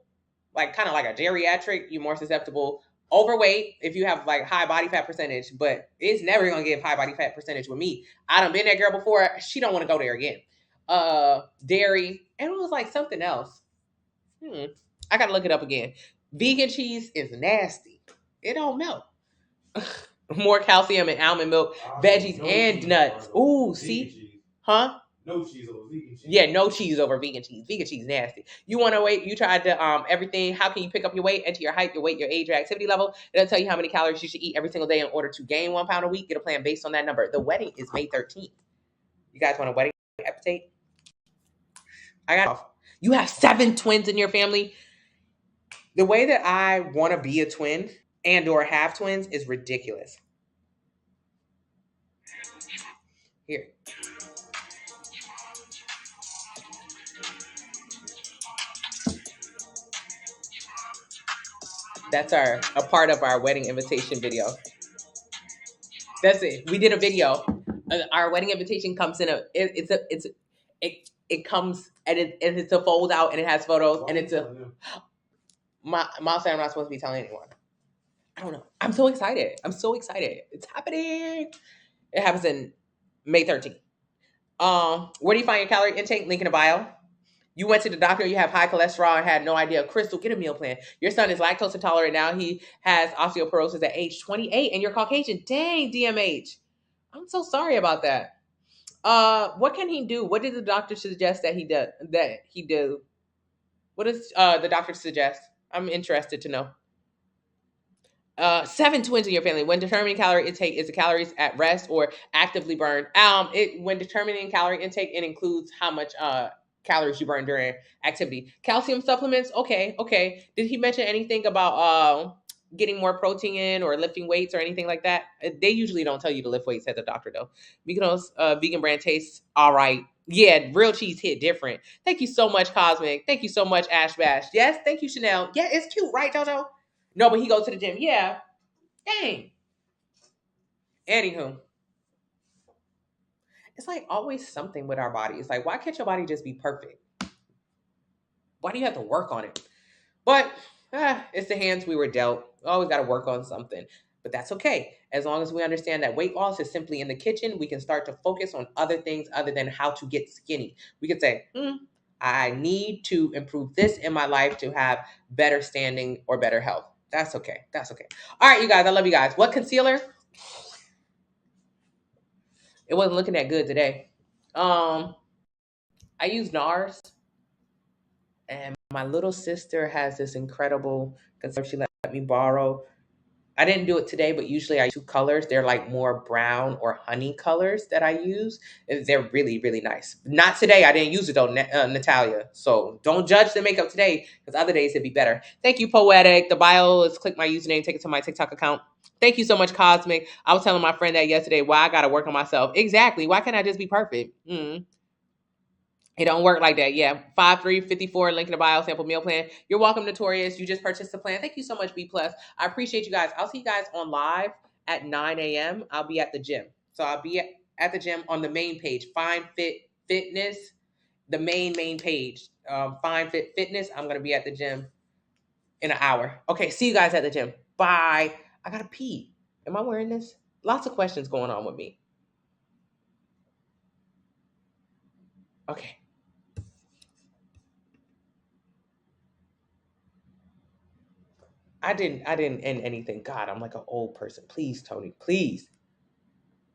A: like kind of like a geriatric. You're more susceptible. Overweight if you have like high body fat percentage, but it's never gonna give high body fat percentage with me. I done been that girl before. She don't want to go there again. Dairy, and it was like something else. I gotta look it up again. Vegan cheese is nasty. It don't melt. More calcium in almond milk, veggies, and nuts. Ooh, see? Huh?
B: No cheese over vegan cheese.
A: Yeah, no cheese over vegan cheese. Vegan cheese nasty. You want to weight? You tried to everything. How can you pick up your weight? Enter your height, your weight, your age, your activity level. It'll tell you how many calories you should eat every single day in order to gain 1 pound a week. Get a plan based on that number. The wedding is May 13th. You guys want a wedding appetite? I got. You have 7 twins in your family. The way that I want to be a twin and or have twins is ridiculous. Here. That's a part of our wedding invitation video. That's it. We did a video. Our wedding invitation comes in it comes and it's a fold out and it has photos and it's a mom said I'm not supposed to be telling anyone. I don't know. I'm so excited. I'm so excited. It's happening. It happens in May 13th. Where do you find your calorie intake? Link in the bio. You went to the doctor, you have high cholesterol and had no idea. Crystal, get a meal plan. Your son is lactose intolerant now. He has osteoporosis at age 28 and you're Caucasian. Dang, DMH. I'm so sorry about that. What can he do? What did the doctor suggest that he do? What does the doctor suggest? I'm interested to know. 7 twins in your family. When determining calorie intake, is the calories at rest or actively burned? When determining calorie intake, it includes how much calories you burn during activity. Calcium supplements. Okay, okay. Did he mention anything about getting more protein in or lifting weights or anything like that? They usually don't tell you to lift weights at the doctor though. Mykonos vegan brand tastes all right. Yeah, real cheese hit different. Thank you so much, Cosmic. Thank you so much, Ash Bash. Yes, thank you, Chanel. Yeah, it's cute, right, Jojo? No, but he goes to the gym. Yeah. Dang. Anywho, it's like always something with our body. It's like, why can't your body just be perfect? Why do you have to work on it? But it's the hands we were dealt. Always got to work on something. But that's okay. As long as we understand that weight loss is simply in the kitchen, we can start to focus on other things other than how to get skinny. We can say, I need to improve this in my life to have better standing or better health. That's okay. That's okay. All right, you guys. I love you guys. What concealer? It wasn't looking that good today. I use NARS, and my little sister has this incredible concealer she let me borrow. I didn't do it today, but usually I use 2 colors. They're like more brown or honey colors that I use. And they're really, really nice. Not today. I didn't use it though, Natalia. So don't judge the makeup today because other days it'd be better. Thank you, Poetic. The bio is click my username, take it to my TikTok account. Thank you so much, Cosmic. I was telling my friend that yesterday why I got to work on myself. Exactly. Why can't I just be perfect? It don't work like that. Yeah. 5354, link in the bio, sample meal plan. You're welcome, Notorious. You just purchased the plan. Thank you so much, B Plus. I appreciate you guys. I'll see you guys on live at 9 a.m. I'll be at the gym. So I'll be at the gym on the main page, Fine Fit Fitness, the main page. Fine Fit Fitness. I'm gonna be at the gym in an hour. Okay, see you guys at the gym. Bye. I gotta pee. Am I wearing this? Lots of questions going on with me. Okay. I didn't end anything. God, I'm like an old person. Please, Tony, please.